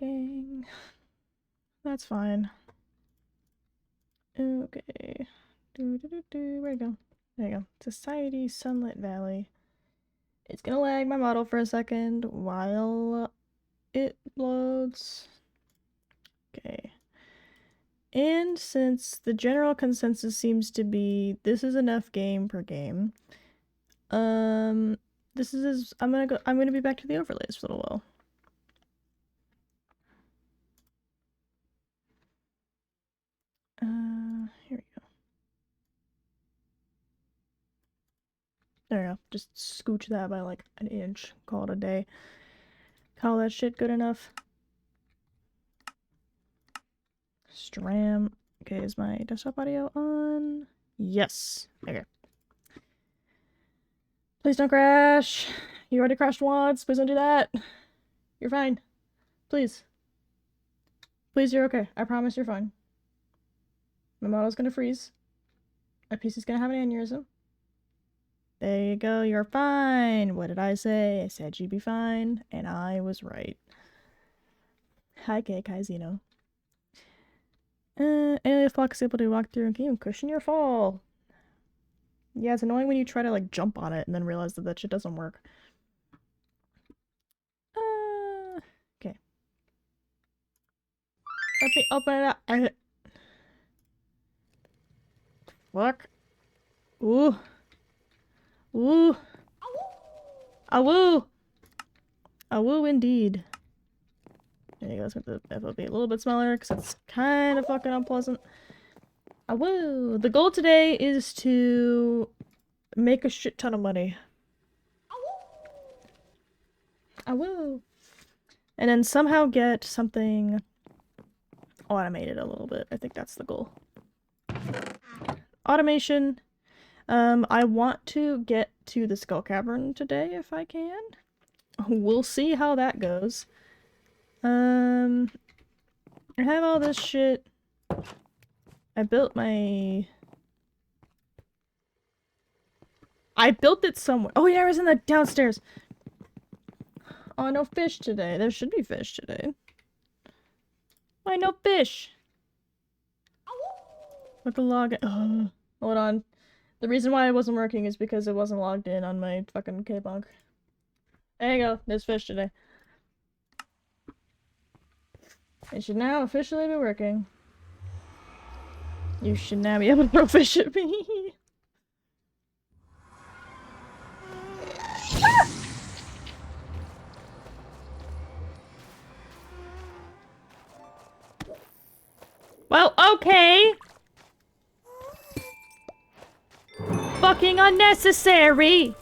lagging. That's fine. Okay. Where'd it go? There you go. Society, Sunlit Valley. It's gonna lag my model for a second while it loads. Okay. And since the general consensus seems to be this is enough game per game, this is I'm gonna be back to the overlays for a little while. Here we go. There we go. Just scooch that by like an inch. Call it a day. Call that shit good enough. Stram. Okay, is my desktop audio on? Yes. Okay. Please don't crash. You already crashed once. Please don't do that. You're fine. Please. Please, you're okay. I promise you're fine. My model's gonna freeze. My PC's gonna have an aneurysm. There you go. You're fine. What did I say? I said you'd be fine. And I was right. Hi, Cake. Hi, Zeno. Alien Flock is able to walk through and can even cushion your fall. Yeah, it's annoying when you try to like jump on it and then realize that that shit doesn't work. Okay. Let me open it up. Fuck. Ooh. Ooh. Awoo. Awoo indeed. There you go. Let's make the FOB a little bit smaller because it's kind of fucking unpleasant. Awoo. The goal today is to make a shit ton of money. Awoo. And then somehow get something automated a little bit. I think that's the goal. Automation. I want to get to the Skull Cavern today if I can. We'll see how that goes. I have all this shit. I built it somewhere. Oh yeah, it was in the downstairs. Oh, no fish today. There should be fish today. Why no fish? What the log? Hold on. The reason why it wasn't working is because it wasn't logged in on my fucking K-Bonk. There you go. There's fish today. It should now officially be working. You should now be able to throw fish at me. Well, okay. Fucking unnecessary.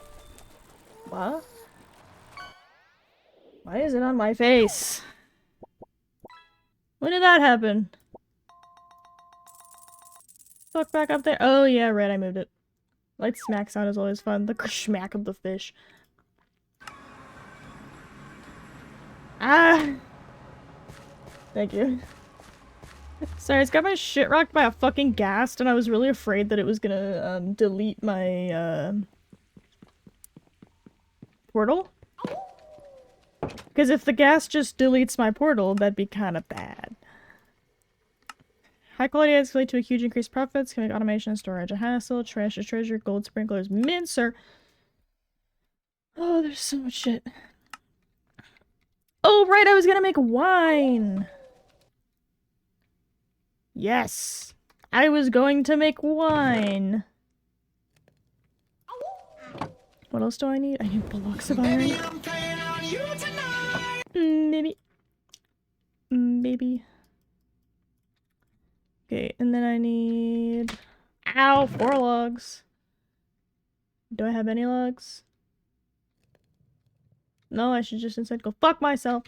What? Why is it on my face? When did that happen? Fuck back up there. Oh yeah, right, I moved it. Light smack sound is always fun. The smack of the fish. Ah! Thank you. Sorry, I just got my shit rocked by a fucking ghast, and I was really afraid that it was gonna, delete my, portal. Because if the ghast just deletes my portal, that'd be kinda bad. High quality ads lead to a huge increased profits, can make automation and storage a hassle, trash is treasure, gold sprinklers, mincer. Oh, there's so much shit. Oh, right, I was gonna make wine! Yes! I was going to make wine! What else do I need? I need blocks of iron. Maybe. Maybe. Okay, and then I need... Ow! 4 logs. Do I have any logs? No, I should just instead go fuck myself!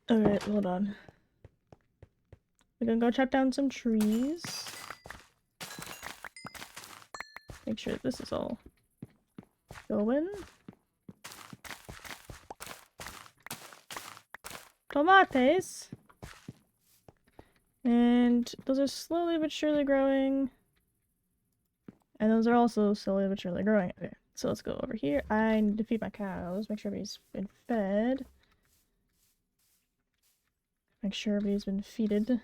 Alright, hold on. We're gonna go chop down some trees. Make sure this is all going. Tomates! And those are slowly but surely growing. And those are also slowly but surely growing. Okay, so let's go over here. I need to feed my cows. Make sure everybody's been fed. Make sure everybody's been feeded.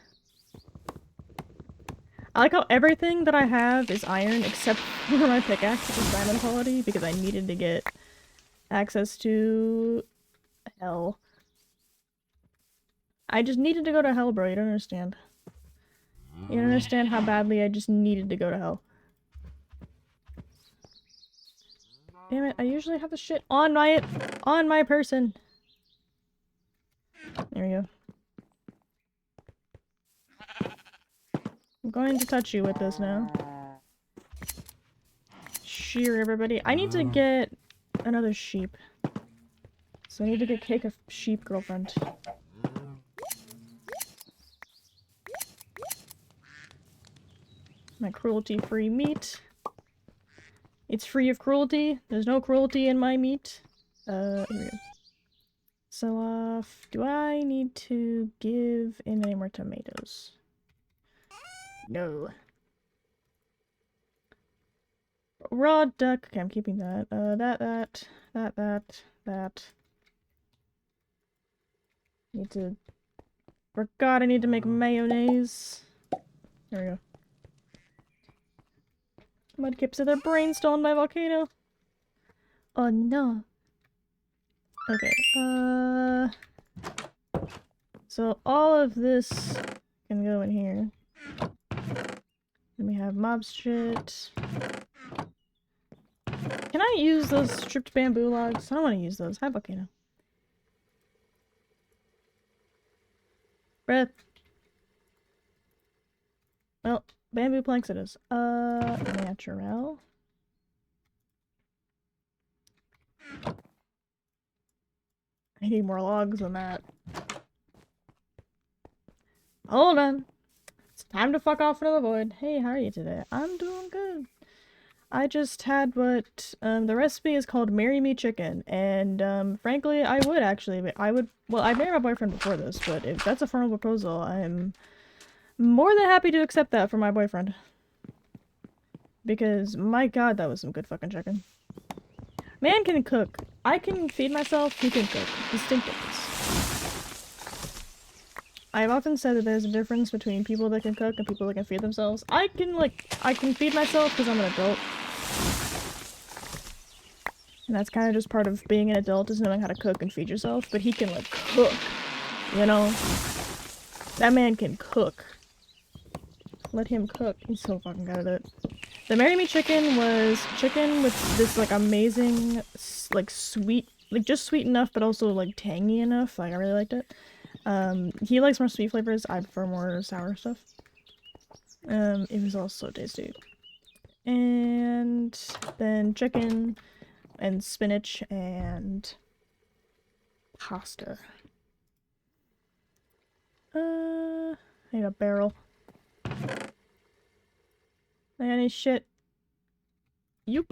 I like how everything that I have is iron except for my pickaxe, which is diamond quality, because I needed to get access to hell. I just needed to go to hell, bro. You don't understand. You don't understand how badly I just needed to go to hell. Damn it, I usually have the shit on my person. There we go. I'm going to touch you with this now. Shear everybody. I need to get another sheep. So I need to get Cake a sheep girlfriend. My cruelty-free meat. It's free of cruelty. There's no cruelty in my meat. Here we go. So, do I need to give in any more tomatoes? No. Raw duck. Okay, I'm keeping that. That. Need to... Forgot I need to make mayonnaise. There we go. Mudkips are their brain stolen by volcano. Oh no. Okay, so all of this can go in here. Then we have mob shit. Can I use those stripped bamboo logs? I don't want to use those. Hi, volcano. Breath. Well, bamboo planks it is. Natural. I need more logs than that. Hold on. It's time to fuck off into the void. Hey, how are you today? I'm doing good. I just had what, the recipe is called Marry Me Chicken, and, frankly, I would actually, well, I married my boyfriend before this, but if that's a formal proposal, I'm more than happy to accept that for my boyfriend. Because, my god, that was some good fucking chicken. Man can cook. I can feed myself, he can cook. Distinct difference. I've often said that there's a difference between people that can cook and people that can feed themselves. I can feed myself because I'm an adult. And that's kind of just part of being an adult, is knowing how to cook and feed yourself. But he can, like, cook. You know? That man can cook. Let him cook. He's so fucking good at it. The Marry Me Chicken was chicken with this, like, amazing, like, sweet, like, just sweet enough, but also, like, tangy enough. Like, I really liked it. He likes more sweet flavors. I prefer more sour stuff. It was also so tasty. And then chicken and spinach and pasta. I need a barrel. I got any shit? Yoop.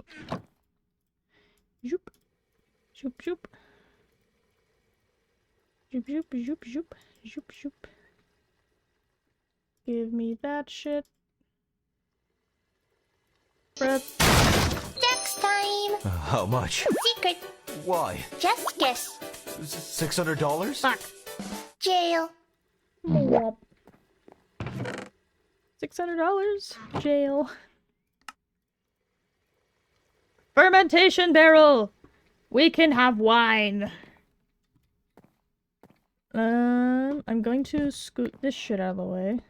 Zoop. Zoop zoop. Zoop zoop zoop zoop. Zoop zoop. Give me that shit. Prep. Next time! How much? Secret. Why? Just guess. $600? Fuck. Jail. $600? Jail. Fermentation barrel! We can have wine! I'm going to scoot this shit out of the way.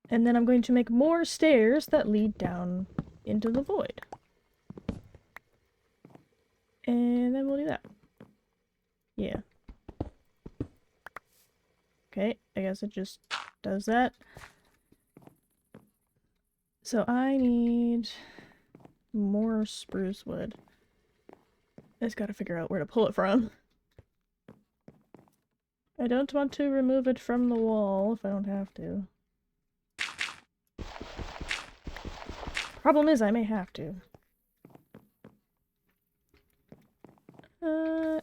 And then I'm going to make more stairs that lead down into the void. And then we'll do that. Yeah. Okay, I guess it just does that. So I need more spruce wood. I just gotta figure out where to pull it from. I don't want to remove it from the wall if I don't have to. Problem is, I may have to.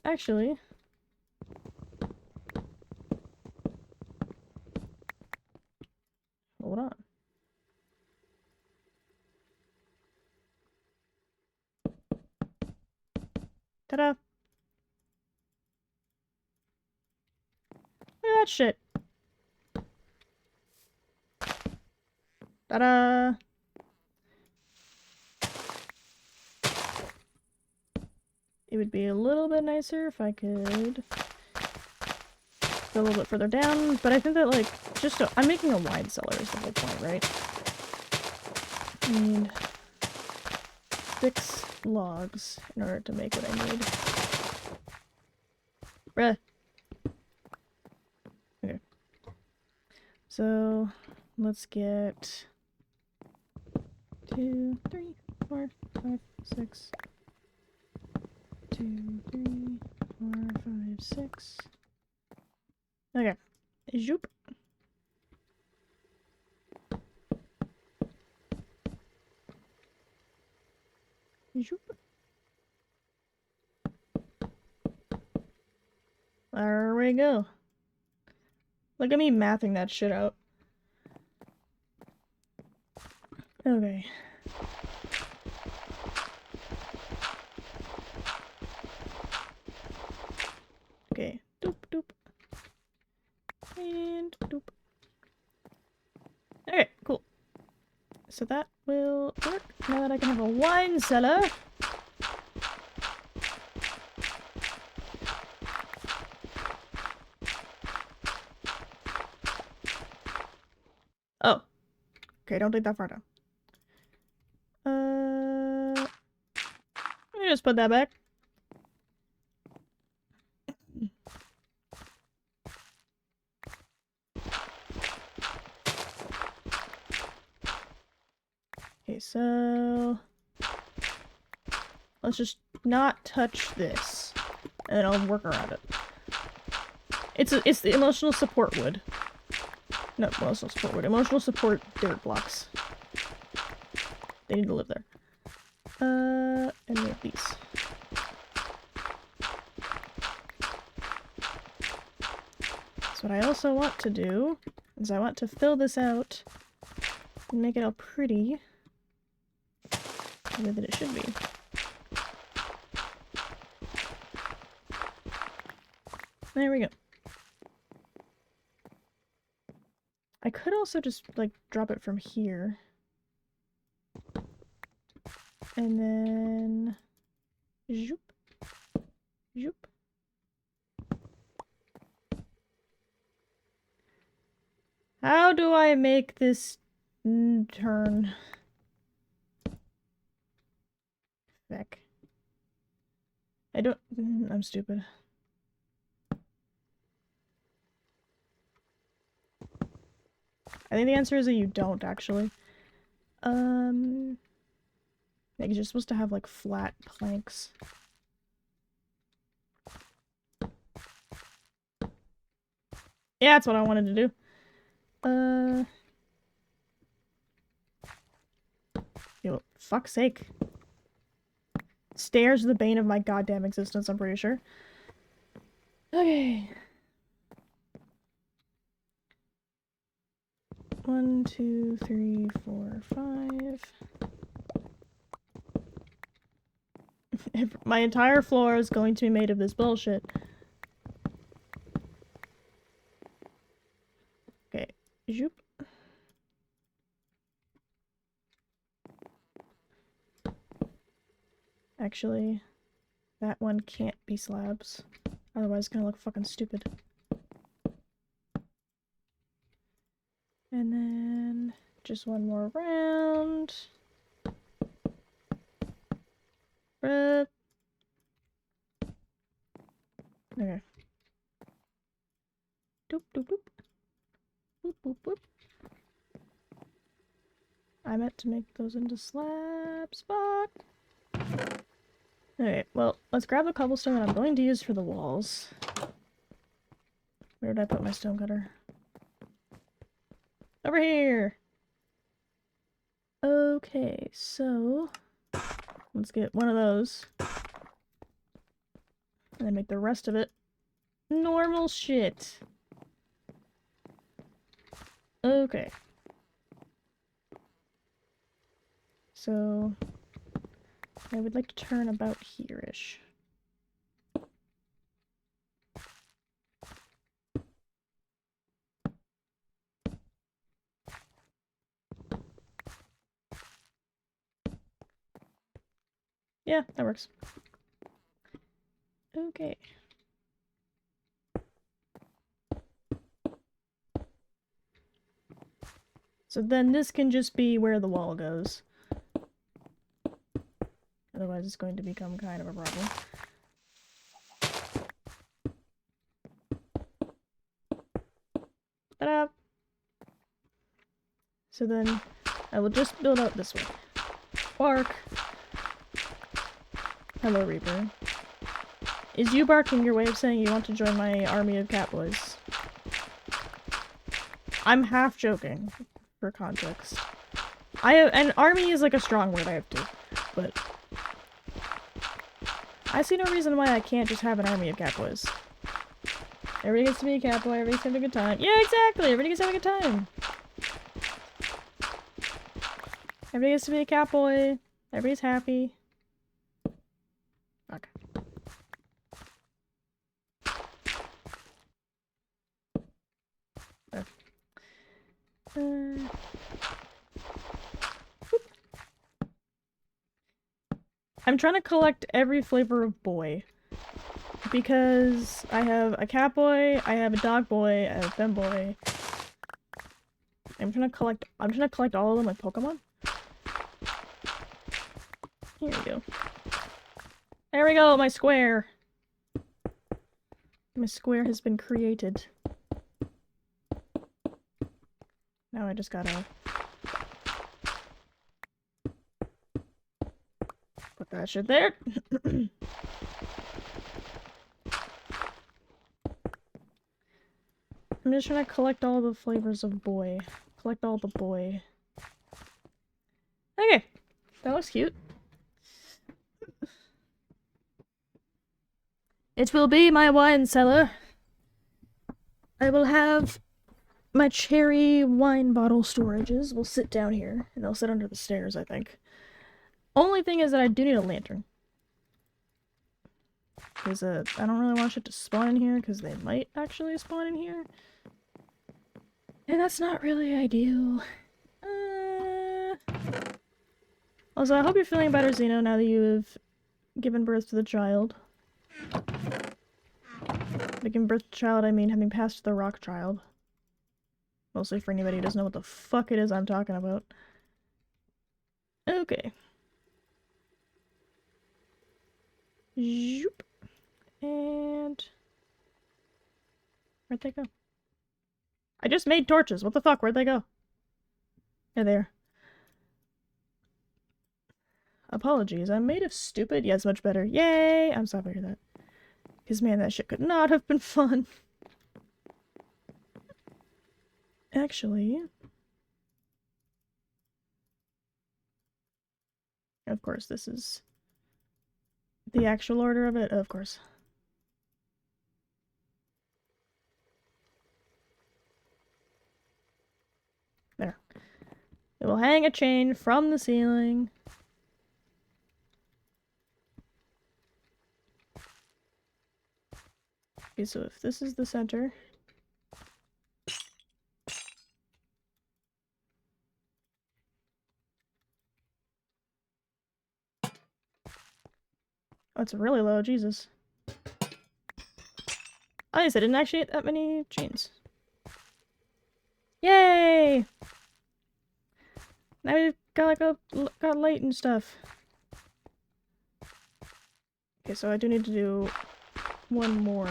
Actually... Hold on. Ta-da! that shit. Ta-da! It would be a little bit nicer if I could go a little bit further down, but I think that, like, I'm making a wide cellar is the whole point, right? I need 6 logs in order to make what I need. Bruh. Okay. So, let's get 2, 3, 4, 5, 6. 2, 3, 4, 5, 6. Okay. Zoop. Zoop. There we go. Look at me mathing that shit out. Okay. Okay. Doop doop. And doop. Okay, cool. So that will work. Now that I can have a wine cellar. Oh. Okay, don't take that far down. Let me just put that back. Okay, so let's just not touch this, and then I'll work around it. It's the emotional support wood. No, emotional support wood. Emotional support dirt blocks. They need to live there. And we have these. So what I also want to do is I want to fill this out and make it all pretty the way that it should be. There we go. I could also just, like, drop it from here. And then... Zoop. Zoop. How do I make this turn? Back. I don't... I'm stupid. I think the answer is that you don't, actually. Like, you're supposed to have, like, flat planks. Yeah, that's what I wanted to do. Yo, fuck's sake. Stairs are the bane of my goddamn existence, I'm pretty sure. Okay. 1, 2, 3, 4, 5. My entire floor is going to be made of this bullshit. Okay. Zoop. Actually, that one can't be slabs. Otherwise it's gonna look fucking stupid. And then just one more round. Okay. Doop doop doop. Boop boop boop. I meant to make those into slabs, but... Okay, well, let's grab the cobblestone that I'm going to use for the walls. Where did I put my stone cutter? Over here! Okay, so... let's get one of those. And then make the rest of it normal shit. Okay. So... I would like to turn about here-ish. Yeah, that works. Okay. So then this can just be where the wall goes. Otherwise it's going to become kind of a problem. Ta-da! So then I will just build out this way. Bark! Hello, Reaper. Is you barking your way of saying you want to join my army of catboys? I'm half joking, for context. An army is like a strong word, I have to, but I see no reason why I can't just have an army of catboys. Everybody gets to be a catboy, everybody's having a good time. Yeah, exactly! Everybody gets to have a good time! Everybody gets to be a catboy, everybody's happy. Fuck. I'm trying to collect every flavor of boy. Because I have a cat boy, I have a dog boy, I have a femboy. I'm trying to collect all of them like Pokemon. Here we go. There we go, my square! My square has been created. Now I just gotta put that shit there. I'm just trying to collect all the flavors of boy. Collect all the boy. Okay. That looks cute. It will be my wine cellar. I will have my cherry wine bottle storages. Will sit down here, and they'll sit under the stairs, I think. Only thing is that I do need a lantern. Because I don't really want shit to spawn in here, because they might actually spawn in here. And that's not really ideal. Also, I hope you're feeling better, Xeno, now that you've given birth to the child. By giving birth to the child, I mean having passed the rock child. Mostly for anybody who doesn't know what the fuck it is I'm talking about. Okay. Zoop. And... where'd they go? I just made torches. What the fuck? Where'd they go? They're there. Apologies. I'm made of stupid. Yeah, it's much better. Yay! I'm sorry to hear that. Because, man, that shit could not have been fun. Actually... of course, this is the actual order of it. Of course. There. It will hang a chain from the ceiling. Okay, so if this is the center... oh, it's really low, Jesus. Oh, yes, I didn't actually get that many chains. Yay! Now we've got like got light and stuff. Okay, so I do need to do one more.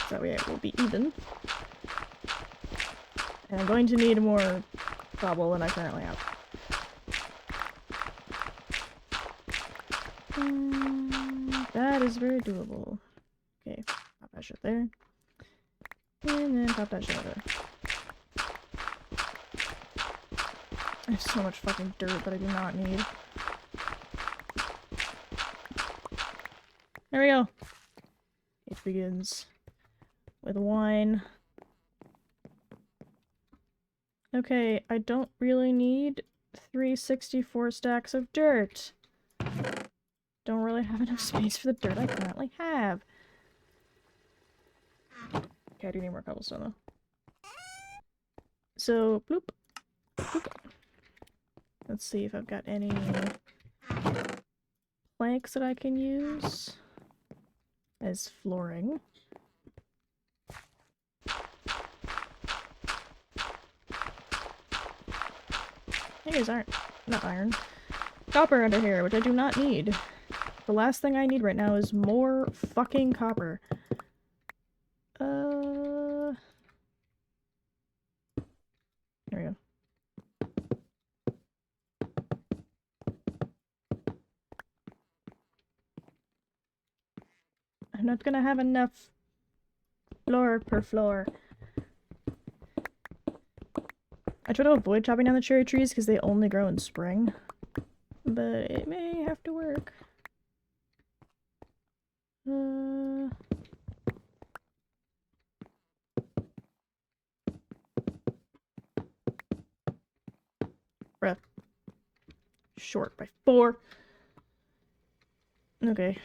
So that way it will be even. And I'm going to need more cobble than I currently have. That is very doable. Okay, pop that shit there. And then pop that shit over there. I have so much fucking dirt that I do not need. There we go. It begins with wine. Okay, I don't really need 364 stacks of dirt. Don't really have enough space for the dirt I currently have. Okay, I do need more cobblestone though. So, bloop. Bloop. Let's see if I've got any planks that I can use as flooring. There's iron. Not iron. Copper under here, which I do not need. The last thing I need right now is more fucking copper. There we go. I'm not gonna have enough floor per floor. I try to avoid chopping down the cherry trees because they only grow in spring. But it may have to work. Bruh. Short by 4. Okay.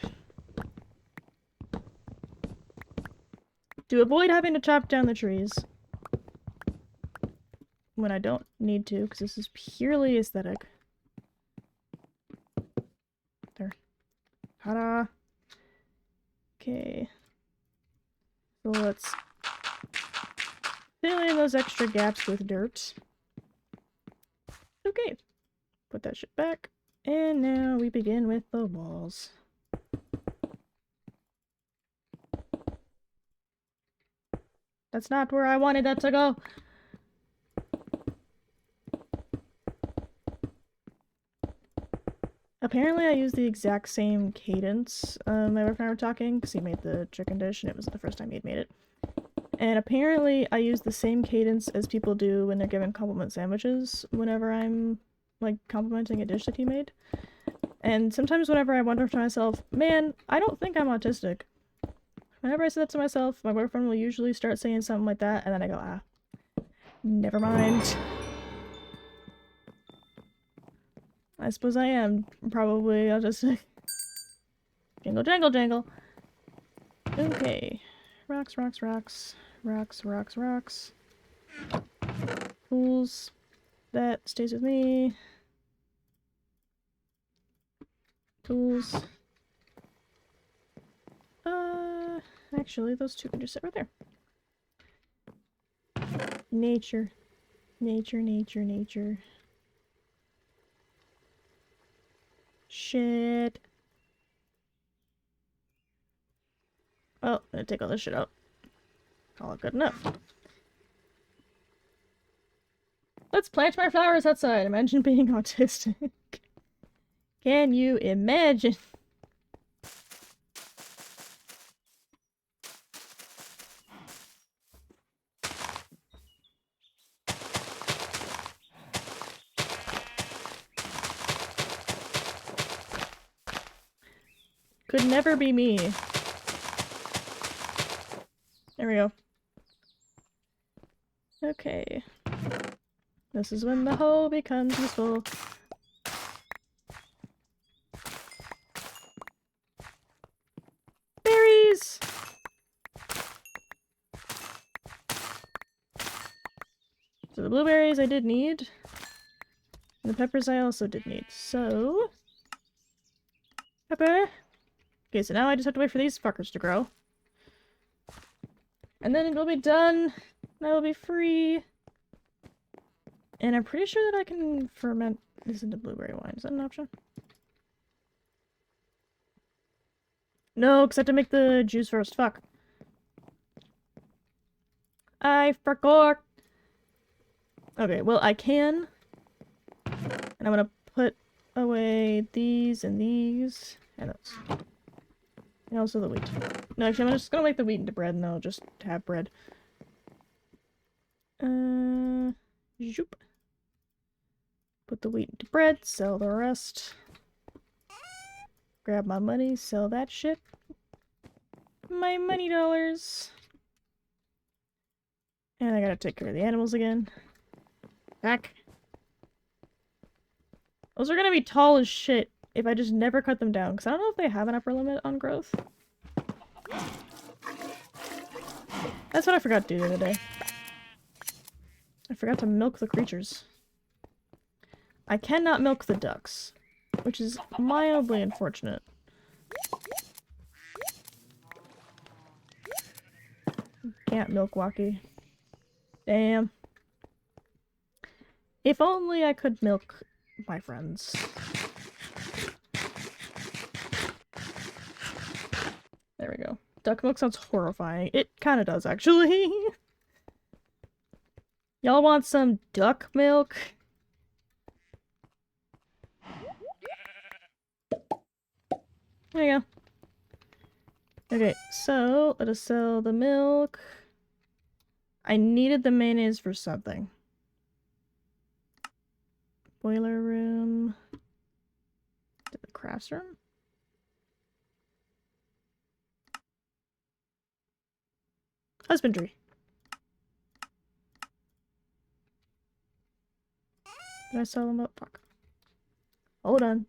To avoid having to chop down the trees when I don't need to, because this is purely aesthetic. There. Ta-da! Okay. So let's fill in those extra gaps with dirt. Okay. Put that shit back. And now we begin with the walls. That's not where I wanted that to go. Apparently I used the exact same cadence my boyfriend and I were talking, because he made the chicken dish and it was the first time he had made it. And apparently I use the same cadence as people do when they're given compliment sandwiches whenever I'm, like, complimenting a dish that he made. And sometimes whenever I wonder to myself, man, I don't think I'm autistic. Whenever I say that to myself, my boyfriend will usually start saying something like that, and then I go, ah, never mind. I suppose I am probably autistic. Jingle, jangle, jangle. Okay. Rocks, rocks, rocks. Rocks, rocks, rocks. Tools. That stays with me. Tools. Actually, those two can just sit right there. Nature. Nature, nature, nature. Shit. Oh, I'm gonna take all this shit out. Call it good enough. Let's plant my flowers outside. Imagine being autistic. Can you imagine? Could never be me. There we go. Okay. This is when the hoe becomes useful. Berries! So the blueberries I did need. And the peppers I also did need. So... Pepper! Okay, so now I just have to wait for these fuckers to grow. And then it'll be done. And I will be free. And I'm pretty sure that I can ferment this into blueberry wine. Is that an option? No, because I have to make the juice first. Fuck. I forgot. Okay, well, I can. And I'm gonna put away these and these. And those. And also the wheat. No, actually, I'm just gonna make the wheat into bread and then I'll just have bread. Zoop. Put the wheat into bread, sell the rest. Grab my money, sell that shit. My money dollars. And I gotta take care of the animals again. Back. Those are gonna be tall as shit if I just never cut them down, because I don't know if they have an upper limit on growth. That's what I forgot to do the other day. I forgot to milk the creatures. I cannot milk the ducks, which is mildly unfortunate. Can't milk Walkie. Damn. If only I could milk my friends. There we go. Duck milk sounds horrifying. It kind of does, actually. Y'all want some duck milk? There you go. Okay, so let us sell the milk. I needed the mayonnaise for something. Boiler room. To the crafts room? Husbandry. Did I sell them up? Fuck. Hold on.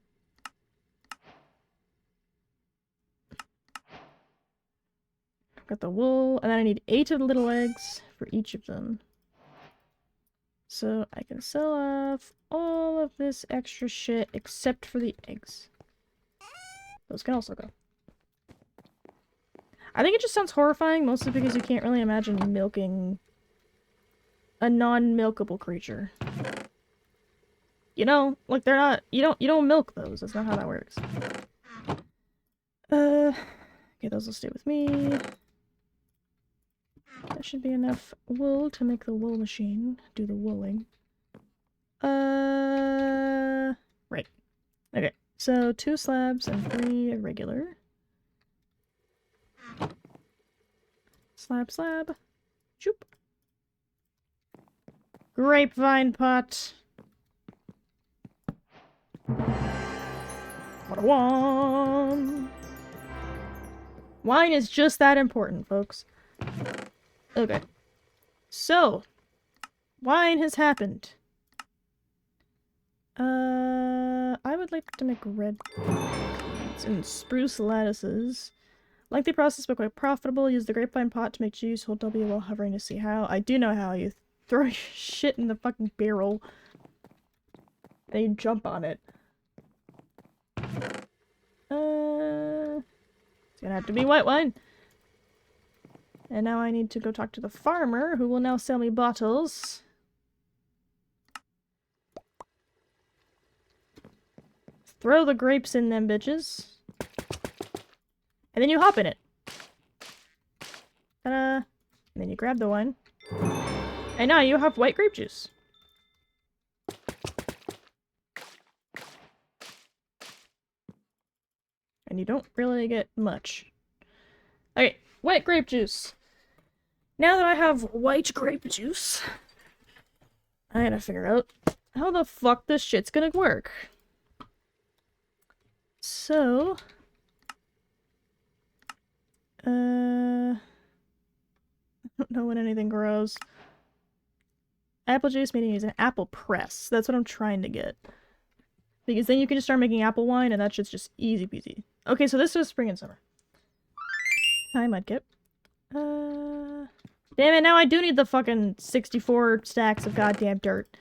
Got the wool, and then I need 8 of the little eggs for each of them. So I can sell off all of this extra shit except for the eggs. Those can also go. I think it just sounds horrifying, mostly because you can't really imagine milking a non-milkable creature. You know, like they're not, you don't milk those. That's not how that works. Okay, those will stay with me. That should be enough wool to make the wool machine do the wooling. Right. Okay, so 2 slabs and 3 regular. Slab, slab. Choop. Grapevine pot. What a wand. Wine is just that important, folks. Okay. So, wine has happened. I would like to make red beans and spruce lattices. Lengthy process but quite profitable. Use the grapevine pot to make juice. Hold W while hovering to see how. I do know how. You throw your shit in the fucking barrel. And you jump on it. It's gonna have to be white wine. And now I need to go talk to the farmer, who will now sell me bottles. Throw the grapes in them bitches. And then you hop in it. Ta-da! And then you grab the wine. And now you have white grape juice. And you don't really get much. Okay, white grape juice. Now that I have white grape juice, I gotta figure out how the fuck this shit's gonna work. So, I don't know when anything grows. Apple juice meaning use an apple press. That's what I'm trying to get. Because then you can just start making apple wine and that shit's just easy peasy. Okay, so this is spring and summer. Hi, Mudkip. Damn it, now I do need the fucking 64 stacks of goddamn dirt.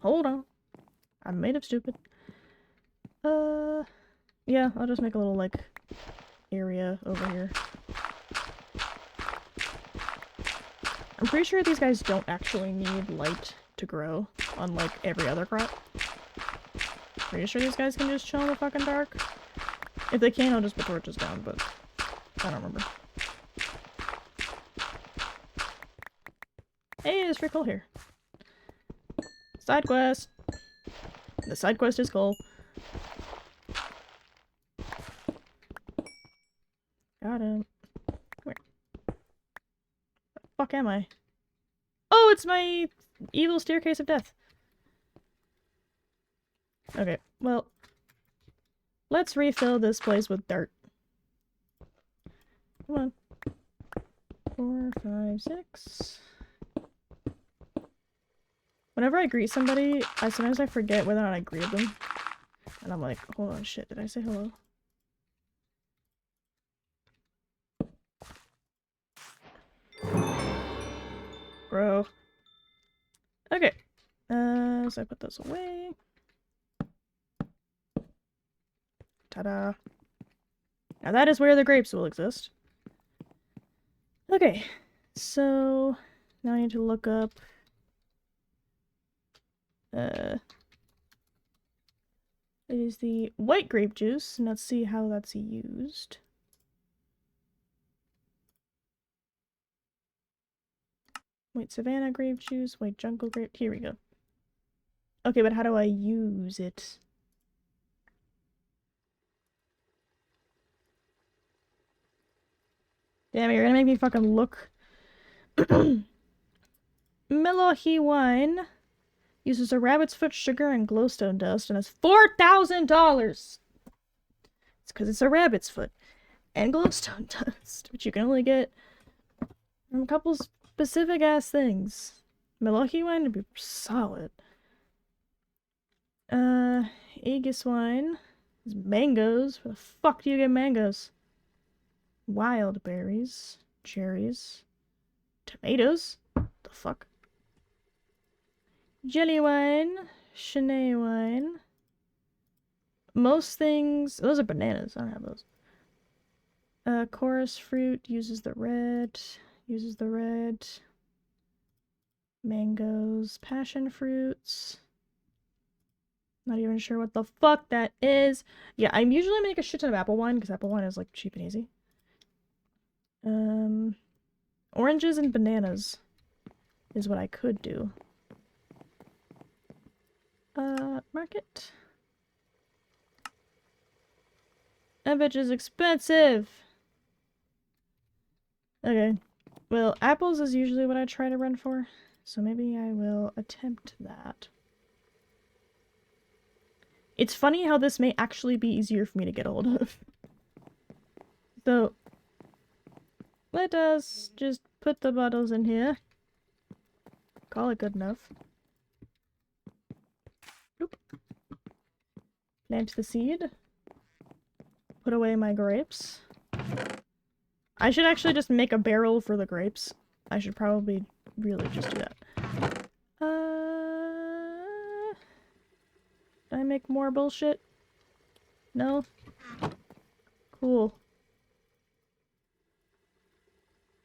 Hold on. I'm made of stupid. Yeah, I'll just make a little, like, area over here. I'm pretty sure these guys don't actually need light to grow, unlike every other crop. Pretty sure these guys can just chill in the fucking dark. If they can, I'll just put torches down, but I don't remember. Hey, there's free coal here. Side quest! The side quest is coal. Got him. Where? The fuck am I? Oh, it's my evil staircase of death. Okay, well, let's refill this place with dirt. Come on. 4, 5, 6. Whenever I greet somebody, sometimes I forget whether or not I greeted them. And I'm like, hold on, shit, did I say hello? Bro. Okay. So I put those away. Ta-da. Now that is where the grapes will exist. Okay, so now I need to look up it is the white grape juice, and let's see how that's used. White savannah grape juice, white jungle grape. Here we go. Okay, but how do I use it? Damn it, you're gonna make me fucking look. Melohi wine uses a rabbit's foot sugar and glowstone dust and has $4,000! It's because it's a rabbit's foot and glowstone dust, which you can only get from a couple specific ass things. Melohi wine would be solid. Aegis wine is mangoes. Where the fuck do you get mangoes? Wild berries, cherries, tomatoes. The fuck? Jelly wine, Chennai wine. Most things. Those are bananas. I don't have those. Chorus fruit uses the red. Uses the red. Mangoes, passion fruits. Not even sure what the fuck that is. Yeah, I usually make a shit ton of apple wine because apple wine is like cheap and easy. Oranges and bananas is what I could do. Market. That bitch is expensive. Okay. Well, apples is usually what I try to run for, so maybe I will attempt that. It's funny how this may actually be easier for me to get a hold of. So, let us just put the bottles in here. Call it good enough. Bloop. Plant the seed. Put away my grapes. I should actually just make a barrel for the grapes. I should probably really just do that. Did I make more bullshit? No? Cool.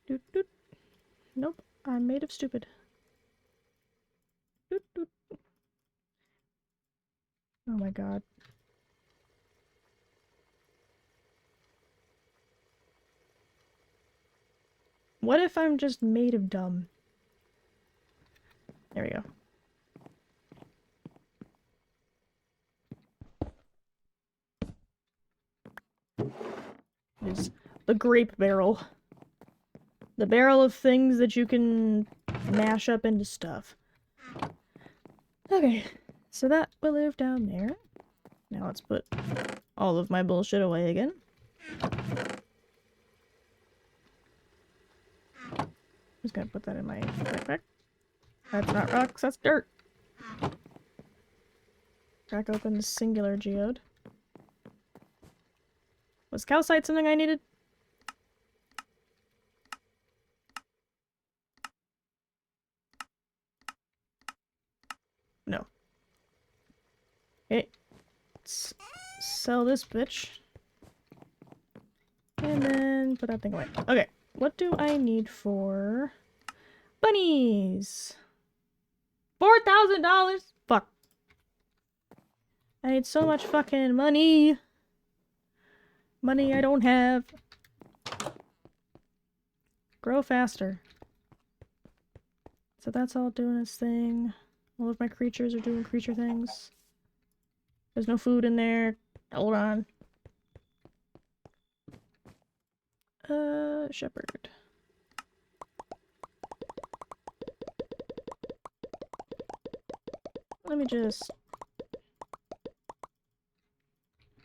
Doot doot. Nope, I'm made of stupid. Doot doot. Oh my god. What if I'm just made of dumb? There we go. It is the grape barrel. The barrel of things that you can mash up into stuff. Okay, so that will live down there. Now let's put all of my bullshit away again. I'm just gonna put that in my backpack. That's not rocks, that's dirt. Crack open the singular geode. Was calcite something I needed? No. Okay. Let's sell this bitch. And then put that thing away. Okay. What do I need for bunnies? $4,000? Fuck. I need so much fucking money. Money I don't have. Grow faster. So that's all doing its thing. All of my creatures are doing creature things. There's no food in there. Hold on. Shepherd. Let me just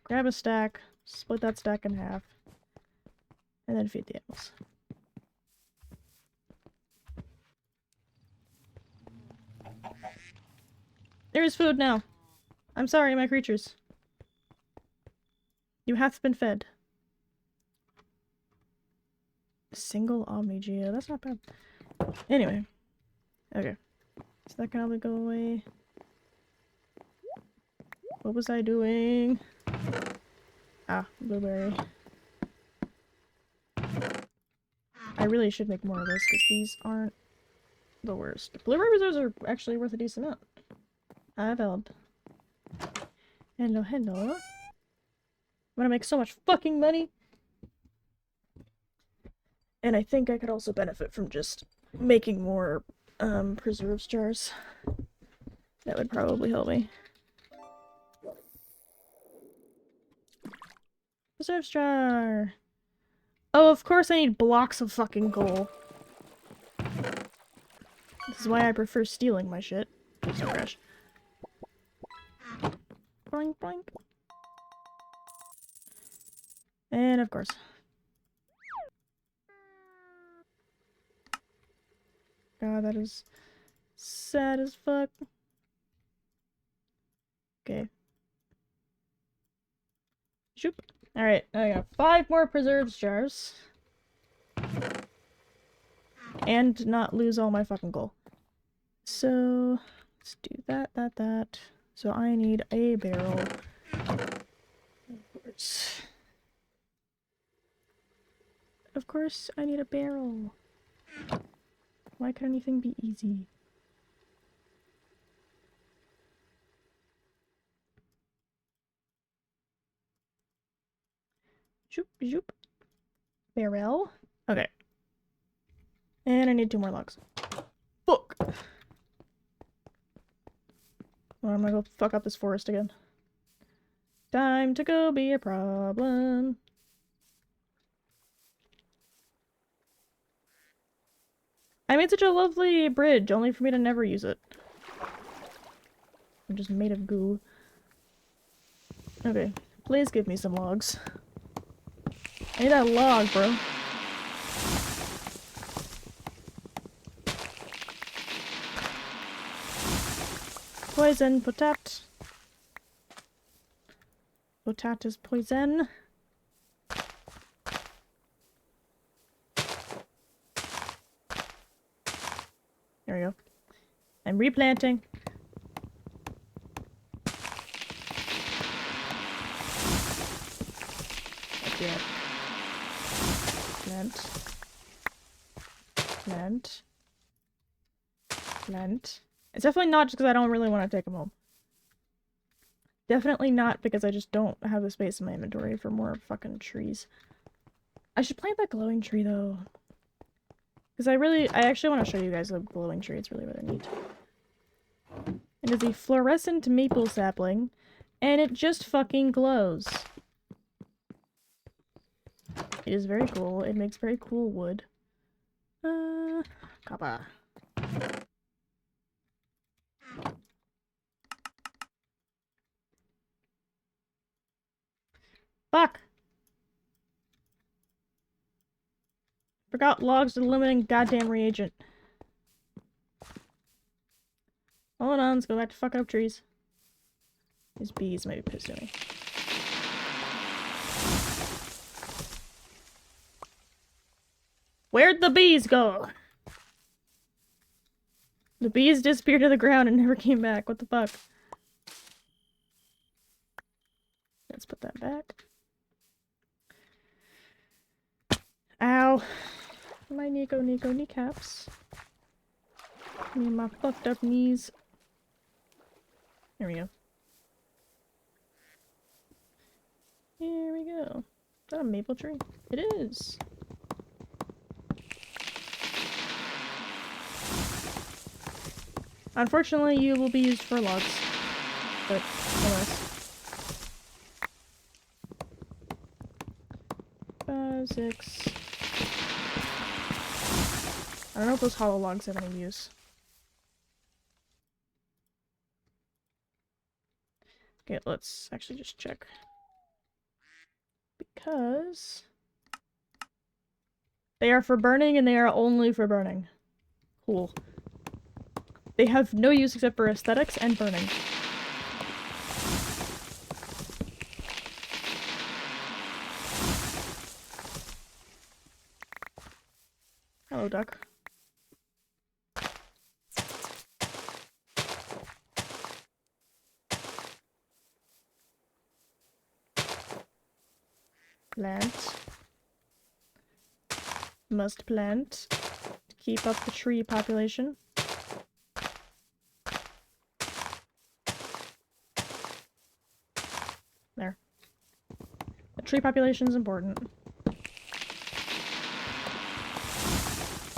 grab a stack, split that stack in half, and then feed the animals. There is food now. I'm sorry, my creatures. You have been fed. Single Omnigeo. That's not bad. Anyway. Okay. So that can probably go away. What was I doing? Ah, blueberry. I really should make more of this because these aren't the worst. Blueberry reserves are actually worth a decent amount. I've held. Hello, hello. I'm gonna make so much fucking money. And I think I could also benefit from just making more preserves jars. That would probably help me. Preserves jar! Oh, of course I need blocks of fucking coal. This is why I prefer stealing my shit. Please don't crash. Boink, boink. And of course. God, that is sad as fuck. Okay. Shoop. Alright, I got 5 more preserves jars. And not lose all my fucking gold. So, let's do that. So I need a barrel. Of course. Of course, I need a barrel. Why can anything be easy? Zoop, zoop. Barrel. Okay. And I need 2 more logs. Fuck! Well, I'm gonna go fuck up this forest again. Time to go be a problem. I made such a lovely bridge, only for me to never use it. I'm just made of goo. Okay, please give me some logs. I need that log, bro. Poison, potat. Potat is poison. There we go. I'm replanting. Okay. Plant. Plant. Plant. It's definitely not just because I don't really want to take them home. Definitely not because I just don't have the space in my inventory for more fucking trees. I should plant that glowing tree though. Because I actually want to show you guys the glowing tree. It's really, really neat. It is a fluorescent maple sapling, and it just fucking glows. It is very cool. It makes very cool wood. Copper. Fuck! Forgot logs to the limiting goddamn reagent. Hold on, let's go back to fucking up trees. These bees might be pissed at me. Where'd the bees go? The bees disappeared to the ground and never came back. What the fuck? Let's put that back. Ow. My Nico kneecaps. Me and my fucked up knees. There we go. Here we go. Is that a maple tree? It is. Unfortunately, you will be used for logs. But, alas. 5, 6. I don't know if those hollow logs have any use. Okay, let's actually just check. Because they are for burning and they are only for burning. Cool. They have no use except for aesthetics and burning. Hello, duck. Plant. Must plant. To keep up the tree population. There. The tree population is important.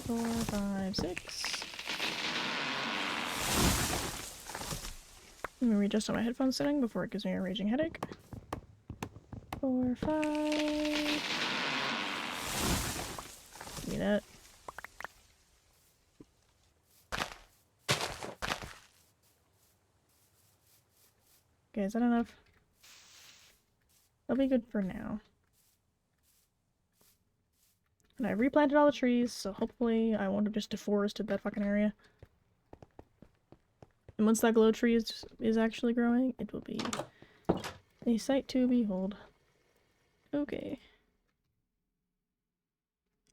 4, 5, 6. Let me readjust on my headphone setting before it gives me a raging headache. 4, 5. Give me that. Okay, is that enough? That'll be good for now. And I replanted all the trees, so hopefully I won't have just deforested that fucking area. And once that glow tree is actually growing, it will be a sight to behold. Okay.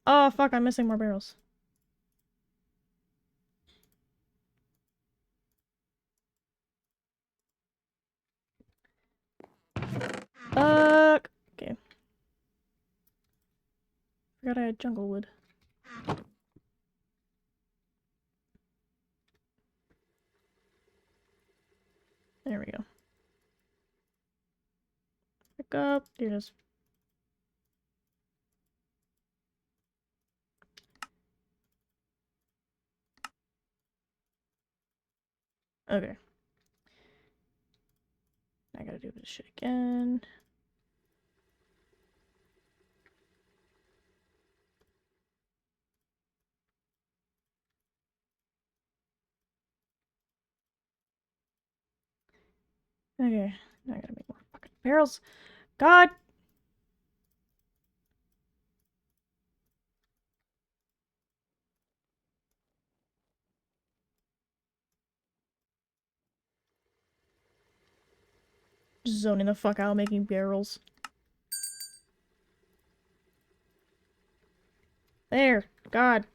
Oh fuck, I'm missing more barrels. Okay. Forgot I had jungle wood. There we go. Pick up. Here it is. Okay. I gotta do this shit again. Okay. Now I gotta make more fucking barrels. God! Zoning the fuck out making barrels. There! God!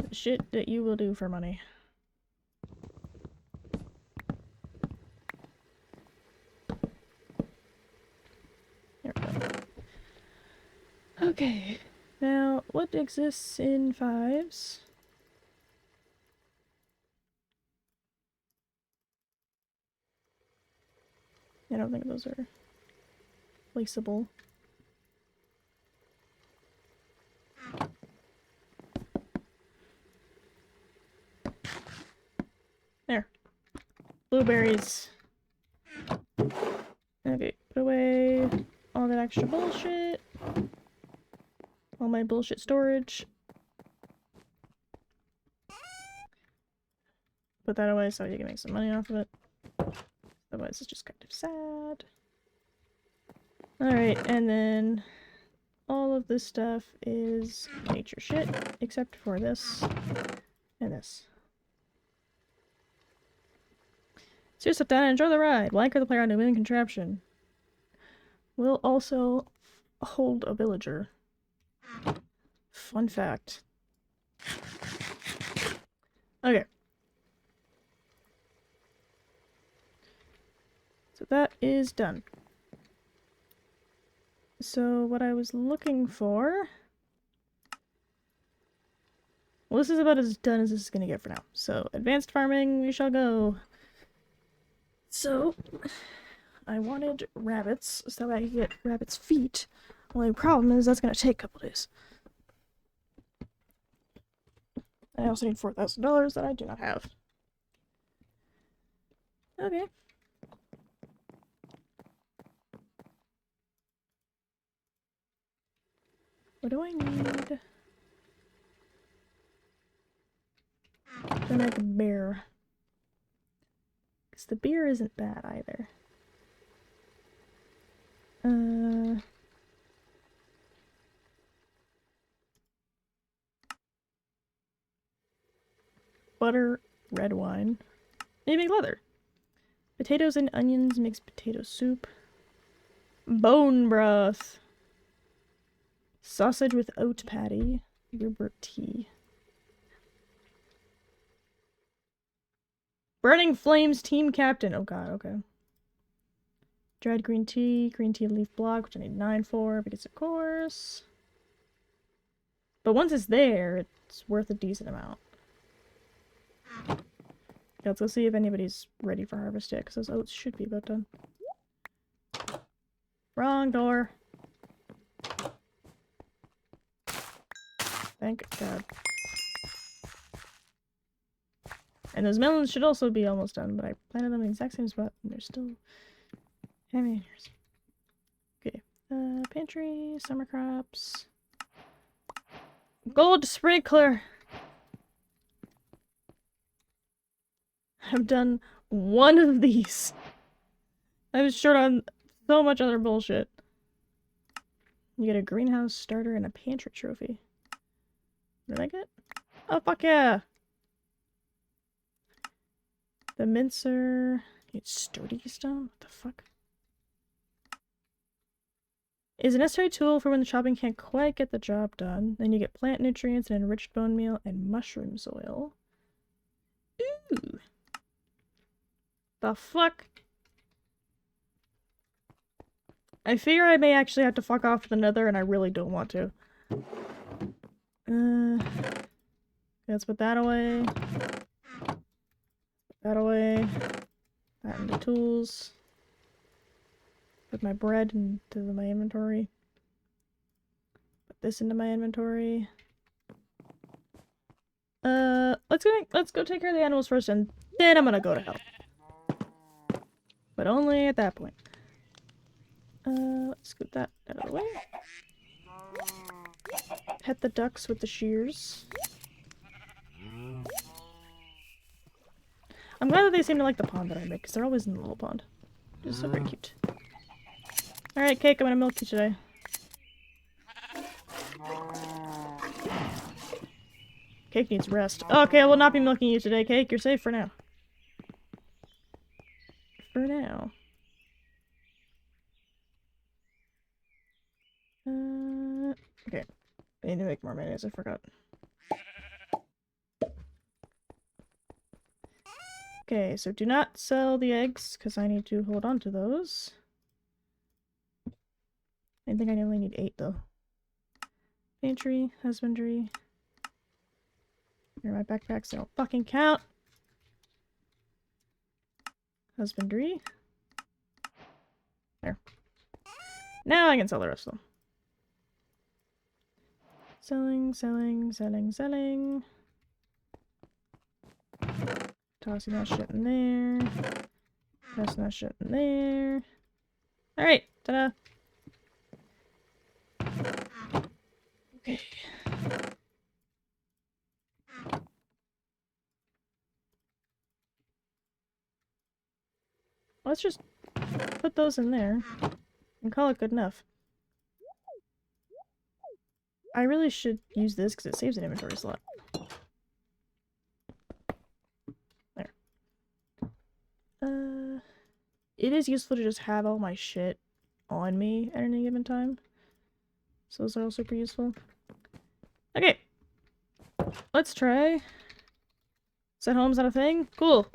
The shit that you will do for money. There we go. Okay. Now, what exists in 5s? I don't think those are placeable. There. Blueberries. Okay, put away all that extra bullshit. All my bullshit storage. Put that away so you can make some money off of it. Otherwise it's just kind of sad. Alright, and then all of this stuff is nature shit, except for this and this. So sit down and enjoy the ride. While anchor the player on a moving contraption. Will also hold a villager. Fun fact. Okay. So that is done. So what I was looking for... Well, this is about as done as this is gonna get for now. So, advanced farming, we shall go. So, I wanted rabbits so I could get rabbits' feet. Only problem is that's gonna take a couple days. I also need $4,000 that I do not have. Okay. What do I need to make a bear? Because the beer isn't bad either. Butter, red wine. And you make leather. Potatoes and onions makes potato soup. Bone broth. Sausage with oat patty. Yerba tea. Burning Flames team captain. Oh god, okay. Dried green tea leaf block, which I need 9 for, because of course. But once it's there, it's worth a decent amount. Okay, let's go see if anybody's ready for harvest yet, because those oats should be about done. Wrong door. Thank God. And those melons should also be almost done, but I planted them in the exact same spot, and they're still having yours. Okay. Pantry, summer crops. Gold sprinkler! I've done one of these. I was short on so much other bullshit. You get a greenhouse starter and a pantry trophy. What did I get? Oh, fuck yeah! The mincer. It's sturdy stone? What the fuck? Is a necessary tool for when the chopping can't quite get the job done. Then you get plant nutrients and enriched bone meal and mushroom soil. Ooh. The fuck? I figure I may actually have to fuck off to the nether, and I really don't want to. Let's put that away. That away. That into tools. Put my bread into my inventory. Put this into my inventory. Let's go take care of the animals first, and then I'm gonna go to hell. But only at that point. Let's scoop that out of the way. Pet the ducks with the shears. I'm glad that they seem to like the pond that I make, because they're always in the little pond. It's so very cute. Alright, Cake, I'm gonna milk you today. Cake needs rest. Okay, I will not be milking you today, Cake. You're safe for now. For now. Okay. I need to make more mayonnaise, I forgot. Okay, so do not sell the eggs, because I need to hold on to those. I think I only need 8, though. Pantry, husbandry. Here are my backpacks, they don't fucking count. Husbandry. There. Now I can sell the rest of them. Selling. Tossing that shit in there. Tossing that shit in there. Alright, ta-da! Okay. Let's just put those in there and call it good enough. I really should use this because it saves an inventory slot. There. It is useful to just have all my shit on me at any given time. So those are all super useful. Okay. Let's try. Set home's not a thing? Cool.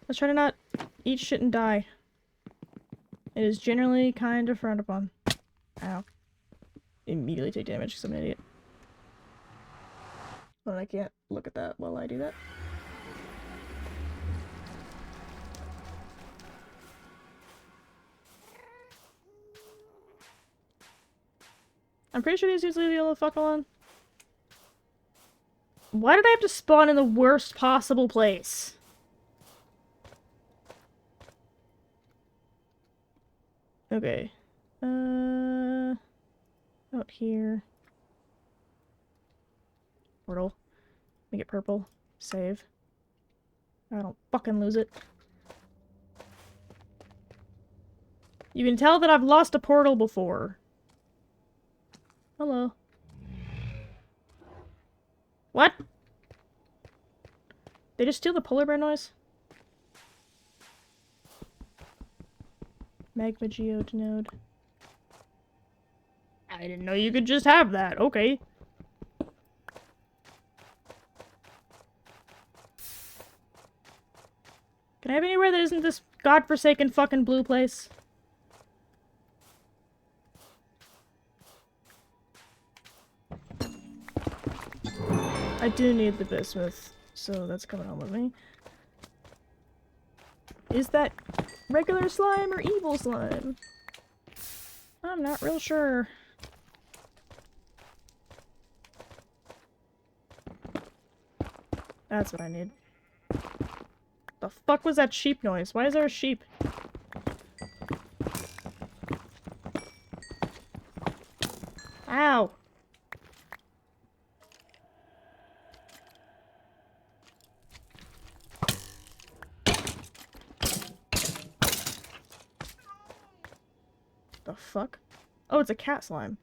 Let's try to not eat shit and die. It is generally kind of frowned upon. Ow. Immediately take damage because I'm an idiot. But I can't look at that while I do that. I'm pretty sure these dudes leave the yellow fuck alone. Why did I have to spawn in the worst possible place? Okay. Out here. Portal. Make it purple. Save. I don't fucking lose it. You can tell that I've lost a portal before. Hello. What? They just steal the polar bear noise? Magma geode. I didn't know you could just have that. Okay. Can I have anywhere that isn't this godforsaken fucking blue place. I do need the bismuth, so that's coming on with me. Is that regular slime or evil slime? I'm not real sure. That's what I need. The fuck was that sheep noise? Why is there a sheep? Ow! The fuck? Oh, it's a cat slime.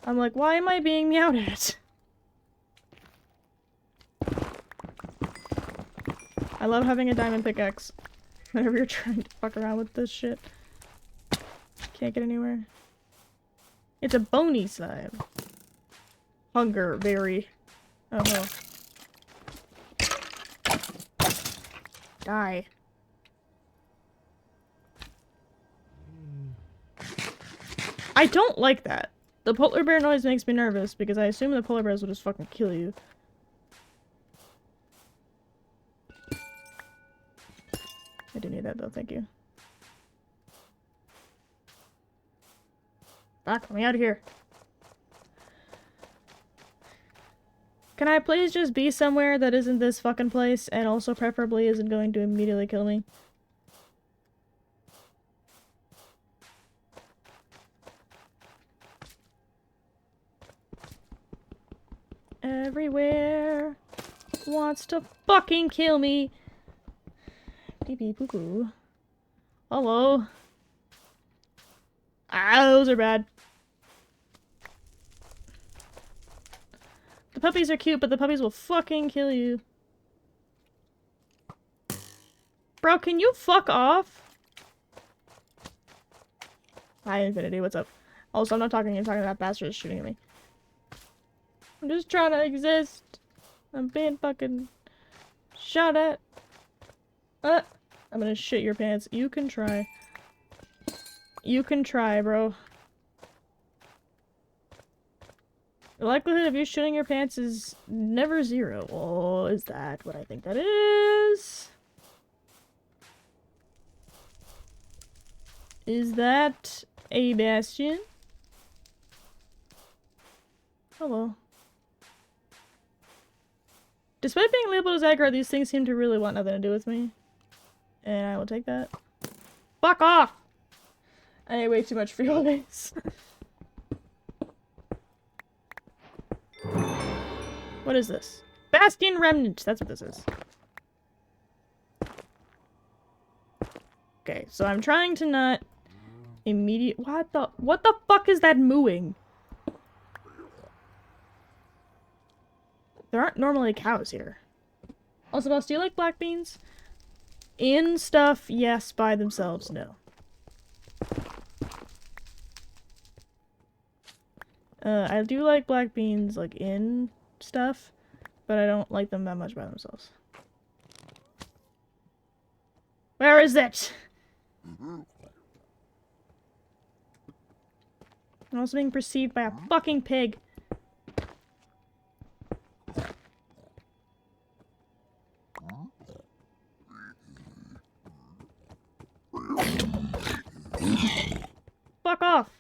I'm like, why am I being meowed at? I love having a diamond pickaxe whenever you're trying to fuck around with this shit. Can't get anywhere. It's a bony slime. Hunger, very. Oh no. Die. I don't like that. The polar bear noise makes me nervous because I assume the polar bears will just fucking kill you. I do need that though, thank you. Fuck, let me out of here. Can I please just be somewhere that isn't this fucking place and also preferably isn't going to immediately kill me? Everywhere wants to fucking kill me. Pee pee poo poo. Hello. Ah, those are bad. The puppies are cute, but the puppies will fucking kill you. Bro, can you fuck off? Hi, Infinity, what's up? Also, I'm not talking to you, I'm talking to that bastard that's shooting at me. I'm just trying to exist. I'm being fucking shot at. I'm gonna shit your pants. You can try. You can try, bro. The likelihood of you shitting your pants is never zero. Oh, is that what I think that is? Is that a bastion? Hello. Despite being labeled as aggro, these things seem to really want nothing to do with me. And I will take that. Fuck off! I ate way too much for your days. What is this? Bastion Remnant! That's what this is. Okay, so I'm trying to not what the fuck is that mooing? There aren't normally cows here. Also, boss, do you like black beans? In stuff, yes. By themselves, no. I do like black beans, like, in stuff, but I don't like them that much by themselves. Where is it? I'm also being perceived by a fucking pig. Fuck off!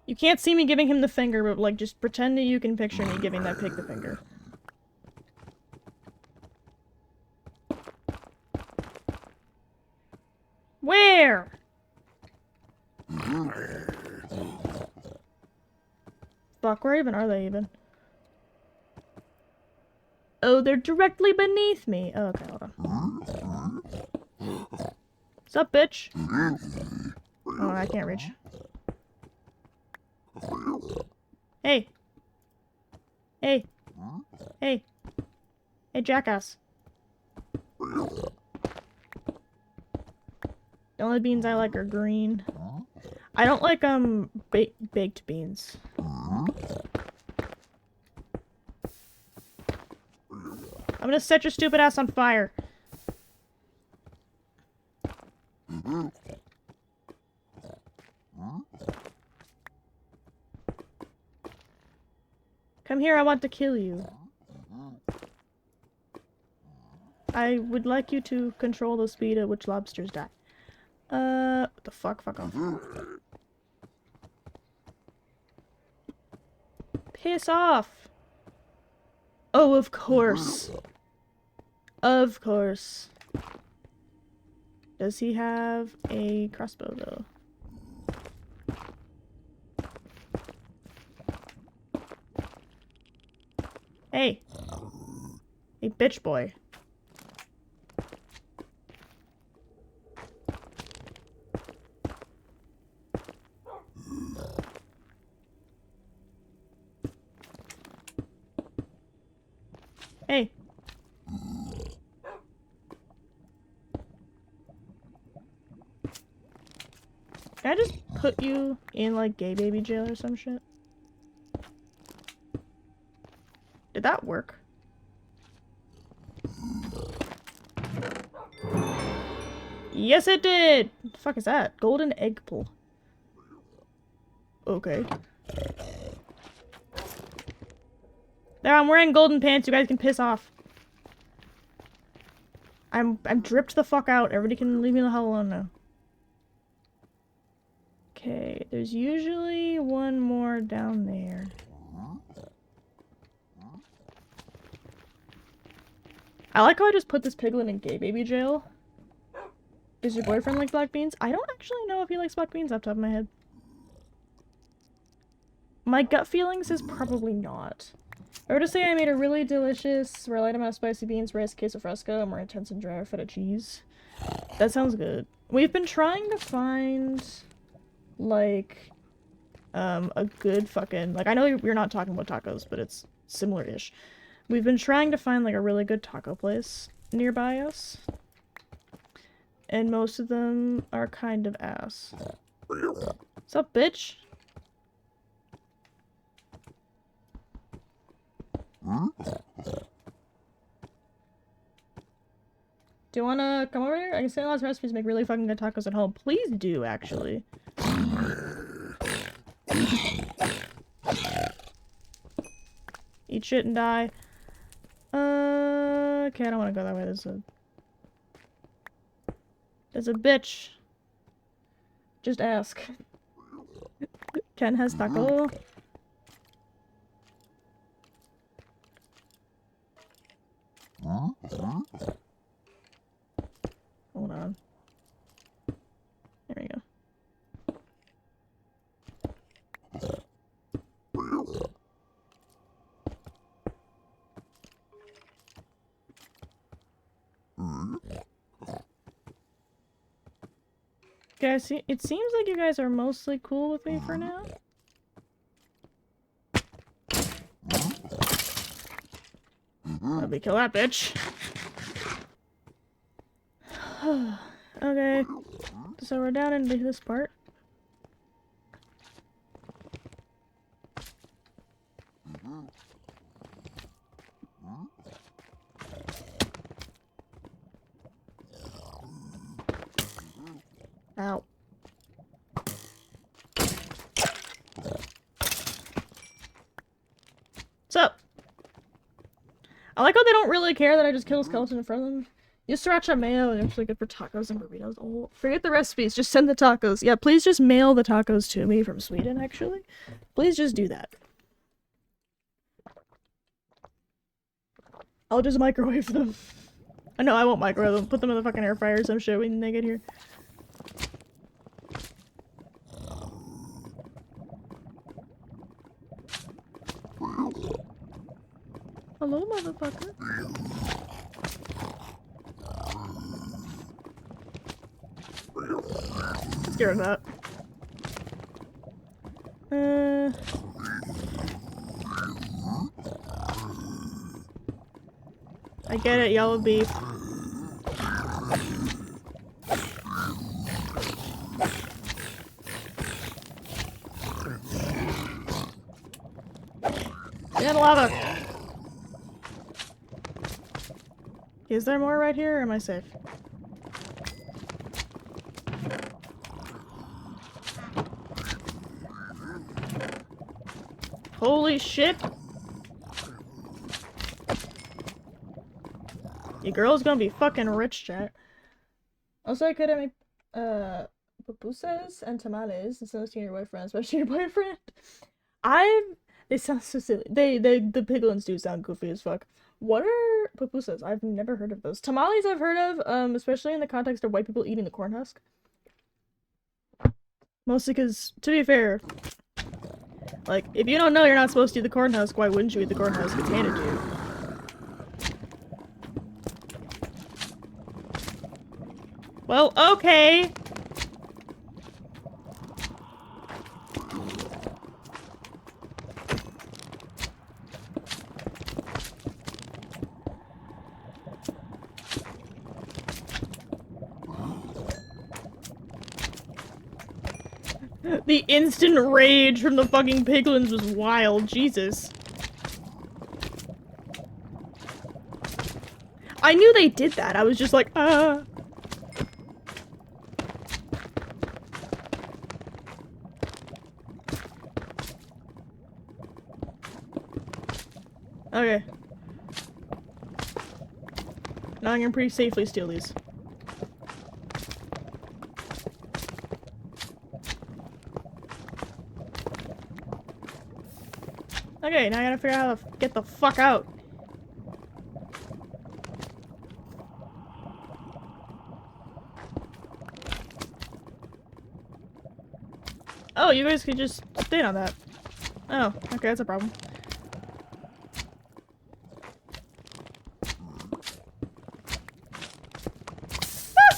You can't see me giving him the finger, but like, just pretend that you can picture me giving that pig the finger. Where? Fuck, where even are they even? Oh, they're directly beneath me. Oh, okay, hold on. What's up, bitch? Oh, I can't reach. Hey. Hey. Hey. Hey, jackass. The only beans I like are green. I don't like, baked beans. I'm gonna set your stupid ass on fire. Come here, I want to kill you. I would like you to control the speed at which lobsters die. What the fuck? Fuck off. Piss off! Oh, of course. Of course. Does he have a crossbow, though? Hey! Hey, bitch boy. Hey! Can I just put you in, like, gay baby jail or some shit? Did that work? Yes, it did! What the fuck is that? Golden egg pull. Okay. There, I'm wearing golden pants. You guys can piss off. I'm dripped the fuck out. Everybody can leave me the hell alone now. Okay, there's usually one more down there. I like how I just put this piglin in gay baby jail. Does your boyfriend like black beans? I don't actually know if he likes black beans off the top of my head. My gut feelings is probably not. If I were to say I made a really delicious, light amount of spicy beans, rice, queso fresco, more intense and dry feta cheese. That sounds good. We've been trying to find, like, a good fucking, like, I know you're not talking about tacos, but it's similar-ish. We've been trying to find, like, a really good taco place nearby us. And most of them are kind of ass. What's up, bitch? Do you wanna come over here? I can send lots of recipes to make really fucking good tacos at home. Please do, actually. Eat shit and die. Okay, I don't wanna go that way. There's a bitch. Just ask. Ken has taco. Hold on. There we go. Guys, it seems like you guys are mostly cool with me for now. Let me kill that bitch. Okay, so we're down into this part. Ow. What's up? I like how they don't really care that I just kill a skeleton in front of them. Use sriracha mayo is actually good for tacos and burritos. Oh, forget the recipes, just send the tacos. Yeah, please just mail the tacos to me from Sweden, actually. Please just do that. I'll just microwave them. No, I won't microwave them. Put them in the fucking air fryer or some shit when they get here. Hello, motherfucker. Scared of that. I get it, yellow beef. Yeah, lava. Is there more right here, or am I safe? Holy shit! Your girl's gonna be fucking rich, chat. Also, I could have made, pupusas and tamales instead of seeing your boyfriend, especially your boyfriend. They sound so silly. The piglins do sound goofy as fuck. What are pupusas? I've never heard of those. Tamales I've heard of, especially in the context of white people eating the corn husk. Mostly because, to be fair, like, if you don't know you're not supposed to eat the corn husk, why wouldn't you eat the corn husk? It's handed to you. Well, okay. The instant rage from the fucking piglins was wild, Jesus. I knew they did that, I was just like, ah. Okay. Now I can pretty safely steal these. Okay, now I gotta figure out how to get the fuck out. Oh, you guys could just stand on that. Oh, okay, that's a problem. Ah!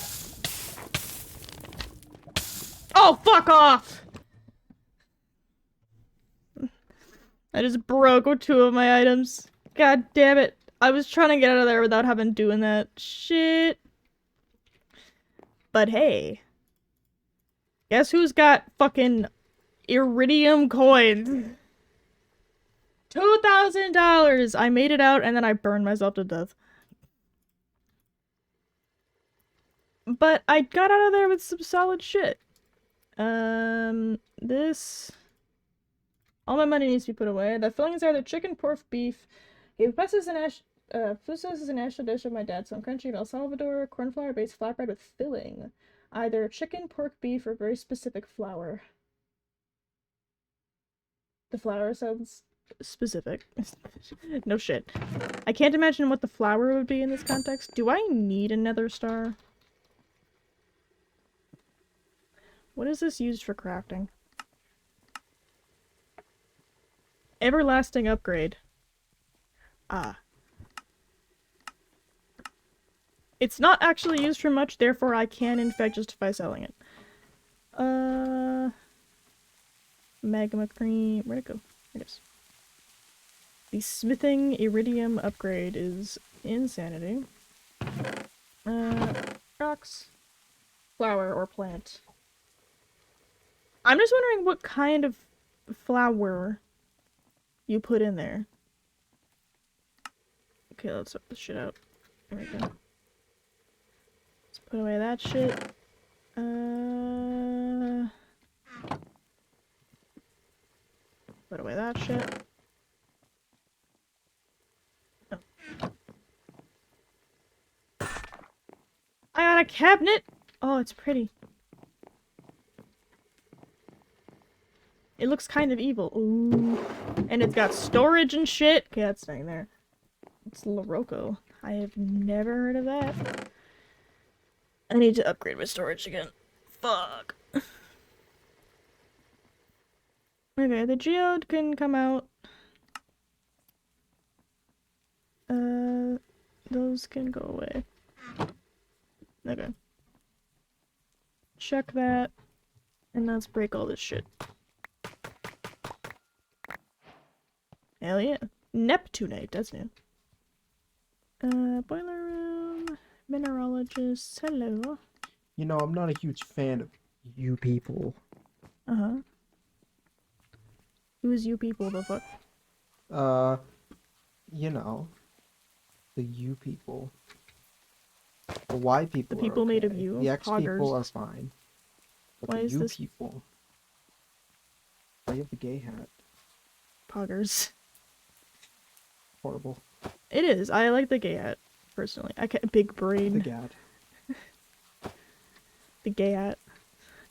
Oh, fuck off! I just broke with 2 of my items. God damn it. I was trying to get out of there without having doing that. Shit. But hey. Guess who's got fucking iridium coins? $2,000! I made it out and then I burned myself to death. But I got out of there with some solid shit. This... All my money needs to be put away. The fillings are either chicken, pork, beef. Pupusas is a national dish of my dad's home country of El Salvador. Cornflour-based flatbread with filling. Either chicken, pork, beef, or very specific flour. The flour sounds specific. No shit. I can't imagine what the flour would be in this context. Do I need another star? What is this used for crafting? Everlasting upgrade. Ah. It's not actually used for much, therefore I can in fact justify selling it. Magma cream. Where'd it go? Here it is. The smithing iridium upgrade is insanity. Rocks. Flower or plant. I'm just wondering what kind of flower you put in there. Okay, let's sort this shit out. There we go. Let's put away that shit. Put away that shit. Oh. I got a cabinet! Oh, it's pretty. It looks kind of evil. Ooh. And it's got storage and shit. Okay, that's staying there. It's LaRocco. I have never heard of that. I need to upgrade my storage again. Fuck. Okay, the geode can come out. Those can go away. Okay. Check that. And let's break all this shit. Hell yeah. Neptunite, that's new. Boiler room. Mineralogists, hello. You know, I'm not a huge fan of you people. Uh-huh. Who's you people, the fuck? You know, the you people. The Y people. The people are made of okay. you, The X people poggers. are fine. But Why the is U this- people. Why you have the gay hat? Poggers. Horrible. It is. I like the gay hat, personally. I can't- big The brain. gat. The gay hat.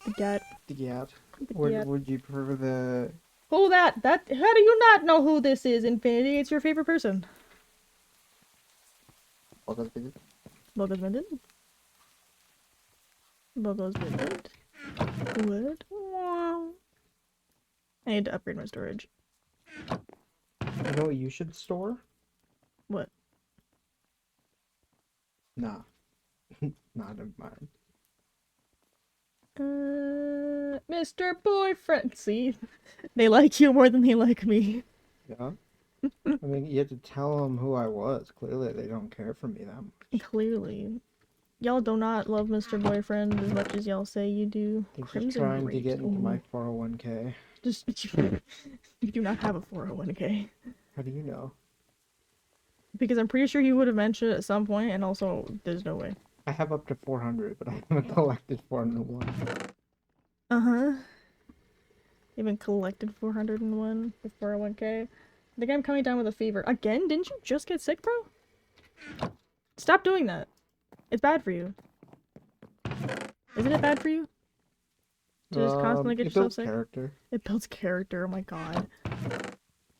The gat. The gat. The Would gat. would you prefer the Who that? How do you not know who this is, Infinity? It's your favorite person. Bogos visit? Bogos Vinted. Bogos Vinted. What? Wow. I need to upgrade my storage. You know what you should store? What? Nah. Nah, never mind. Mr. Boyfriend. See? They like you more than they like me. Yeah? I mean, you have to tell them who I was. Clearly, they don't care for me that much. Clearly. Y'all do not love Mr. Boyfriend as much as y'all say you do. He's just Crimson trying to grapes. get into my Ooh. 401k. Just you do not have a 401k. How do you know? Because I'm pretty sure he would have mentioned it at some point, and also there's no way. I have up to 400, but I haven't collected 401. Uh-huh. Even collected 401 for 401k. I think I'm coming down with a fever. Again? Didn't you just get sick, bro? Stop doing that. It's bad for you. Isn't it bad for you? To just constantly get It yourself builds sick? character. It builds character, oh my god.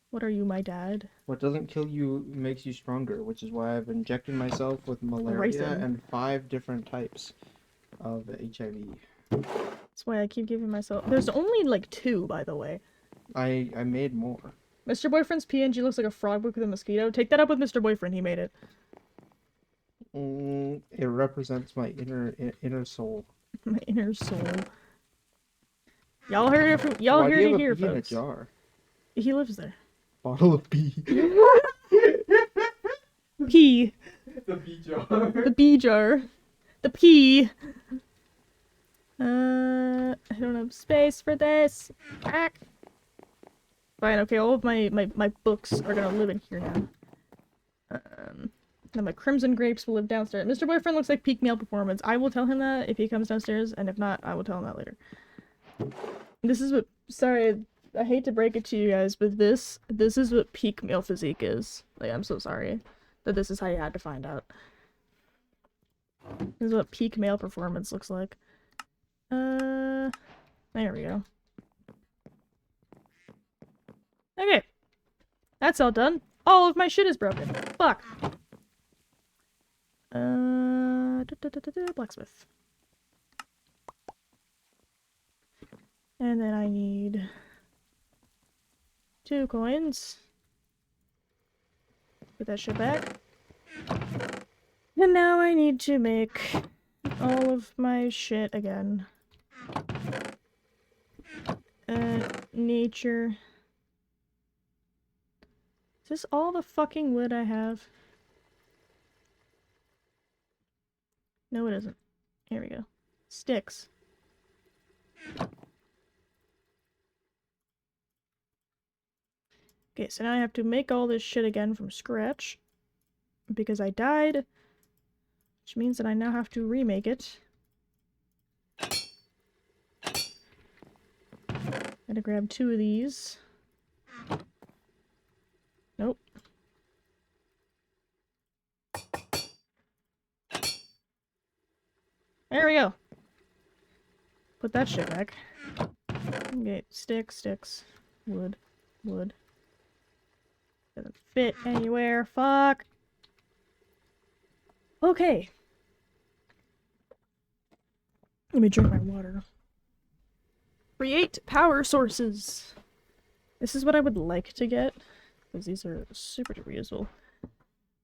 What are you, my dad? What doesn't kill you makes you stronger, which is why I've injected myself with malaria Ricin. and 5 different types of HIV. That's why I keep giving myself- There's only like 2, by the way. I made more. Mr. Boyfriend's PNG looks like a frog book with a mosquito. Take that up with Mr. Boyfriend, he made it. It represents my inner soul. My inner soul. Y'all heard it from- Y'all Why do heard you it have a here, pea in a folks. jar? He lives there. Bottle of pee. Pea. The pea jar. The bee jar. The pea. I don't have space for this. Ah. Fine, okay, all of my books are gonna live in here now. Now my Crimson Grapes will live downstairs. Mr. Boyfriend looks like peak male performance. I will tell him that if he comes downstairs, and if not, I will tell him that later. This is what- sorry, I hate to break it to you guys, but this is what peak male physique is. Like, I'm so sorry that this is how you had to find out. This is what peak male performance looks like. There we go. Okay. That's all done. All of my shit is broken. Fuck. Blacksmith. And then I need 2 coins. Put that shit back. And now I need to make all of my shit again. Nature. Is this all the fucking wood I have? No, it isn't. Here we go. Sticks. Okay, so now I have to make all this shit again from scratch. Because I died. Which means that I now have to remake it. Gotta grab 2 of these. Nope. There we go. Put that shit back. Okay, sticks. Wood. Doesn't fit anywhere. Fuck. Okay. Let me drink my water. Create power sources. This is what I would like to get, because these are super duper useful.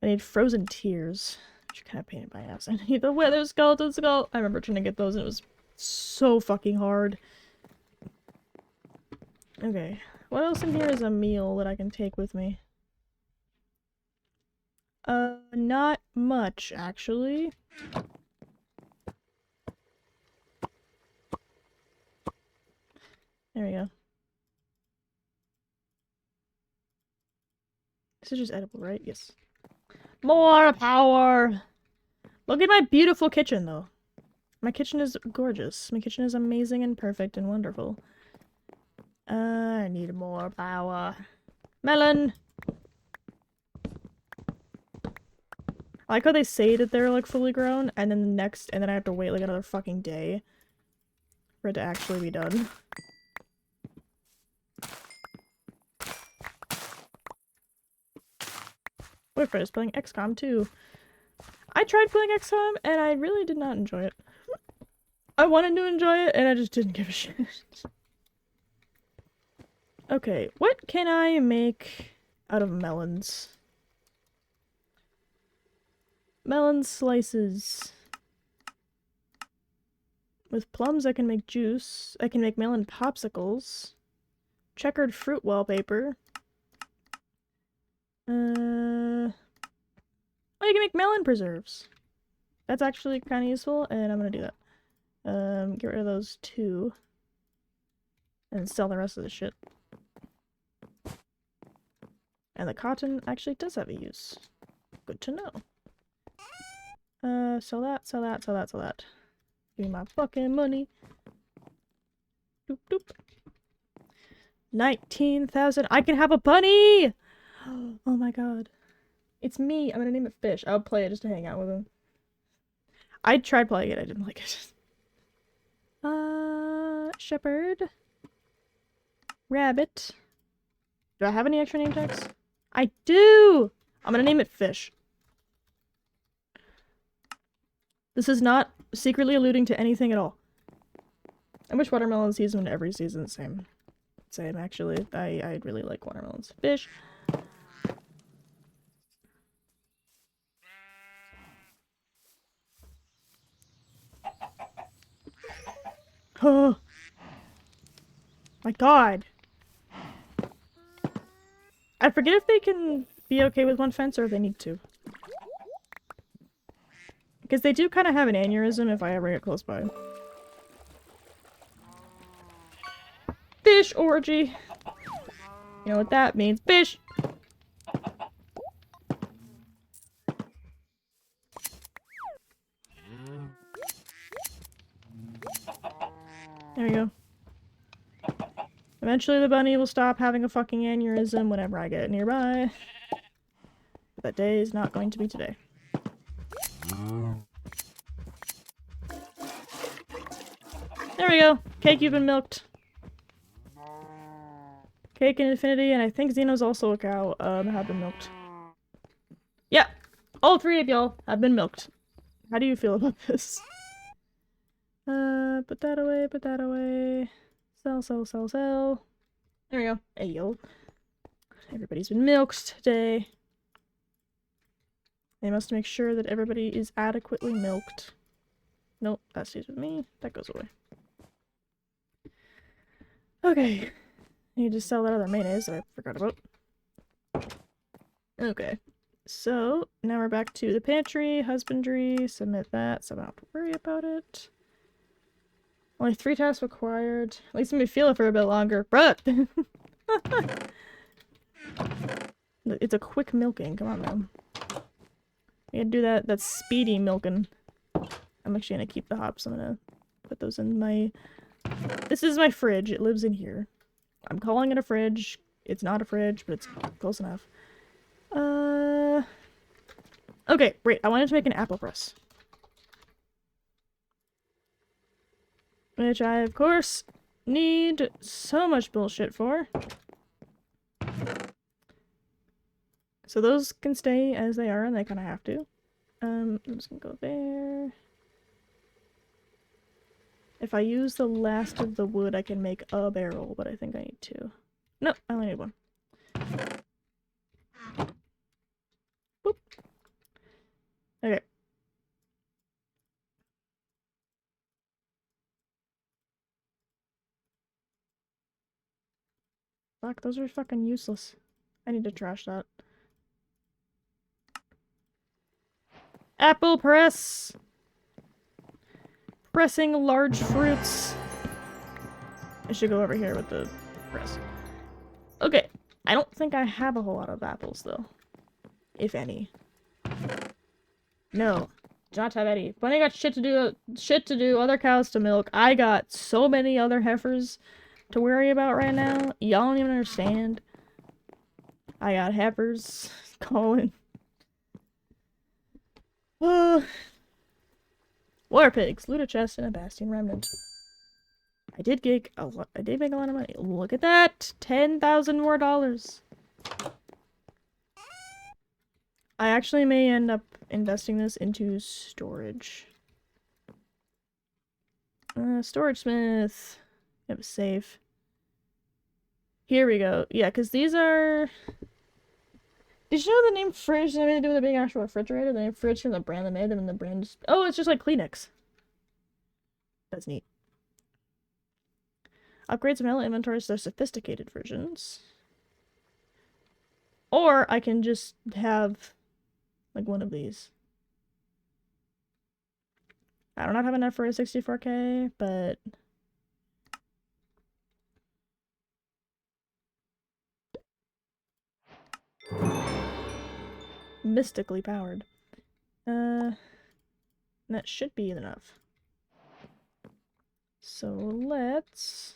I need frozen tears, which are kind of pain in my ass. I need the weather skeleton skull. I remember trying to get those and it was so fucking hard. Okay, what else in here is a meal that I can take with me? Not much, actually. There we go. This is just edible, right? Yes. More power! Look at my beautiful kitchen, though. My kitchen is gorgeous. My kitchen is amazing and perfect and wonderful. I need more power. Melon! I like how they say that they're, like, fully grown, and then I have to wait, like, another fucking day for it to actually be done. Boyfriend is playing XCOM too. I tried playing XCOM, and I really did not enjoy it. I wanted to enjoy it, and I just didn't give a shit. Okay, what can I make out of melons? Melon slices. With plums I can make juice. I can make melon popsicles. Checkered fruit wallpaper. Oh, you can make melon preserves. That's actually kind of useful, and I'm gonna do that. Get rid of those two. And sell the rest of the shit. And the cotton actually does have a use. Good to know. Sell that, sell that, sell that, sell that. Give me my fucking money. Doop doop. 19,000. I can have a bunny! Oh my god. It's me. I'm gonna name it Fish. I'll play it just to hang out with him. I tried playing it. I didn't like it. Shepherd. Rabbit. Do I have any extra name tags? I do! I'm gonna name it Fish. This is not secretly alluding to anything at all. I wish watermelon season every season. Same. Same, actually. I really like watermelons. Fish. Oh. My god. I forget if they can be okay with one fence or if they need to. Because they do kind of have an aneurysm if I ever get close by. Fish orgy! You know what that means. Fish! There we go. Eventually the bunny will stop having a fucking aneurysm whenever I get nearby. But that day is not going to be today. There we go. Cake, you've been milked. Cake and Infinity, and I think Xeno's also a cow, have been milked. Yeah! All three of y'all have been milked. How do you feel about this? Put that away, put that away. Sell, sell, sell, sell. There we go. Ayo. Everybody's been milked today. They must make sure that everybody is adequately milked. Nope, that stays with me. That goes away. Okay. I need to sell that other mayonnaise that I forgot about. Okay. So, now we're back to the pantry, husbandry, submit that, so I don't have to worry about it. Only 3 tasks required. At least let me feel it for a bit longer. Bruh! It's a quick milking, come on now. We gotta do that speedy milking. I'm actually gonna keep the hops. I'm gonna put those in my... This is my fridge. It lives in here. I'm calling it a fridge. It's not a fridge, but it's close enough. Okay, wait. I wanted to make an apple press. Which I, of course, need so much bullshit for. So those can stay as they are, and they kind of have to. I'm just gonna go there. If I use the last of the wood, I can make a barrel, but I think I need 2. Nope, I only need 1. Boop. Okay. Fuck, those are fucking useless. I need to trash that. Apple press! Pressing large fruits. I should go over here with the press. Okay. I don't think I have a whole lot of apples, though. If any. No. Do not have any. Bunny got shit to do, other cows to milk. I got so many other heifers to worry about right now. Y'all don't even understand. I got heifers calling. War pigs, loot a chest, and a bastion remnant. I did make a lot of money. Look at that! $10,000 more dollars. I actually may end up investing this into storage. Storage smith. We have a safe. Here we go. Yeah, because these are... Did you know the name fridge has anything to do with it being an actual refrigerator? The name fridge from the brand that made them, and the brand is... Oh, it's just like Kleenex. That's neat. Upgrade some vanilla inventories to their sophisticated versions. Or I can just have, like, one of these. I do not have enough for a 64K, but... Mystically powered. That should be enough. So let's...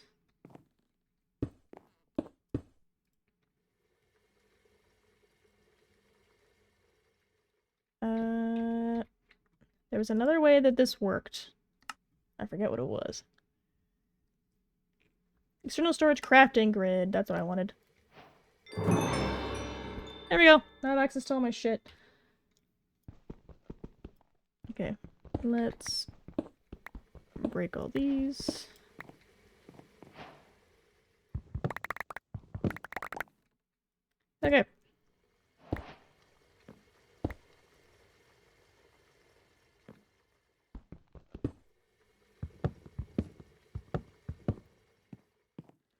There was another way that this worked. I forget what it was. External storage crafting grid. That's what I wanted. There we go. Now I have access to all my shit. Okay. Let's break all these. Okay.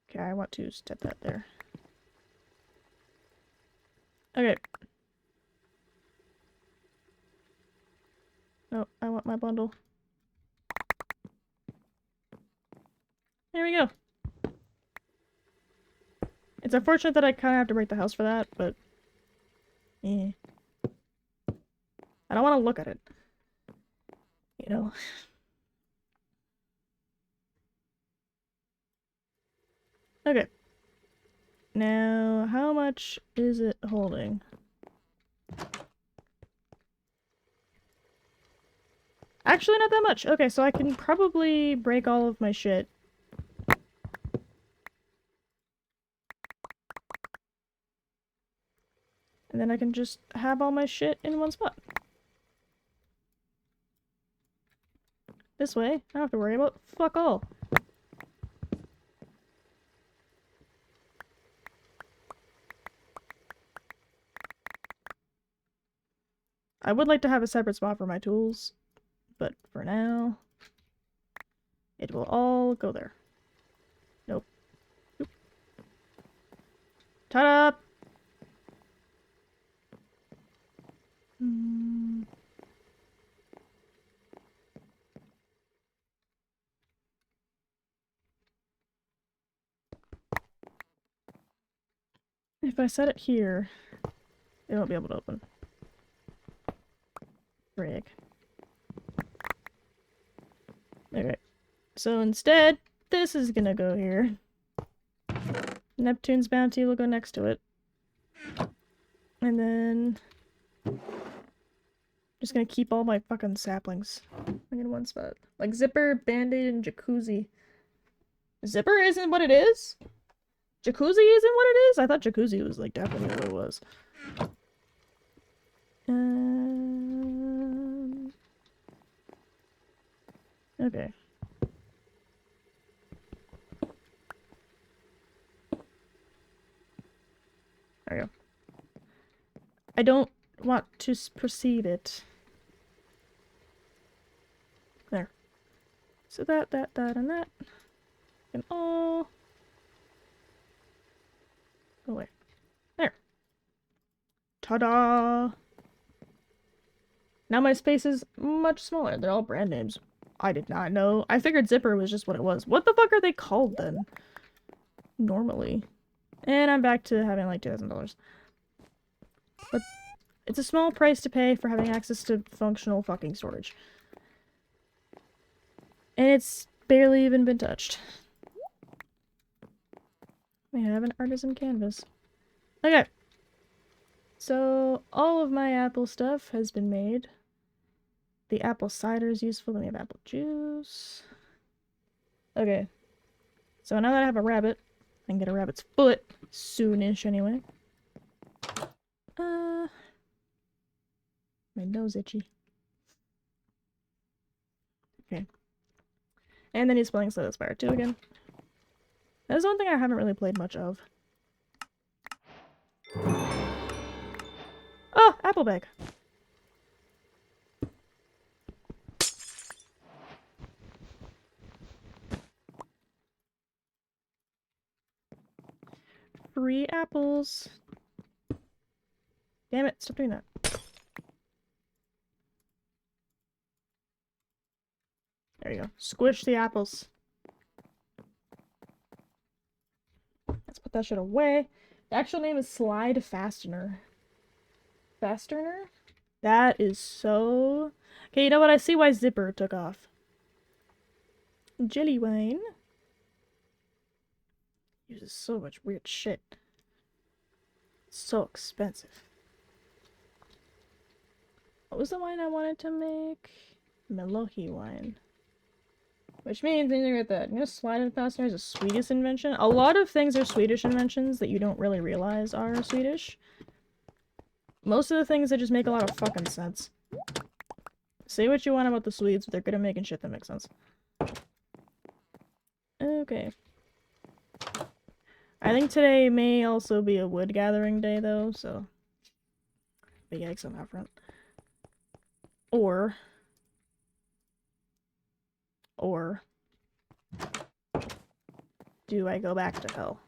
Okay, I want to step that there. Okay. Oh, I want my bundle. There we go. It's unfortunate that I kind of have to break the house for that, but... eh. I don't want to look at it. You know? Okay. Now, how much is it holding? Actually, not that much. Okay, so I can probably break all of my shit. And then I can just have all my shit in one spot. This way, I don't have to worry about fuck all. I would like to have a separate spot for my tools, but for now, it will all go there. Nope. Oop. Ta-da! If I set it here, it won't be able to open. Frig. Okay. So instead, this is gonna go here. Neptune's bounty will go next to it. And then... just gonna keep all my fucking saplings in one spot. Like zipper, band-aid, and jacuzzi. Zipper isn't what it is? Jacuzzi isn't what it is? I thought jacuzzi was like definitely what it was. Okay. There we go. I don't want to proceed it. There. So that, and that. And all... go away. There. Ta-da! Now my space is much smaller. They're all brand names. I did not know. I figured zipper was just what it was. What the fuck are they called then? Normally. And I'm back to having like $2,000. But It's a small price to pay for having access to functional fucking storage. And it's barely even been touched. We have an artisan canvas. Okay. So, all of my apple stuff has been made. The apple cider is useful. Then we have apple juice. Okay. So now that I have a rabbit, I can get a rabbit's foot. Soonish, anyway. My nose itchy. Okay. And then he's playing Slay the Spire 2 again. That's one thing I haven't really played much of. Oh, apple bag. Free apples. Damn it, stop doing that. There you go. Squish the apples. Let's put that shit away. The actual name is Slide Fastener. Fastener? That is so... Okay, you know what? I see why Zipper took off. Jelly wine. Uses so much weird shit. So expensive. What was the wine I wanted to make? Melohi wine. Which means, anything like that. You know, slide fastener is a Swedish invention. A lot of things are Swedish inventions that you don't really realize are Swedish. Most of the things that just make a lot of fucking sense. Say what you want about the Swedes, but they're good at making shit that makes sense. Okay. I think today may also be a wood gathering day, though, so... Big yikes on that front. Or... do I go back to hell?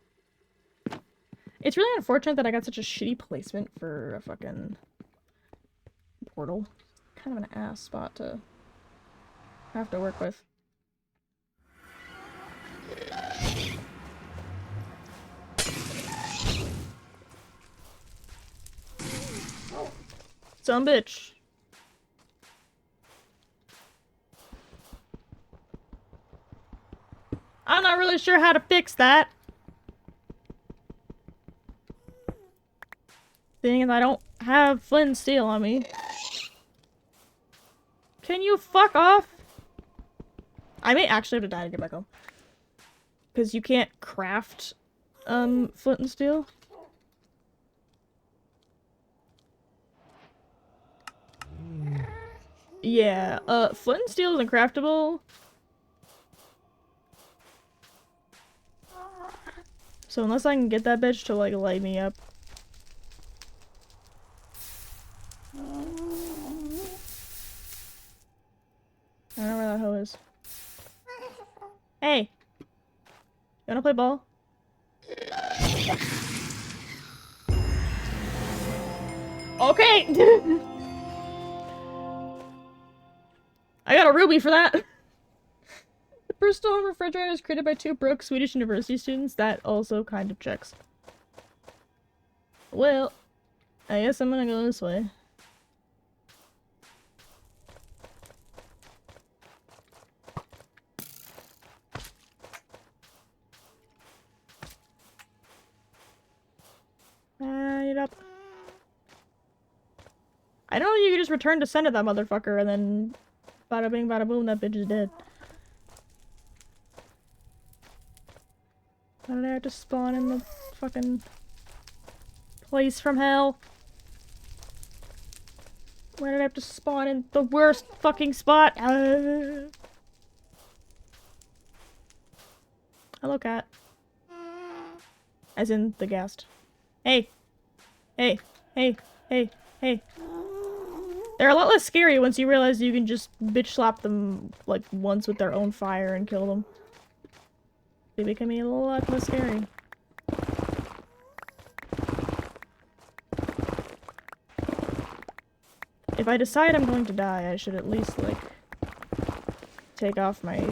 It's really unfortunate that I got such a shitty placement for a fucking portal. Kind of an ass spot to have to work with. Some bitch. I'm not really sure how to fix that. Thing is, I don't have flint and steel on me. Can you fuck off? I may actually have to die to get back home. Because you can't craft, flint and steel. Yeah, flint and steel isn't craftable. So unless I can get that bitch to, like, light me up. I don't know where that hoe is. Hey! You wanna play ball? Okay! I got a ruby for that! The personal refrigerator is created by 2 broke Swedish university students. That also kind of checks. Well, I guess I'm gonna go this way. It up. I don't know if you could just return to send to that motherfucker and then bada bing bada boom, that bitch is dead. Why did I have to spawn in the fucking place from hell? Why did I have to spawn in the worst fucking spot? Hello, cat. As in the guest. Hey! Hey! Hey! Hey! Hey! They're a lot less scary once you realize you can just bitch slap them, like, once with their own fire and kill them. They become a lot less scary. If I decide I'm going to die, I should at least, like, take off my...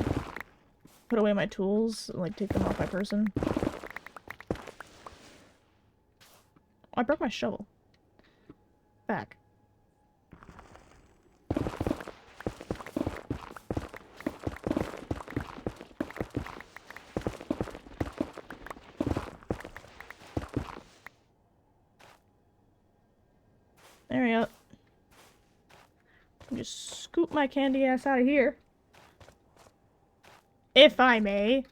put away my tools, like, take them off my person. Oh, I broke my shovel. Back. There we go. Just scoop my candy ass out of here. If I may.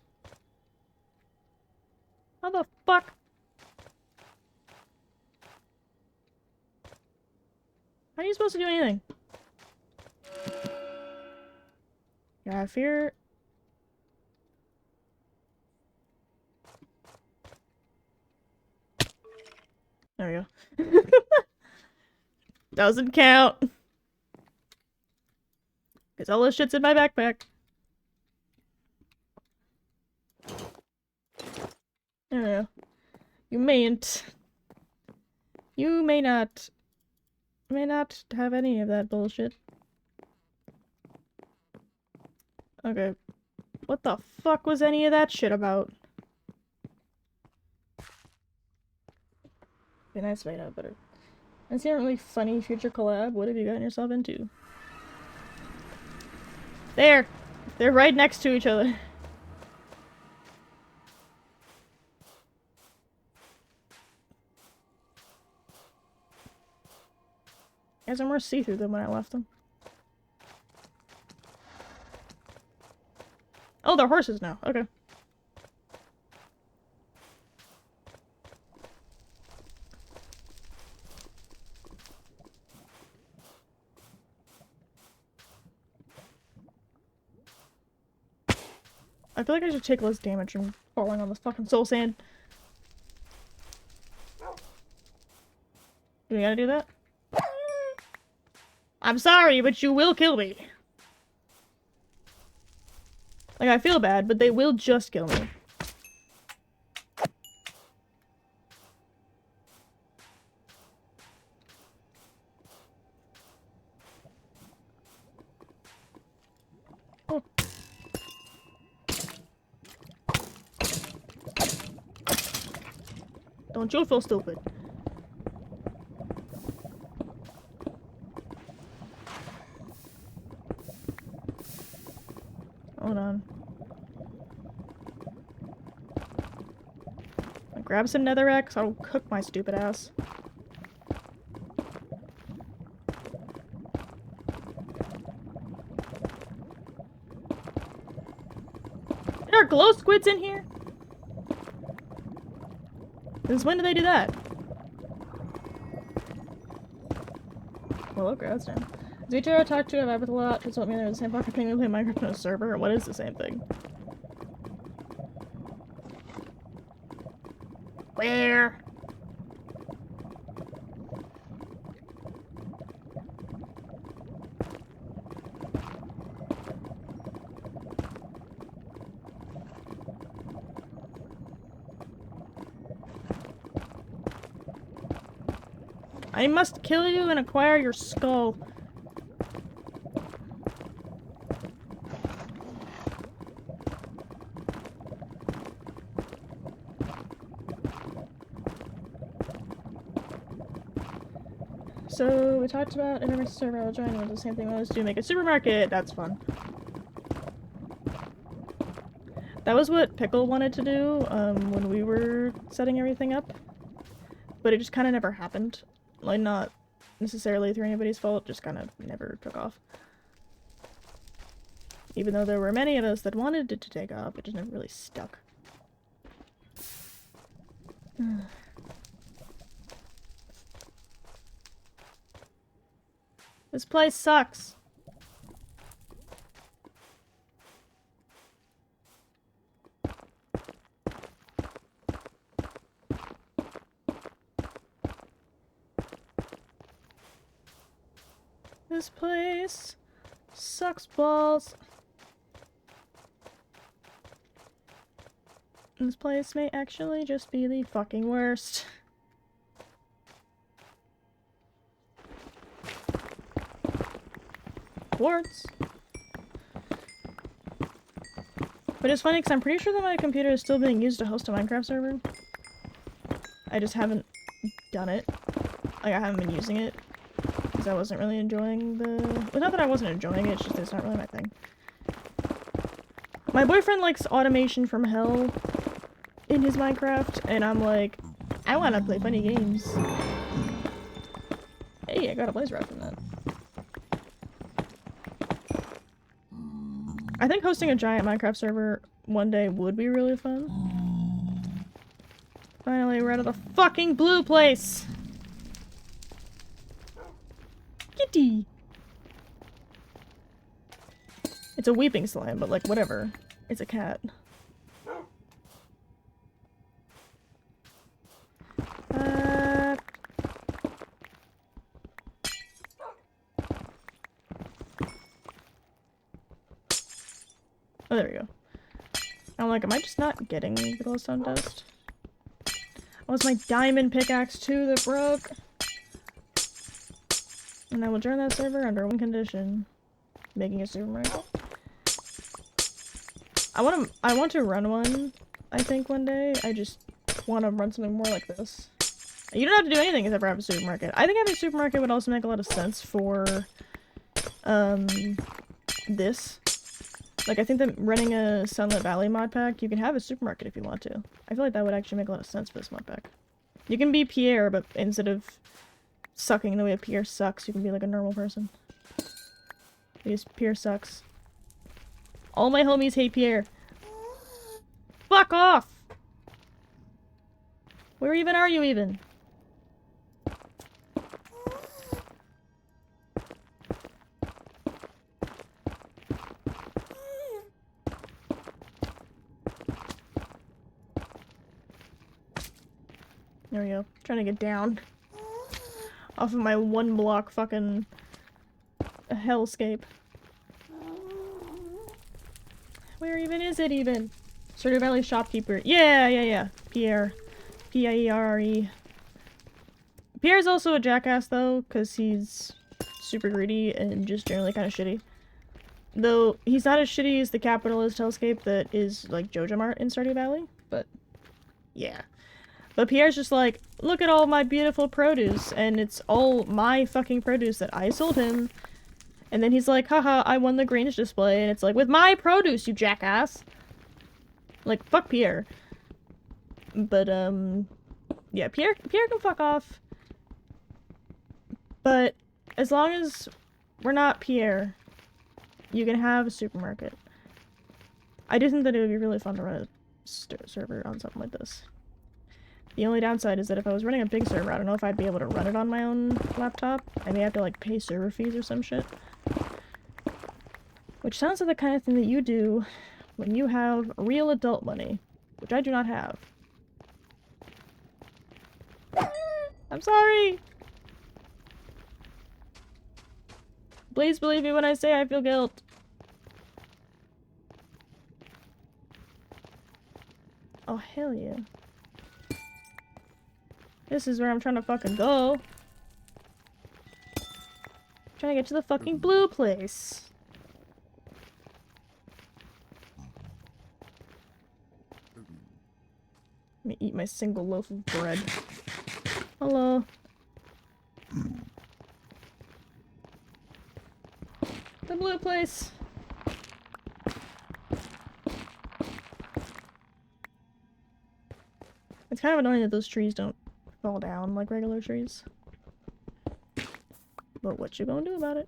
How the fuck? How are you supposed to do anything? Yeah, I fear... There we go. Doesn't count. Because all this shit's in my backpack. There we go. You mayn't. You may not have any of that bullshit. Okay. What the fuck was any of that shit about? Be nice if I know better. That's a really funny future collab. What have you gotten yourself into? There! They're right next to each other. Guys are more see-through than when I left them. Oh, they're horses now. Okay. I feel like I should take less damage from falling on this fucking soul sand. Do we gotta do that? I'm sorry, but you will kill me. Like, I feel bad, but they will just kill me. Oh. Don't you feel stupid. Hold on. Grab some netherrack, so I'll cook my stupid ass. There are glow squids in here? Since when did they do that? Well, okay, that's down. Zito I talked to, I vibe with a lot. Just told me they're the same fucking thing we play Minecraft on a server. What is the same thing? Where? I must kill you and acquire your skull. So, we talked about internet server, I'll join with the same thing I was doing, make a supermarket, that's fun. That was what Pickle wanted to do, when we were setting everything up. But it just kinda never happened. Like, not necessarily through anybody's fault, just kind of never took off. Even though there were many of us that wanted it to take off, it just never really stuck. This place sucks. This place sucks balls. This place may actually just be the fucking worst. Quartz. But it's funny because I'm pretty sure that my computer is still being used to host a Minecraft server. I just haven't done it. Like, I haven't been using it because I wasn't really enjoying the... Well, not that I wasn't enjoying it, it's just it's not really my thing. My boyfriend likes automation from hell in his Minecraft, and I'm like, I want to play funny games. Hey, I got a blaze rod from that. I think hosting a giant Minecraft server one day would be really fun. Finally, we're out of the fucking blue place! Kitty! It's a weeping slime, but like, whatever. It's a cat. Oh, there we go. I'm like, am I just not getting the glowstone dust? Oh, it's my diamond pickaxe too that broke. And I will join that server under one condition. Making a supermarket. I want to run one, I think, one day. I just want to run something more like this. You don't have to do anything except for have a supermarket. I think having a supermarket would also make a lot of sense for, this. Like, I think that running a Sunlit Valley mod pack, you can have a supermarket if you want to. I feel like that would actually make a lot of sense for this mod pack. You can be Pierre, but instead of sucking the way Pierre sucks, you can be like a normal person. Because Pierre sucks. All my homies hate Pierre. Fuck off! Where even are you even? There we go. Trying to get down. Off of my one block fucking hellscape. Where even is it even? Stardew Valley shopkeeper. Yeah. Pierre. P-I-E-R-R-E. Pierre's also a jackass though, because he's super greedy and just generally kind of shitty. Though he's not as shitty as the capitalist hellscape that is like Joja Mart in Stardew Valley, but yeah. But Pierre's just like, look at all my beautiful produce, and it's all my fucking produce that I sold him. And then he's like, haha, I won the Grange display, and it's like, with my produce, you jackass! Like, fuck Pierre. But, yeah, Pierre can fuck off. But, as long as we're not Pierre, you can have a supermarket. I do think that it would be really fun to run a server on something like this. The only downside is that if I was running a big server, I don't know if I'd be able to run it on my own laptop. I may have to, like, pay server fees or some shit. Which sounds like the kind of thing that you do when you have real adult money. Which I do not have. I'm sorry! Please believe me when I say I feel guilt. Oh, hell yeah. This is where I'm trying to fucking go. Trying to get to the fucking blue place. Let me eat my single loaf of bread. Hello. The blue place. It's kind of annoying that those trees don't fall down like regular trees. But what you gonna do about it?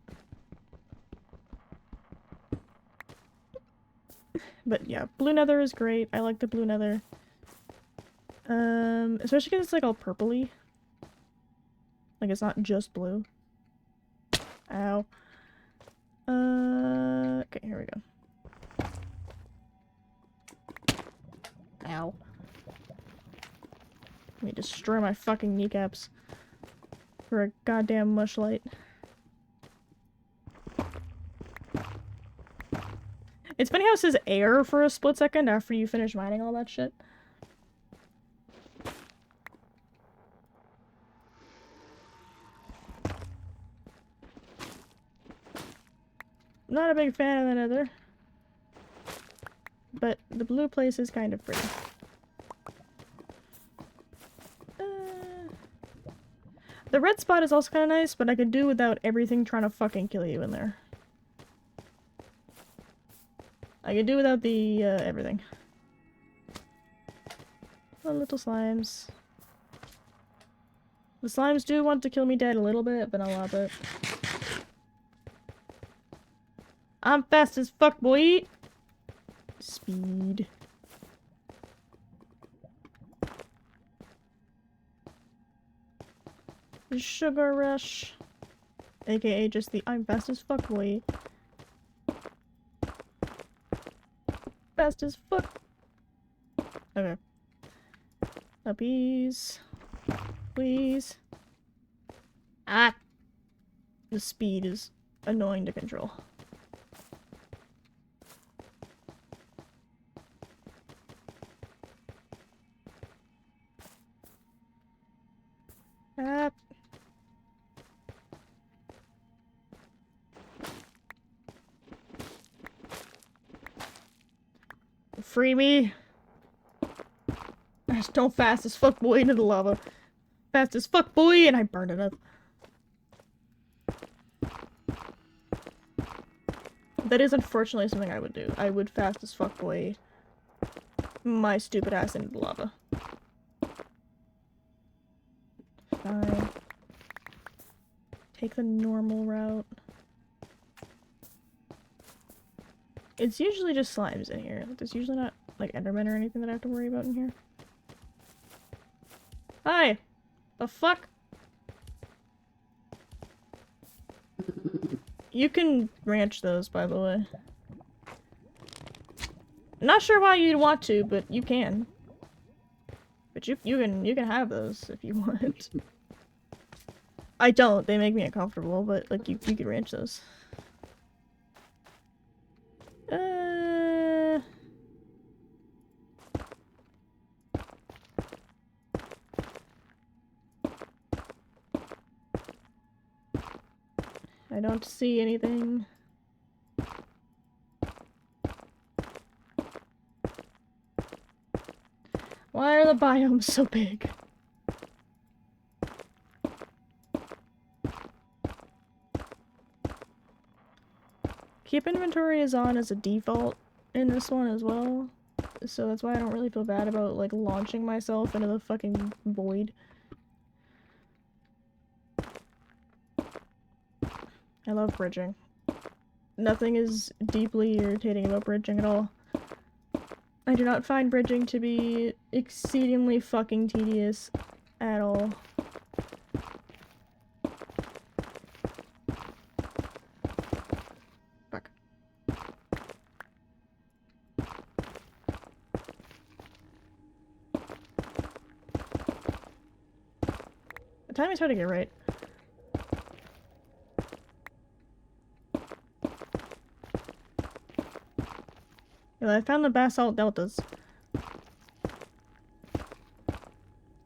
But yeah, blue nether is great. I like the blue nether. Especially because it's like all purpley. Like it's not just blue. Ow. Okay, here we go. Ow. Let me destroy my fucking kneecaps for a goddamn mushlight. It's funny how it says air for a split second after you finish mining all that shit. Not a big fan of the nether. But the blue place is kind of pretty. The red spot is also kind of nice, but I could do without everything trying to fucking kill you in there. I could do without the, everything. Oh, little slimes. The slimes do want to kill me dead a little bit, but not a lot of it. I'm fast as fuck, boy! Speed. Sugar Rush. AKA just the I'm fast as fuck, boy. Fast as fuck. Okay. Puppies. Please. Ah! The speed is annoying to control. Ah! Free me! I just don't fast as fuck boy into the lava. Fast as fuck boy, and I burned it up. That is unfortunately something I would do. I would fast as fuck boy my stupid ass into the lava. Fine. Take the normal route. It's usually just slimes in here. There's usually not, like, endermen or anything that I have to worry about in here. Hi! The fuck? You can ranch those, by the way. Not sure why you'd want to, but you can. But you can have those if you want. I don't. They make me uncomfortable, but like you can ranch those. I don't see anything. Why are the biomes so big? Keep inventory is on as a default in this one as well. So that's why I don't really feel bad about, like, launching myself into the fucking void. I love bridging. Nothing is deeply irritating about bridging at all. I do not find bridging to be exceedingly fucking tedious at all. Fuck. The timing's hard to get right. I found the basalt deltas.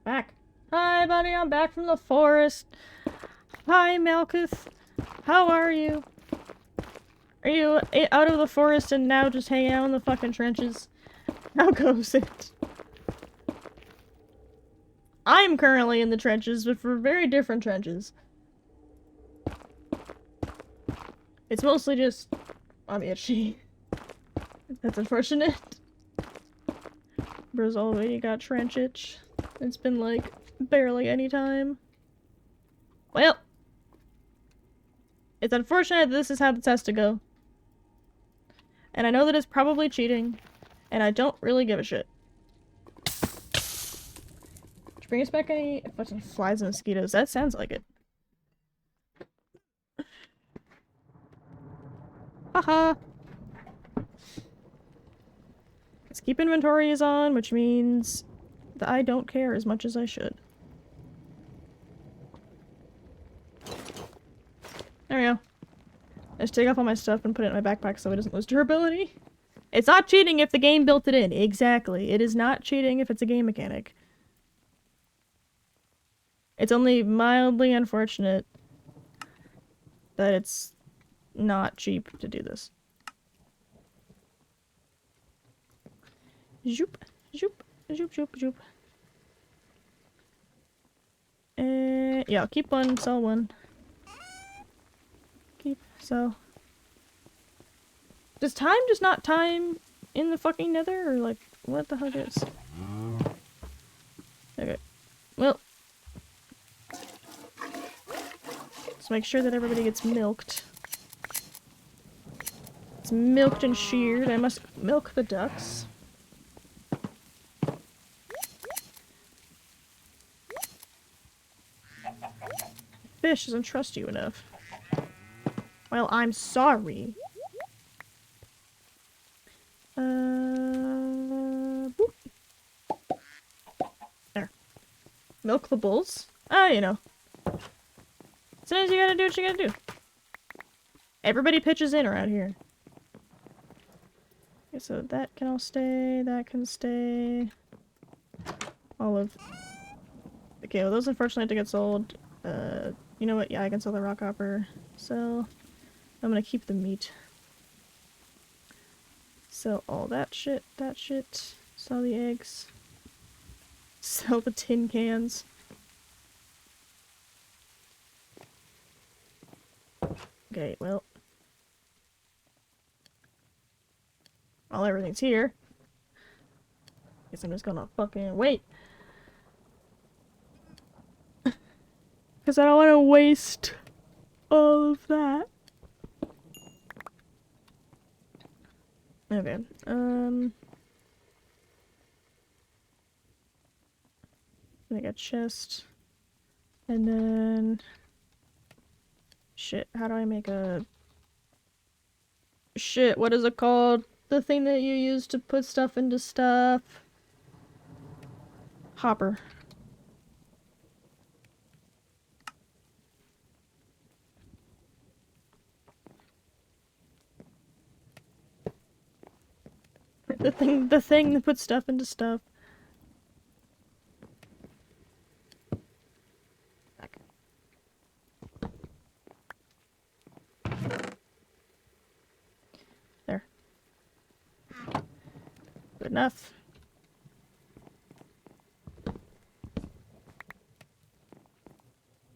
Back. Hi, buddy, I'm back from the forest. Hi, Malkuth. How are you? Are you out of the forest and now just hanging out in the fucking trenches? How goes it? I'm currently in the trenches, but for very different trenches. It's mostly just I'm itchy. That's unfortunate. Bro's already got trench itch. It's been like barely any time. Well, it's unfortunate that this is how this has to go. And I know that it's probably cheating, and I don't really give a shit. Did you bring us back any fucking flies and mosquitoes? That sounds like it. Haha. Keep inventory is on, which means that I don't care as much as I should. There we go. I just take off all my stuff and put it in my backpack so it doesn't lose durability. It's not cheating if the game built it in. Exactly. It is not cheating if it's a game mechanic. It's only mildly unfortunate that it's not cheap to do this. Zoop, zoop, zoop, zoop, zoop. Yeah, I'll keep one, sell one. Keep, sell. Does time just not time in the fucking nether? Or like, what the heck is? Okay. Well. Let's make sure that everybody gets milked. It's milked and sheared. I must milk the ducks. Fish doesn't trust you enough. Well, I'm sorry. Boop. There. Milk the bulls. Ah, you know. Sometimes you gotta do what you gotta do. Everybody pitches in around here. Okay, so that can all stay, that can stay. All of... Okay, well those unfortunately have to get sold. You know what? Yeah, I can sell the rock hopper. So, I'm gonna keep the meat. Sell all that shit, sell the eggs. Sell the tin cans. Okay, well. While everything's here. Guess I'm just gonna fucking wait. Because I don't want to waste all of that. Okay, make a chest. And then... Shit, how do I make a... Shit, what is it called? The thing that you use to put stuff into stuff? Hopper. The thing that puts stuff into stuff. Back. There. Good enough.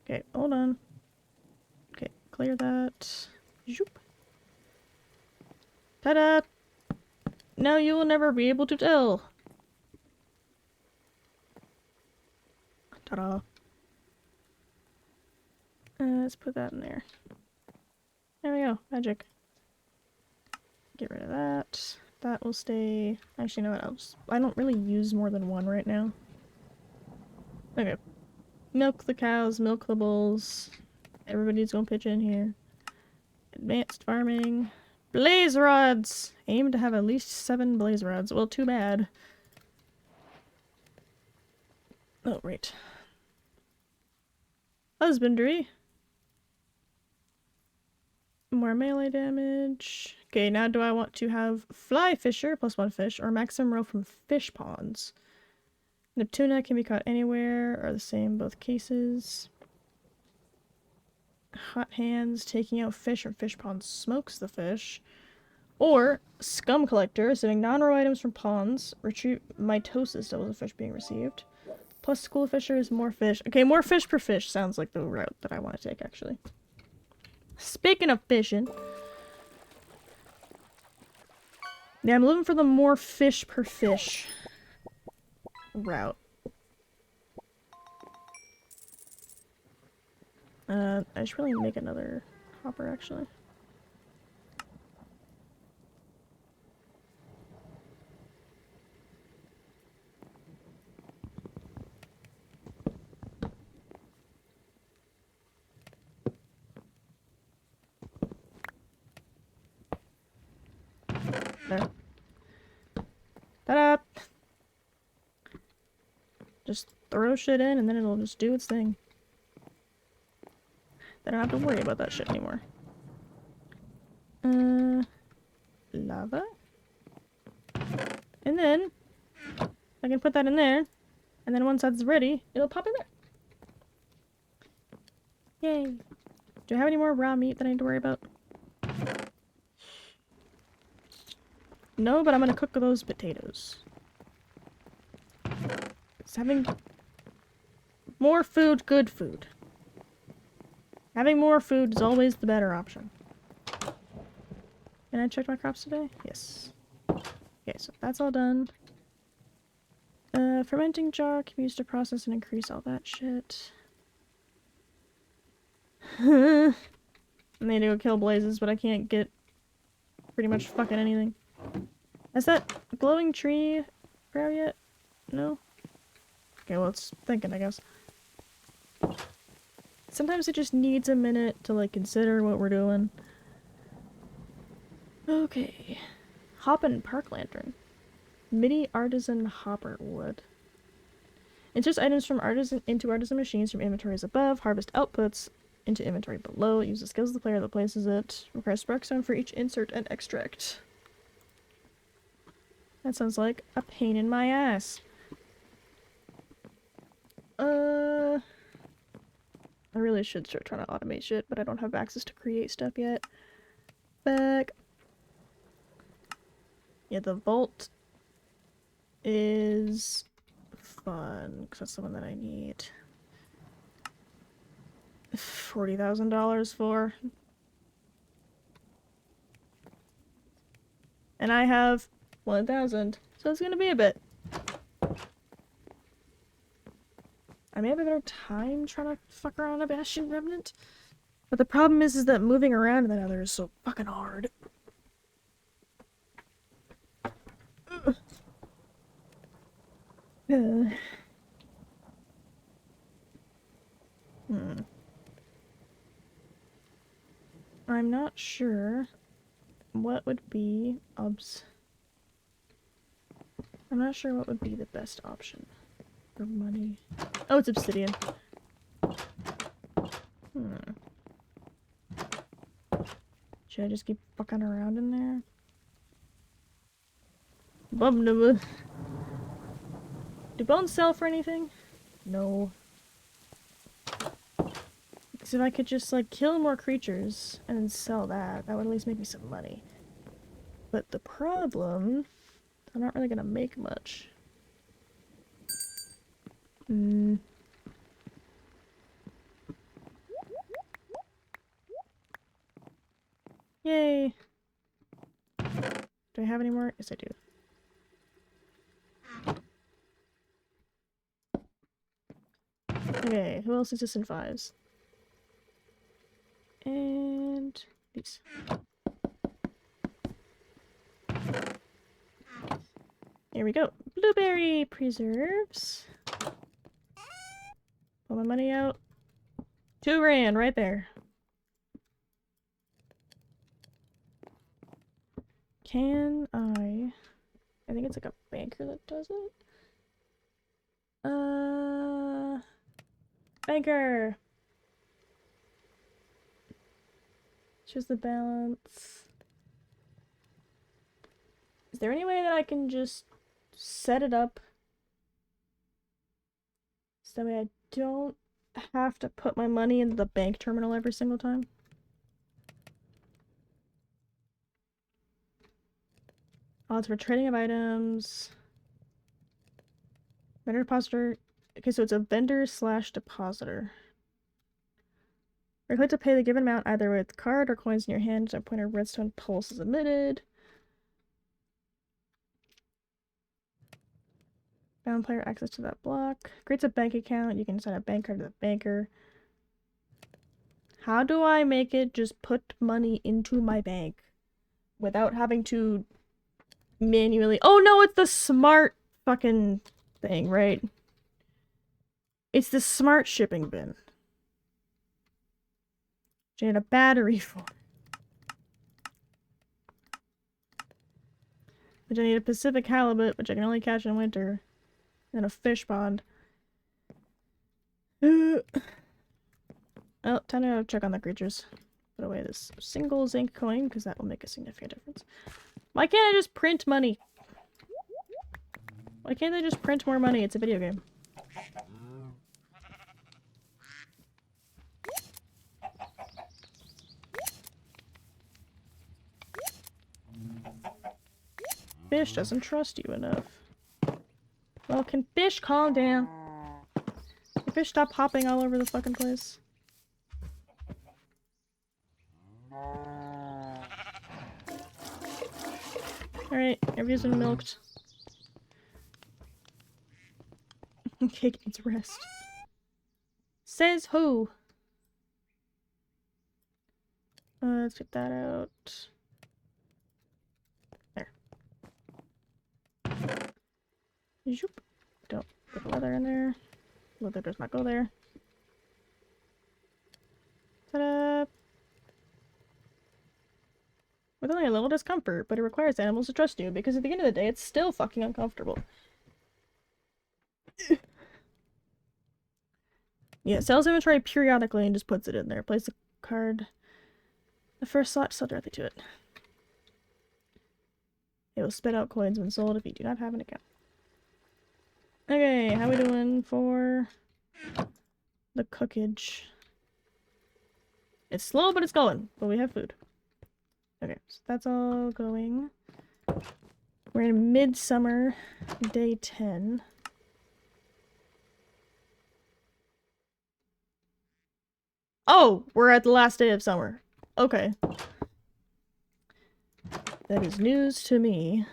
Okay, hold on. Okay, clear that. Zoop. Ta-da! Now you will never be able to tell. Ta-da. Let's put that in there. There we go. Magic. Get rid of that. That will stay... Actually, no, what else? I don't really use more than one right now. Okay. Milk the cows, milk the bulls. Everybody's gonna pitch in here. Advanced farming. Blaze rods! Aim to have at least 7 blaze rods. Well, too bad. Oh, right. Husbandry. More melee damage. Okay, now do I want to have fly fisher, +1 fish, or maximum row from fish ponds? Neptuna can be caught anywhere, are the same in both cases. Hot hands, taking out fish from fish ponds smokes the fish. Or scum collector, saving non-raw items from ponds. Retrieve mitosis doubles the fish being received. Plus school fisher is more fish. Okay, more fish per fish sounds like the route that I want to take, actually. Speaking of fishing. Yeah, I'm looking for the more fish per fish route. I should really make another hopper, actually. There. Ta-da! Just throw shit in and then it'll just do its thing. Then I don't have to worry about that shit anymore. Lava. And then I can put that in there. And then once that's ready, it'll pop in there. Yay. Do I have any more raw meat that I need to worry about? No, but I'm gonna cook those potatoes. It's having more food, good food. Having more food is always the better option. And I checked my crops today? Yes. Okay, so that's all done. Fermenting jar can be used to process and increase all that shit. I need to go kill blazes, but I can't get pretty much fucking anything. Has that glowing tree grow yet? No? Okay, well, it's thinking, I guess. Sometimes it just needs a minute to, like, consider what we're doing. Okay. Hoppin' Park Lantern. MIDI Artisan Hopper Wood. Insert items from artisan into artisan machines from inventories above. Harvest outputs into inventory below. Use the skills of the player that places it. Requires Sparkstone for each insert and extract. That sounds like a pain in my ass. I really should start trying to automate shit, but I don't have access to create stuff yet. Back. Yeah, the vault is fun, because that's the one that I need. $40,000 for. And I have 1,000, so it's gonna be a bit. I may have a better time trying to fuck around a Bastion Remnant. But the problem is that moving around in that other is so fucking hard. I'm not sure what would be I'm not sure what would be the best option for money. Oh, it's obsidian. Should I just keep fucking around in there? Do bones sell for anything? No. Because if I could just, like, kill more creatures and then sell that, that would at least make me some money. But the problem, I'm not really gonna make much. Yay! Do I have any more? Yes, I do. Okay, who else is this in fives? And these. Here we go. Blueberry preserves. Pull my money out. 2 grand right there. Can I think it's like a banker that does it. Banker! Choose the balance. Is there any way that I can just set it up so that way I don't have to put my money into the bank terminal every single time? Odds for trading of items. Vendor depositor. Okay, so it's a vendor slash depositor. You're click to pay the given amount either with card or coins in your hand. A pointer redstone pulse is emitted. Bound player access to that block. Creates a bank account. You can assign a bank card to the banker. How do I make it just put money into my bank without having to manually— oh no, it's the smart fucking thing, right? It's the smart shipping bin. Which I need a battery for. Which I need a Pacific halibut, which I can only catch in winter. And a fish pond. Well, time to check on the creatures. Put away this single zinc coin, because that will make a significant difference. Why can't I just print money? Why can't they just print more money? It's a video game. Fish doesn't trust you enough. Well, can fish calm down? Can fish stop hopping all over the fucking place? Alright, everybody's been milked. Cake needs rest. Says who? Let's check that out. There. Zoop. Don't put leather in there. Leather does not go there. Ta-da! With only a little discomfort, but it requires animals to trust you, because at the end of the day, it's still fucking uncomfortable. Yeah, it sells inventory periodically and just puts it in there. Place the card. The first slot, sell directly to it. It will spit out coins when sold if you do not have an account. Okay, how we doing for the cookage? It's slow, but it's going. But we have food. Okay, so that's all going. We're in midsummer, day 10. Oh, we're at the last day of summer. Okay. That is news to me.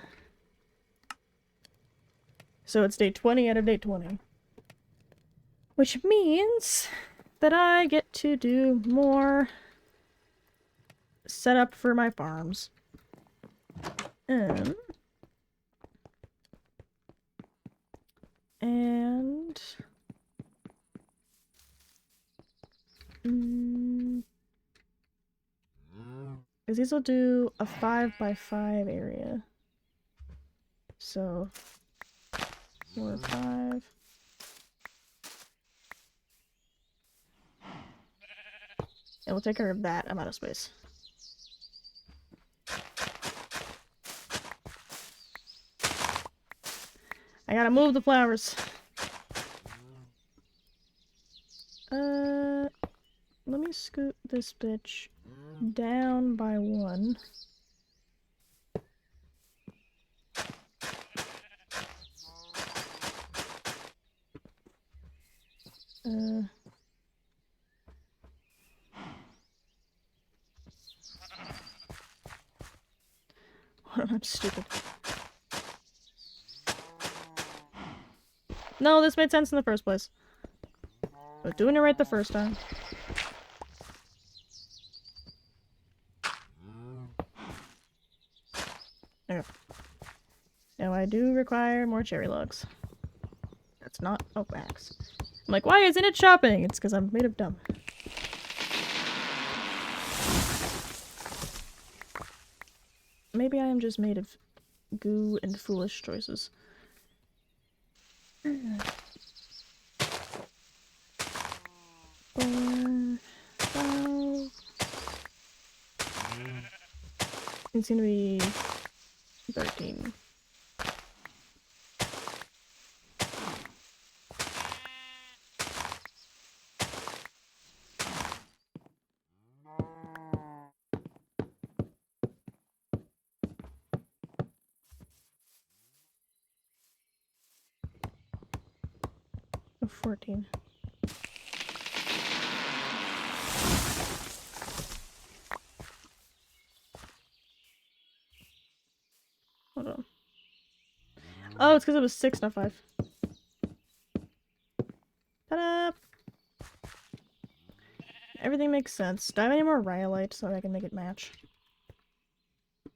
So it's day 20 out of day 20. Which means that I get to do more setup for my farms. And because these will do a 5x5 area. So 4, 5. And we'll take care of that amount of space. I gotta move the flowers. Let me scoot this bitch down by 1. I'm stupid. No, this made sense in the first place. But doing it right the first time. There. Now I do require more cherry logs. That's not a wax. I'm like, why isn't it shopping? It's because I'm made of dumb. Maybe I am just made of goo and foolish choices. 4, 5. It's gonna be 13. Oh, 14. Hold on. Oh, it's because it was 6, not 5. Ta-da! Everything makes sense. Do I have any more rhyolite so I can make it match?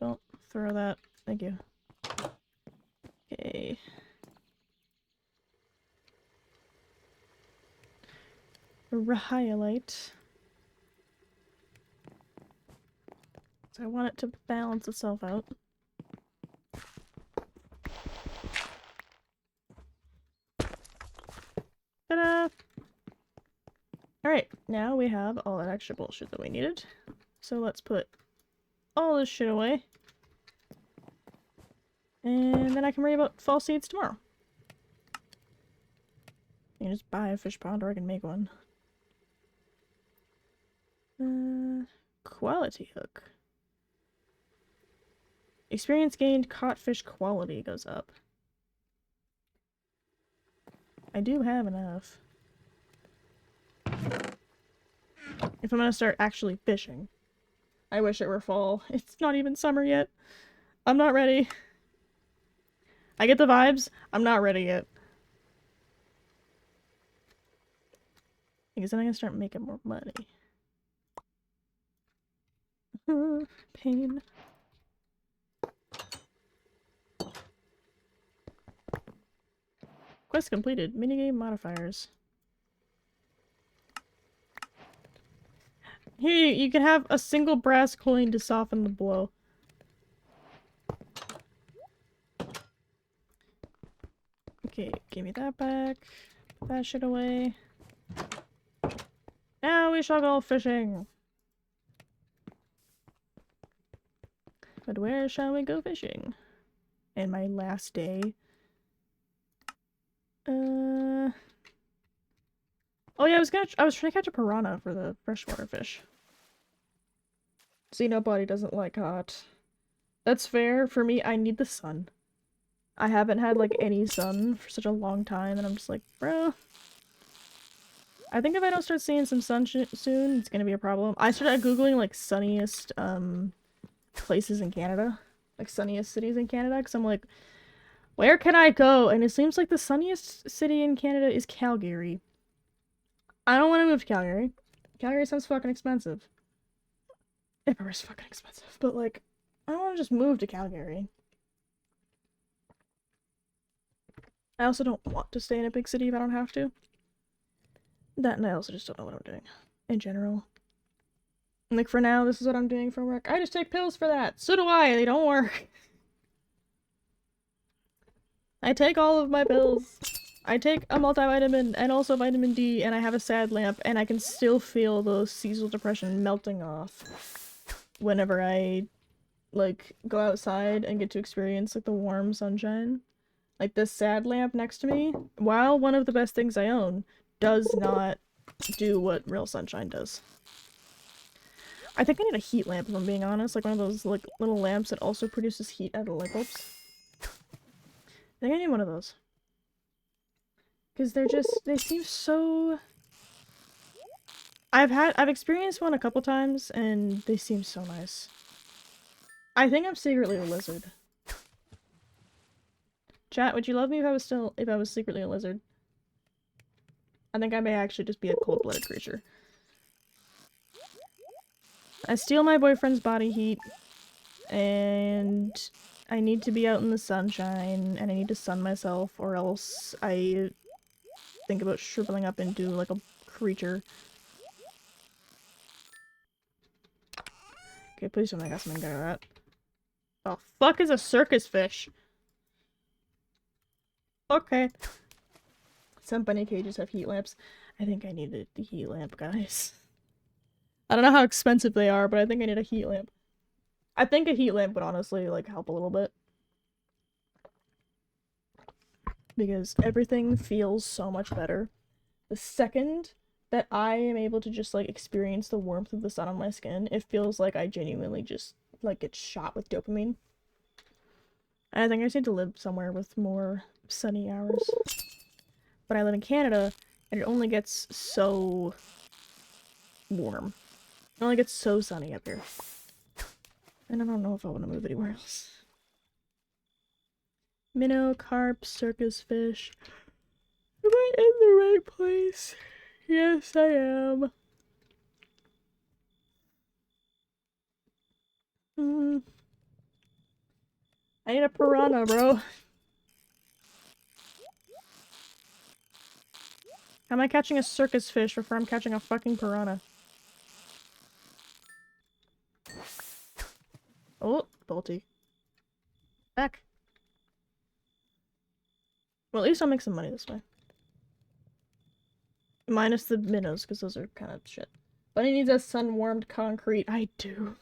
Don't throw that. Thank you. Okay. Rhyolite. So I want it to balance itself out. Ta-da! Alright, now we have all that extra bullshit that we needed. So let's put all this shit away. And then I can worry about fall seeds tomorrow. You can just buy a fish pond or I can make one. Quality hook. Experience gained, caught fish quality goes up. I do have enough. If I'm gonna start actually fishing. I wish it were fall. It's not even summer yet. I'm not ready. I get the vibes. I'm not ready yet. Because then I can start making more money. Pain. Quest completed. Minigame modifiers. Here, you can have a single brass coin to soften the blow. Okay, give me that back. Put that shit away. Now we shall go fishing. But where shall we go fishing? And my last day. Oh yeah, I was trying to catch a piranha for the freshwater fish. See, nobody doesn't like hot. That's fair. For me, I need the sun. I haven't had like any sun for such a long time, and I'm just like, bro. I think if I don't start seeing some sun soon, it's gonna be a problem. I started googling like sunniest places in Canada, like sunniest cities in Canada, because I'm like, where can I go? And it seems like the sunniest city in Canada is Calgary. I don't want to move to Calgary. Calgary sounds fucking expensive. Everywhere's fucking expensive, but like, I don't want to just move to Calgary. I also don't want to stay in a big city if I don't have to. That, and I also just don't know what I'm doing in general. Like, for now, this is what I'm doing for work. I just take pills for that. So do I. They don't work. I take all of my pills. I take a multivitamin and also vitamin D, and I have a sad lamp, and I can still feel the seasonal depression melting off whenever I, like, go outside and get to experience, like, the warm sunshine. Like, this sad lamp next to me, while one of the best things I own, does not do what real sunshine does. I think I need a heat lamp, if I'm being honest. Like, one of those, like, little lamps that also produces heat out of light bulbs. I think I need one of those. Because they seem so... I've experienced one a couple times, and they seem so nice. I think I'm secretly a lizard. Chat, would you love me if I was secretly a lizard? I think I may actually just be a cold-blooded creature. I steal my boyfriend's body heat, and I need to be out in the sunshine, and I need to sun myself, or else I think about shriveling up into like a creature. Okay, please don't make us something out of that. Oh, fuck is a circus fish? Okay. Some bunny cages have heat lamps. I think I need the heat lamp, guys. I don't know how expensive they are, but I think I need a heat lamp. I think a heat lamp would honestly, like, help a little bit. Because everything feels so much better the second that I am able to just, like, experience the warmth of the sun on my skin. It feels like I genuinely just, like, get shot with dopamine. And I think I just need to live somewhere with more sunny hours. But I live in Canada, and it only gets so warm. It only gets so sunny up here. And I don't know if I want to move anywhere else. Minnow, carp, circus fish. Am I in the right place? Yes, I am. I need a piranha, bro. How am I catching a circus fish before I'm catching a fucking piranha? Oh, bolty. Back. Well, at least I'll make some money this way. Minus the minnows, because those are kind of shit. Bunny needs a sun-warmed concrete. I do.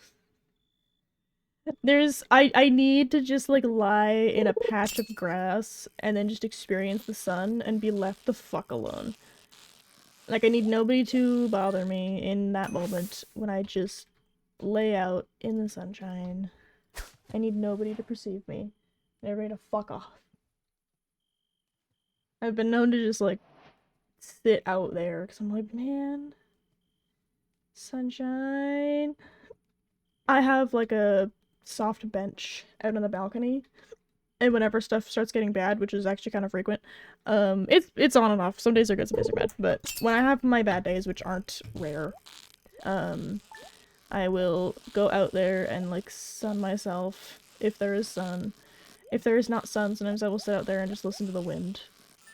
I need to just, like, lie in a patch of grass and then just experience the sun and be left the fuck alone. Like, I need nobody to bother me in that moment when I just lay out in the sunshine. I need nobody to perceive me. And everybody to fuck off. I've been known to just, like, sit out there because I'm like, man, sunshine. I have like a soft bench out on the balcony, and whenever stuff starts getting bad, which is actually kind of frequent, it's on and off. Some days are good, some days are bad. But when I have my bad days, which aren't rare, I will go out there and like sun myself if there is sun. If there is not sun, sometimes I will sit out there and just listen to the wind,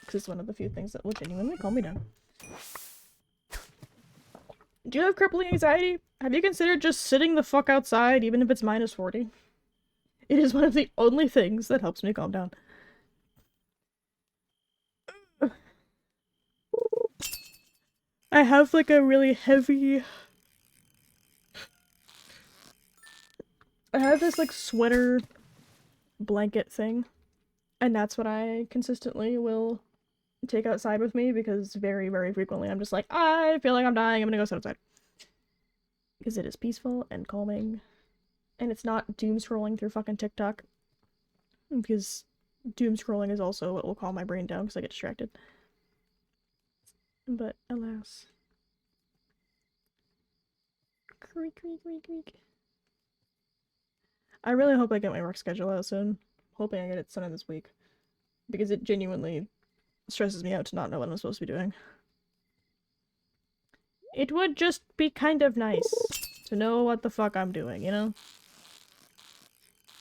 because it's one of the few things that will genuinely calm me down. Do you have crippling anxiety? Have you considered just sitting the fuck outside, even if it's minus 40? It is one of the only things that helps me calm down. I have like a really heavy... I have this like sweater blanket thing, and that's what I consistently will take outside with me, because very, very frequently I'm just like, I feel like I'm dying, I'm gonna go sit outside. Because it is peaceful and calming, and it's not doom scrolling through fucking TikTok, because doom scrolling is also what will calm my brain down because I get distracted. But alas. Creak, creak, creak, creak. I really hope I get my work schedule out soon. Hoping I get it sometime this week, because it genuinely stresses me out to not know what I'm supposed to be doing. It would just be kind of nice to know what the fuck I'm doing, you know?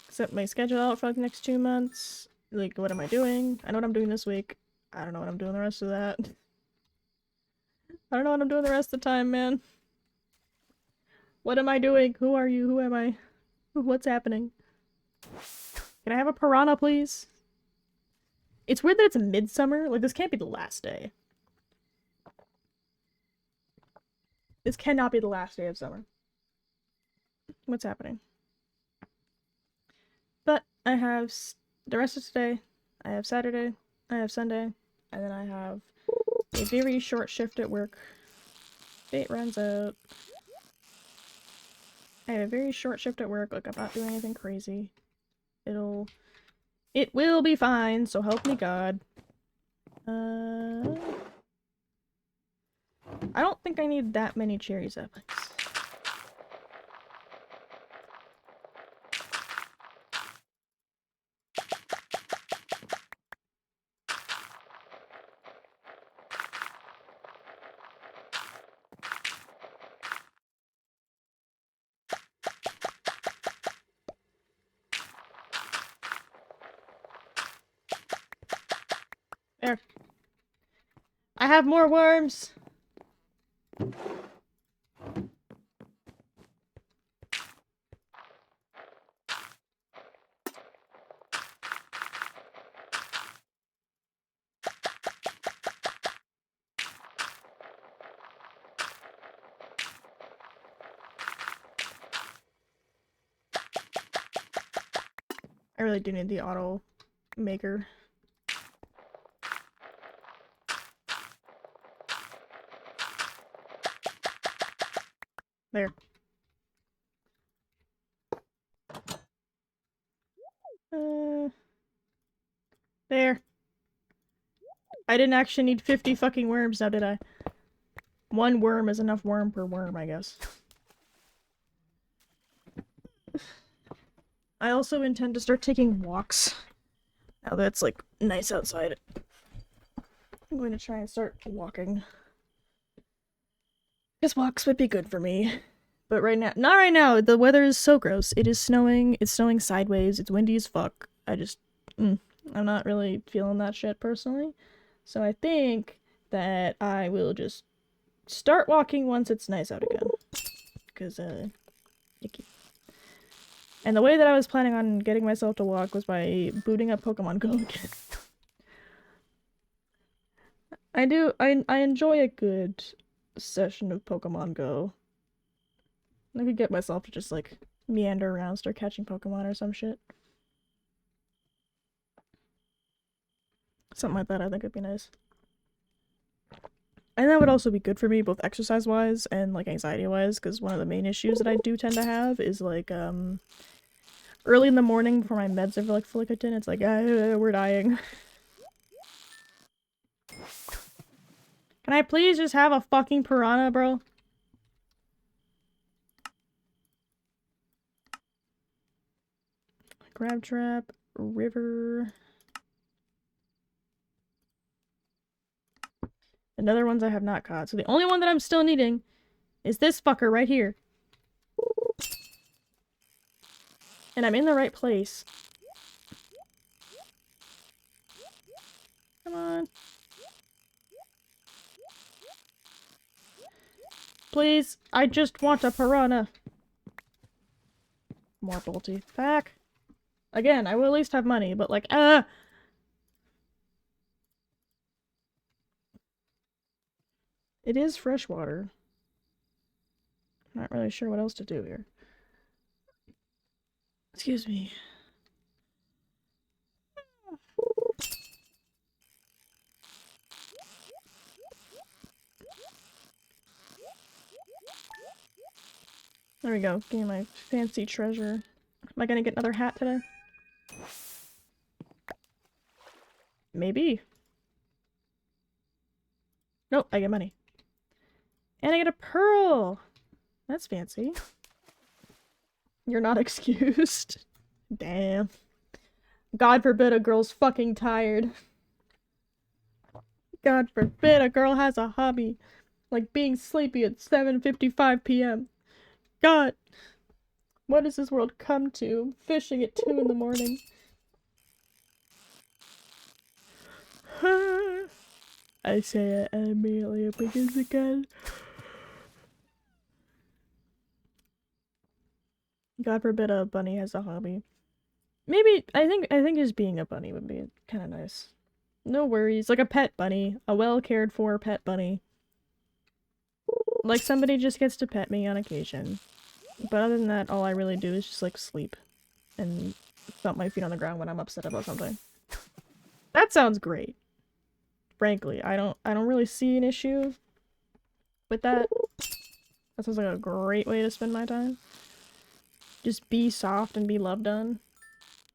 Set my schedule out for like the next 2 months. Like, what am I doing? I know what I'm doing this week. I don't know what I'm doing the rest of that. I don't know what I'm doing the rest of the time, man. What am I doing? Who are you? Who am I? What's happening? Can I have a piranha, please? It's weird that it's midsummer. Like, this can't be the last day. This cannot be the last day of summer. What's happening? But I have the rest of today. I have Saturday. I have Sunday. And then I have a very short shift at work. Date runs out. I have a very short shift at work. Like, I'm not doing anything crazy. It will be fine, so help me God. I don't think I need that many cherry saplings. There. I have more worms! I really do need the auto maker. There. There. I didn't actually need 50 fucking worms now, did I? One worm is enough worm per worm, I guess. I also intend to start taking walks. Now that it's, like, nice outside. I'm going to try and start walking. Because walks would be good for me. But right now- not right now! The weather is so gross. It is snowing, it's snowing sideways, it's windy as fuck. I just- I'm not really feeling that shit, personally. So I think that I will just start walking once it's nice out again. Because, icky. And the way that I was planning on getting myself to walk was by booting up Pokemon Go again. I enjoy a good session of Pokemon Go. I could get myself to just, like, meander around, start catching Pokemon or some shit. Something like that I think would be nice. And that would also be good for me, both exercise-wise and, like, anxiety-wise, because one of the main issues that I do tend to have is, like, early in the morning before my meds are, like, fully kicked in, it's like, we're dying. Can I please just have a fucking piranha, bro? Crab trap, river. Another ones I have not caught. So the only one that I'm still needing is this fucker right here. And I'm in the right place. Come on. Please, I just want a piranha. More bolty. Back. Again, I will at least have money, but like, it is freshwater. Not really sure what else to do here. Excuse me. There we go. Getting my fancy treasure. Am I gonna get another hat today? Maybe. Nope, I get money. And I get a pearl! That's fancy. You're not excused. Damn. God forbid a girl's fucking tired. God forbid a girl has a hobby. Like being sleepy at 7:55 p.m. God. What does this world come to? Fishing at 2 in the morning. I say it immediately because again. God forbid a bunny has a hobby. Maybe I think just being a bunny would be kind of nice. No worries, like a pet bunny, a well cared for pet bunny. Like somebody just gets to pet me on occasion. But other than that, all I really do is just like sleep and thump my feet on the ground when I'm upset about something. That sounds great. Frankly, I don't really see an issue with that. That sounds like a great way to spend my time. Just be soft and be loved on.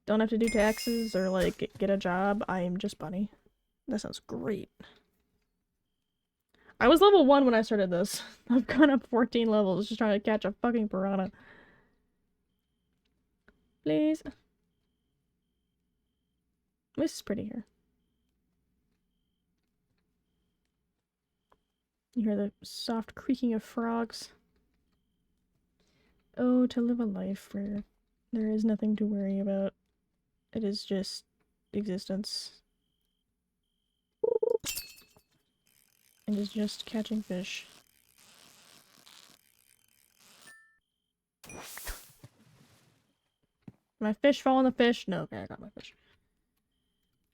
Don't have to do taxes or like get a job. I am just bunny. That sounds great. I was level 1 when I started this. I've gone up 14 levels just trying to catch a fucking piranha. Please. This is pretty here. You hear the soft creaking of frogs. Oh, to live a life where there is nothing to worry about. It is just existence. It is just catching fish. My fish fall in the fish? No, okay, I got my fish.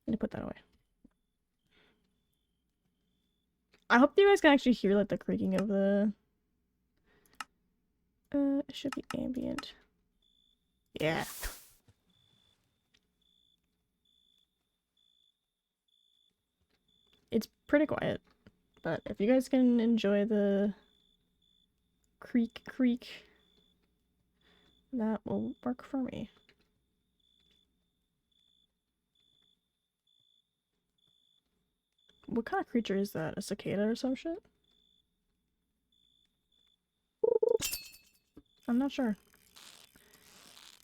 I need to put that away. I hope you guys can actually hear like the creaking of the... it should be ambient. Yeah. It's pretty quiet, but if you guys can enjoy the creak, that will work for me. What kind of creature is that? A cicada or some shit? I'm not sure.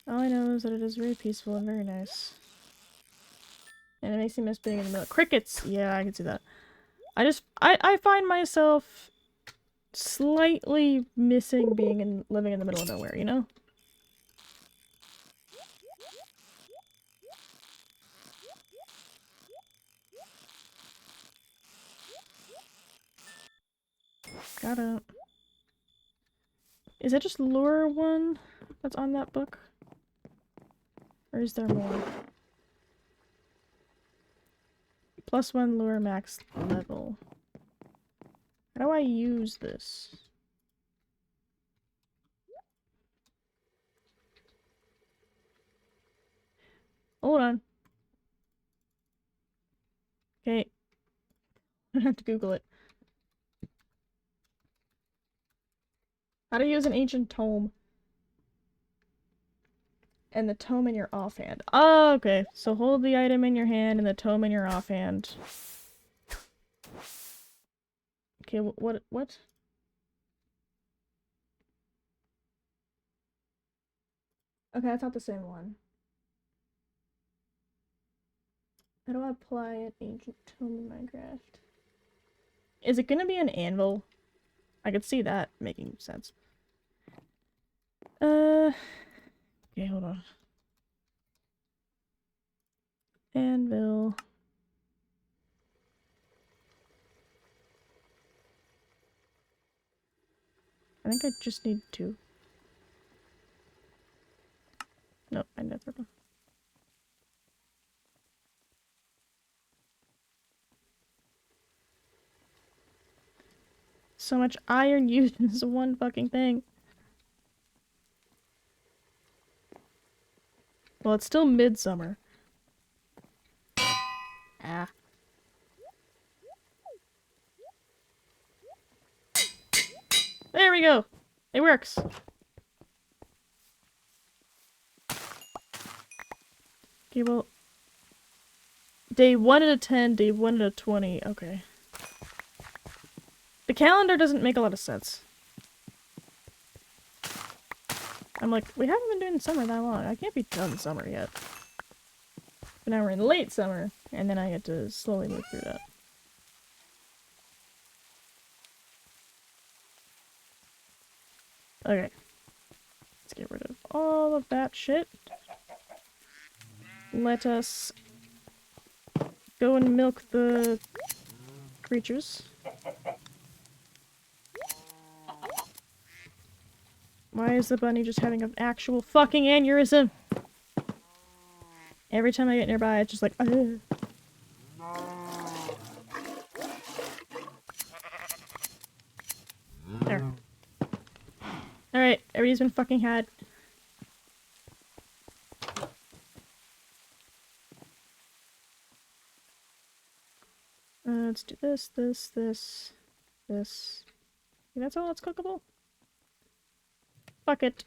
All I know is that it is very peaceful and very nice. And it makes me miss being in the middle. Crickets! Yeah, I can see that. I find myself slightly missing living in the middle of nowhere, you know? Got it. Is that just lure 1 that's on that book? Or is there more? +1 lure max level. How do I use this? Hold on. Okay. I have to Google it. How to use an ancient tome. And the tome in your offhand. Oh, okay. So hold the item in your hand and the tome in your offhand. Okay, what? Okay, that's not the same one. How do I apply an ancient tome in Minecraft? Is it gonna be an anvil? I could see that making sense. Okay, hold on. Anvil. I think I just need two. Nope, I never know. So much iron used in this one fucking thing. Well, it's still midsummer. Ah. There we go! It works! Okay, well... Day 1 out of 10, day 1 out of 20. Okay. The calendar doesn't make a lot of sense. I'm like, we haven't been doing summer that long. I can't be done summer yet. But now we're in late summer, and then I get to slowly move through that. Okay. Let's get rid of all of that shit. Let us go and milk the creatures. Why is the bunny just having an actual fucking aneurysm? Every time I get nearby, it's just like, ugh. There. Alright, everybody's been fucking had. Let's do this, this, this, this. Okay, that's all that's cookable? Fuck it.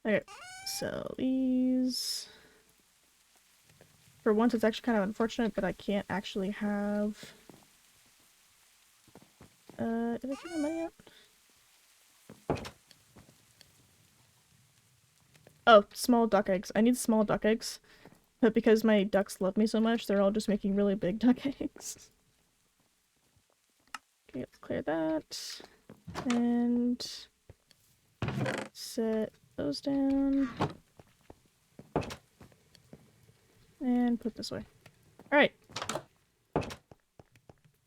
Okay, so these... For once, it's actually kind of unfortunate, but I can't actually have... did I get my money out? Oh, small duck eggs. I need small duck eggs. But because my ducks love me so much, they're all just making really big duck eggs. Okay, let's clear that. And... set those down. And put this way. Alright.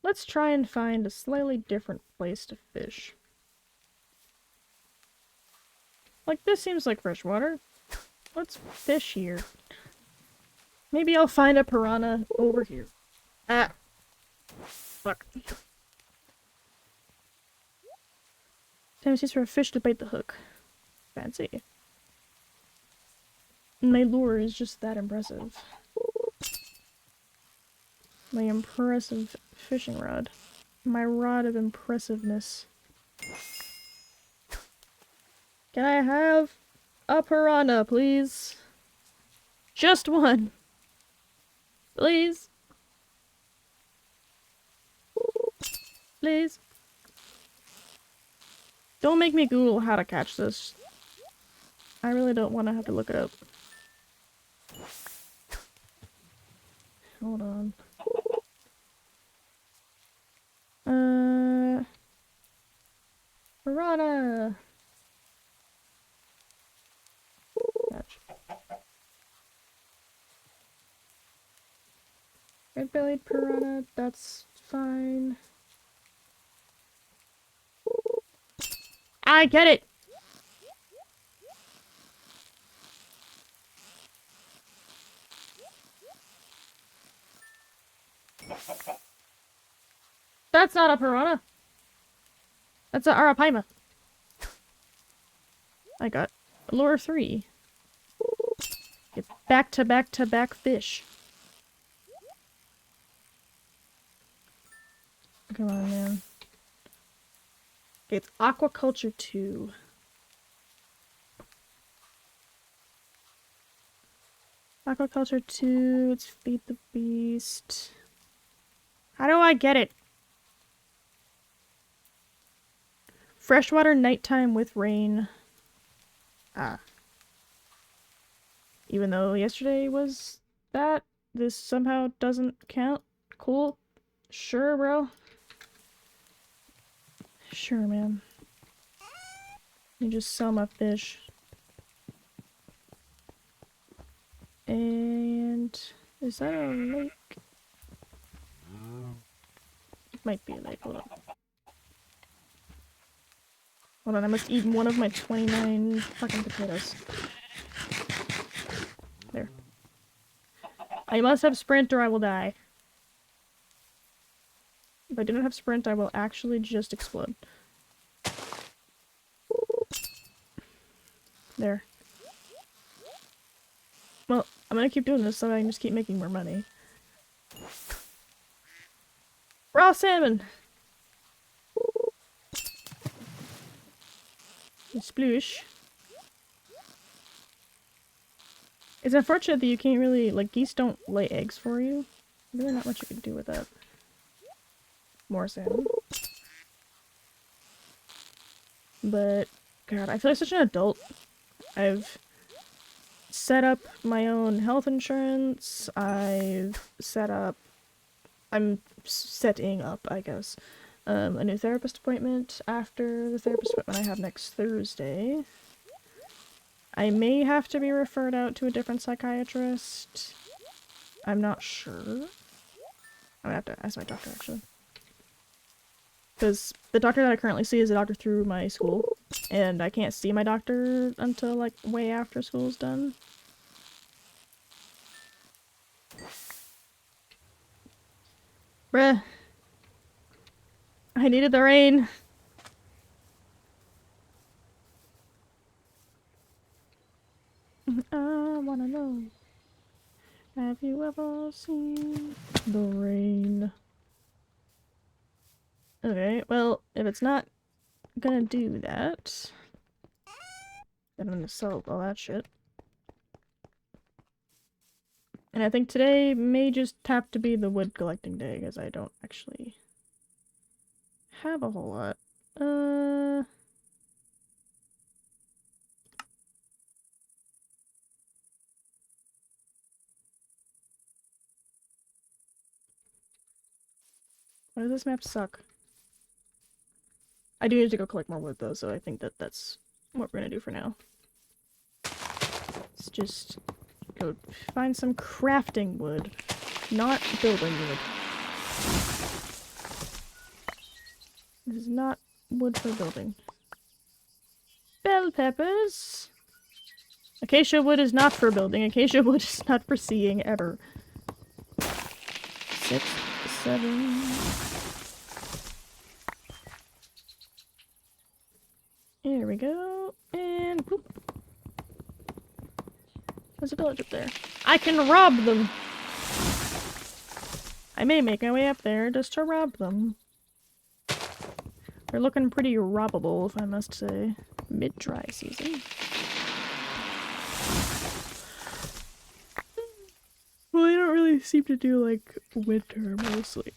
Let's try and find a slightly different place to fish. Like, this seems like fresh water. Let's fish here. Maybe I'll find a piranha over here. Ah. Fuck. Time for a fish to bite the hook. Fancy. My lure is just that impressive. My impressive fishing rod. My rod of impressiveness. Can I have a piranha, please? Just one. Please. Please. Don't make me Google how to catch this. I really don't want to have to look it up. Hold on. Piranha! Catch. Red-bellied piranha, that's fine. I get it! That's not a piranha. That's a arapaima. I got lure 3. Get back to back to back fish. Come on, man. Okay, it's aquaculture 2. Aquaculture 2, let's feed the beast. How do I get it? Freshwater nighttime with rain. Ah. Even though yesterday was that. This somehow doesn't count. Cool. Sure, bro. Sure, man. You just sell my fish. And... is that a lake? It might be a lake. Hold on. Hold on, I must eat one of my 29 fucking potatoes. There. I must have sprint or I will die. If I do not have sprint, I will actually just explode. There. Well, I'm gonna keep doing this so I can just keep making more money. Raw salmon! Sploosh. It's unfortunate that you can't really, like, geese don't lay eggs for you. Really not much you can do with that. More salmon. But, God, I feel like such an adult. I've set up my own health insurance. I've set up... I'm setting up, I guess, a new therapist appointment after the therapist appointment I have next Thursday. I may have to be referred out to a different psychiatrist. I'm not sure. I'm gonna have to ask my doctor, actually. Because the doctor that I currently see is a doctor through my school, and I can't see my doctor until, like, way after school's done. Bruh. I needed the rain. I wanna know. Have you ever seen the rain? Okay, well, if it's not gonna do that, then I'm gonna sell all that shit. And I think today may just have to be the wood collecting day, because I don't actually have a whole lot. Why does this map suck? I do need to go collect more wood, though, so I think that that's what we're gonna do for now. Let's just go find some crafting wood, not building wood. This is not wood for building. Bell peppers! Acacia wood is not for building. Acacia wood is not for seeing, ever. 6, 7... There we go. And whoop. There's a village up there. I can rob them! I may make my way up there just to rob them. They're looking pretty robbable, if I must say. Mid-dry season. Well, they don't really seem to do, like, winter, mostly.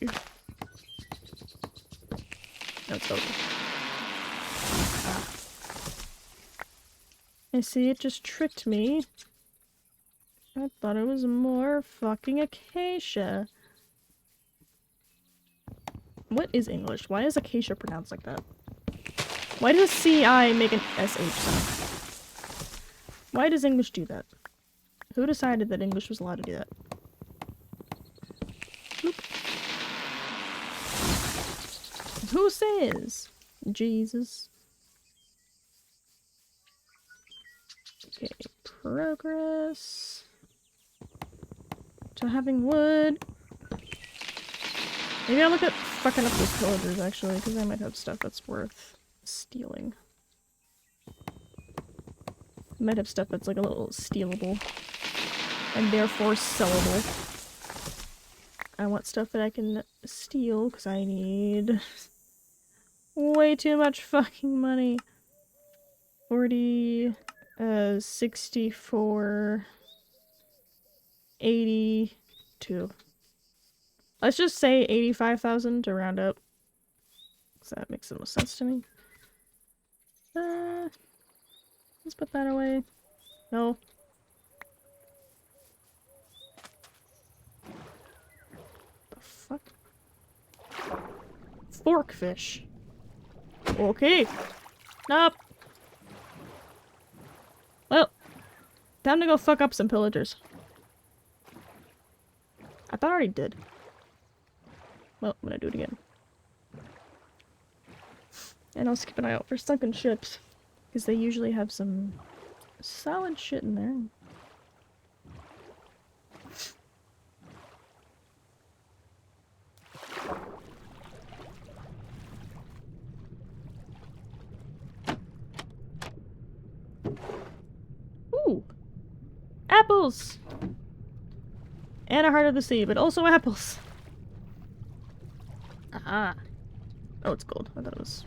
That's over. Ah. I see, it just tricked me. I thought it was more fucking acacia. What is English? Why is acacia pronounced like that? Why does CI make an SH sound? Why does English do that? Who decided that English was allowed to do that? Bloop. Who says? Jesus. Okay, progress. To having wood. Maybe I'll look at fucking up those pillagers, actually, because I might have stuff that's worth stealing. I might have stuff that's like a little stealable. And therefore sellable. I want stuff that I can steal, because I need way too much fucking money. 40, 64, 82. Let's just say 85,000 to round up. Because that makes the most sense to me. Let's put that away. No. Sporkfish. Okay. Nope. Well, time to go fuck up some pillagers. I thought I already did. Well, I'm gonna do it again. And I'll keep an eye out for sunken ships. Because they usually have some solid shit in there. Ooh! Apples! And a heart of the sea, but also apples. Aha. Oh, it's gold. I thought it was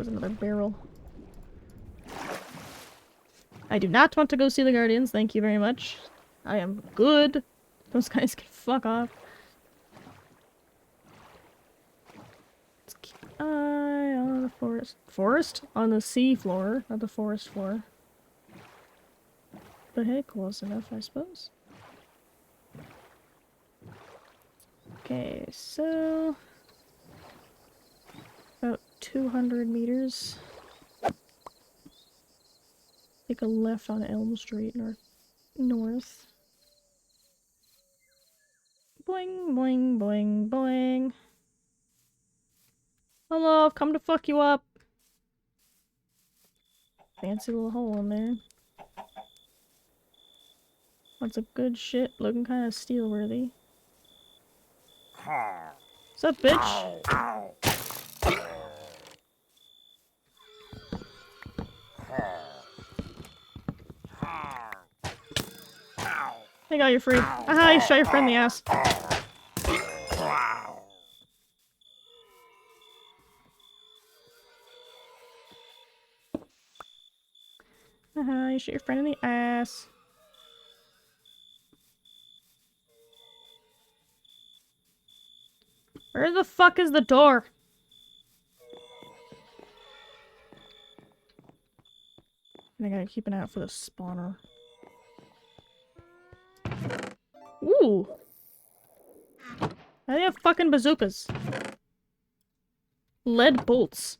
another barrel. I do not want to go see the Guardians, thank you very much. I am good. Those guys can fuck off. Let's keep an eye on the forest. Forest? On the sea floor, not the forest floor. But hey, close enough, I suppose. Okay, so... about 200 meters. Take a left on Elm Street, north. Boing, boing, boing, boing. Hello, I've come to fuck you up. Fancy little hole in there. Lots of good shit, looking kind of steel-worthy. What's up, bitch? Hey, got you free. Aha, you shot your friend in the ass. Aha, you shot your friend in the ass. Where the fuck is the door? I gotta keep an eye out for the spawner. Ooh! They have fucking bazookas. Lead bolts.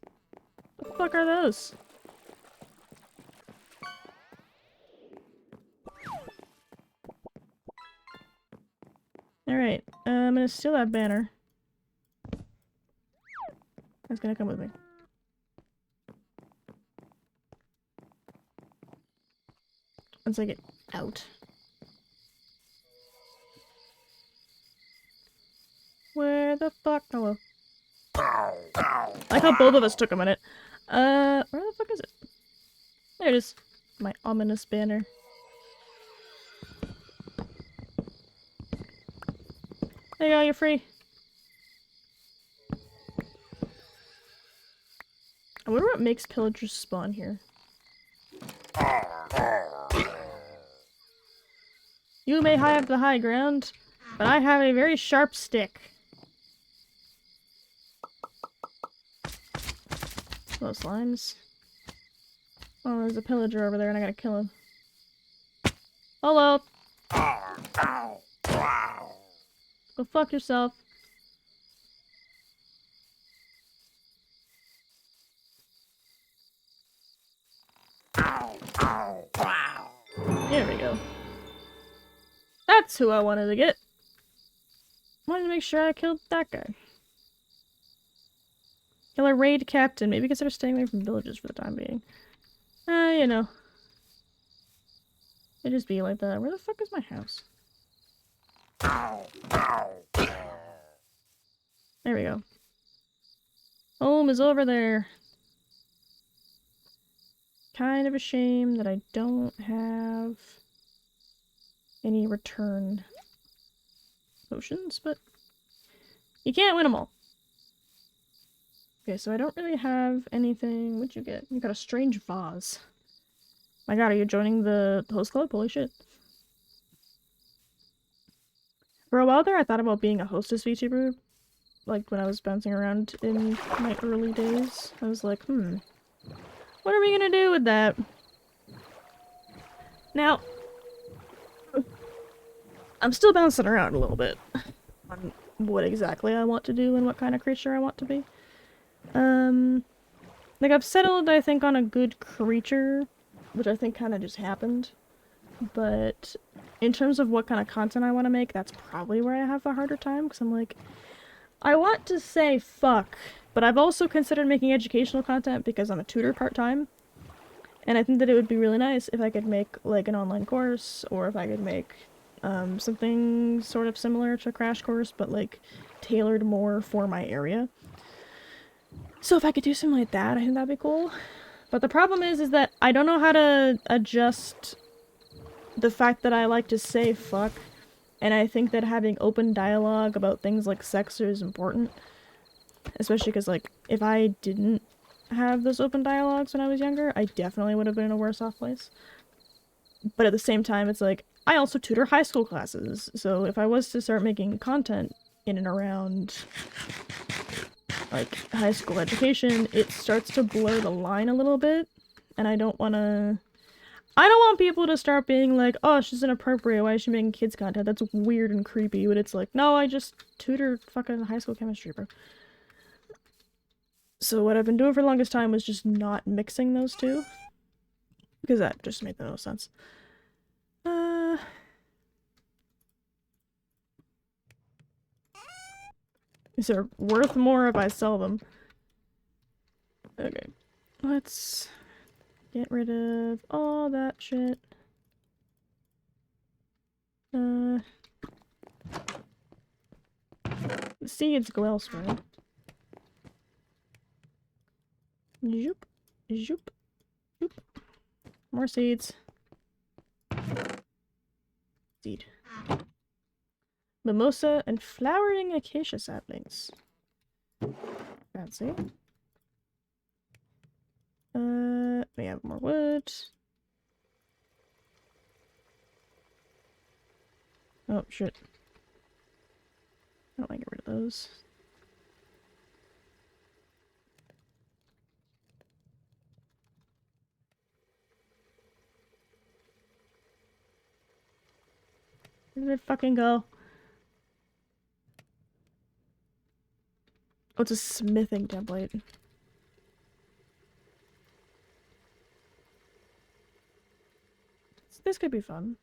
What the fuck are those? Alright, I'm gonna steal that banner. That's gonna come with me. Once I get out. Where the fuck? Hello. I like how both of us took a minute. Where the fuck is it? There it is. My ominous banner. There you go, you're free. I wonder what makes pillagers spawn here. You may have the high ground, but I have a very sharp stick. Those slimes. Oh, there's a pillager over there and I gotta kill him. Hello! Go fuck yourself. There we go. That's who I wanted to get. Wanted to make sure I killed that guy. Kill a raid captain. Maybe consider staying away from villages for the time being. You know. It just be like that. Where the fuck is my house? There we go. Home is over there. Kind of a shame that I don't have any return potions, but you can't win them all. Okay, so I don't really have anything. What'd you get? You got a strange vase. My god, are you joining the host club? Holy shit. For a while there, I thought about being a hostess VTuber. Like, when I was bouncing around in my early days. I was like, what are we gonna do with that? Now, I'm still bouncing around a little bit on what exactly I want to do and what kind of creature I want to be. Like, I've settled, I think, on a good creature, which I think kind of just happened. But in terms of what kind of content I want to make, that's probably where I have a harder time, because I'm like, I want to say fuck, but I've also considered making educational content because I'm a tutor part-time. And I think that it would be really nice if I could make, like, an online course, or if I could make something sort of similar to a crash course, but, like, tailored more for my area. So if I could do something like that, I think that'd be cool. But the problem is that I don't know how to adjust the fact that I like to say fuck, and I think that having open dialogue about things like sex is important. Especially because, like, if I didn't have those open dialogues when I was younger, I definitely would have been in a worse off place. But at the same time, it's like, I also tutor high school classes, so if I was to start making content in and around, like, high school education, it starts to blur the line a little bit, and I don't want people to start being like, oh, she's inappropriate, why is she making kids content? That's weird and creepy, but it's like, no, I just tutor fucking high school chemistry, bro. So what I've been doing for the longest time was just not mixing those two. Because that just made no sense. These are worth more if I sell them. Okay. Let's get rid of all that shit. The seeds go elsewhere. Zoop. Zoop. Zoop. More seeds. Seed. Mimosa and flowering acacia saplings. Fancy. We have more wood. Oh, shit. I don't want to get rid of those. Where did it fucking go? Oh, it's a smithing template. This could be fun.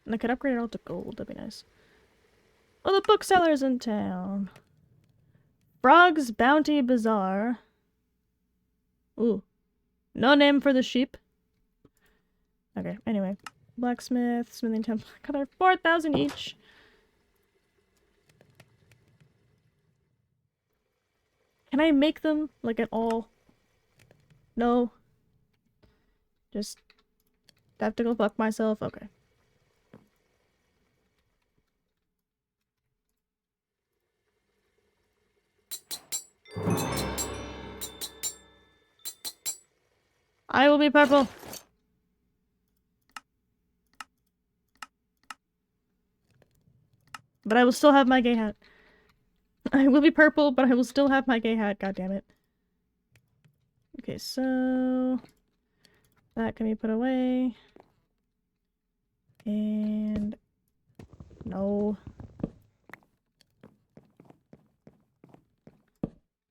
And I could upgrade it all to gold, that'd be nice. Oh, the bookseller's in town. Frog's Bounty Bazaar. Ooh. No name for the sheep. Okay, anyway. Blacksmith, smithing template. Color 4,000 each. Can I make them, like, at all? No. Just have to go fuck myself? Okay. I will be purple. But I will still have my gay hat. I will be purple, but I will still have my gay hat, God damn it. Okay, so that can be put away. And no.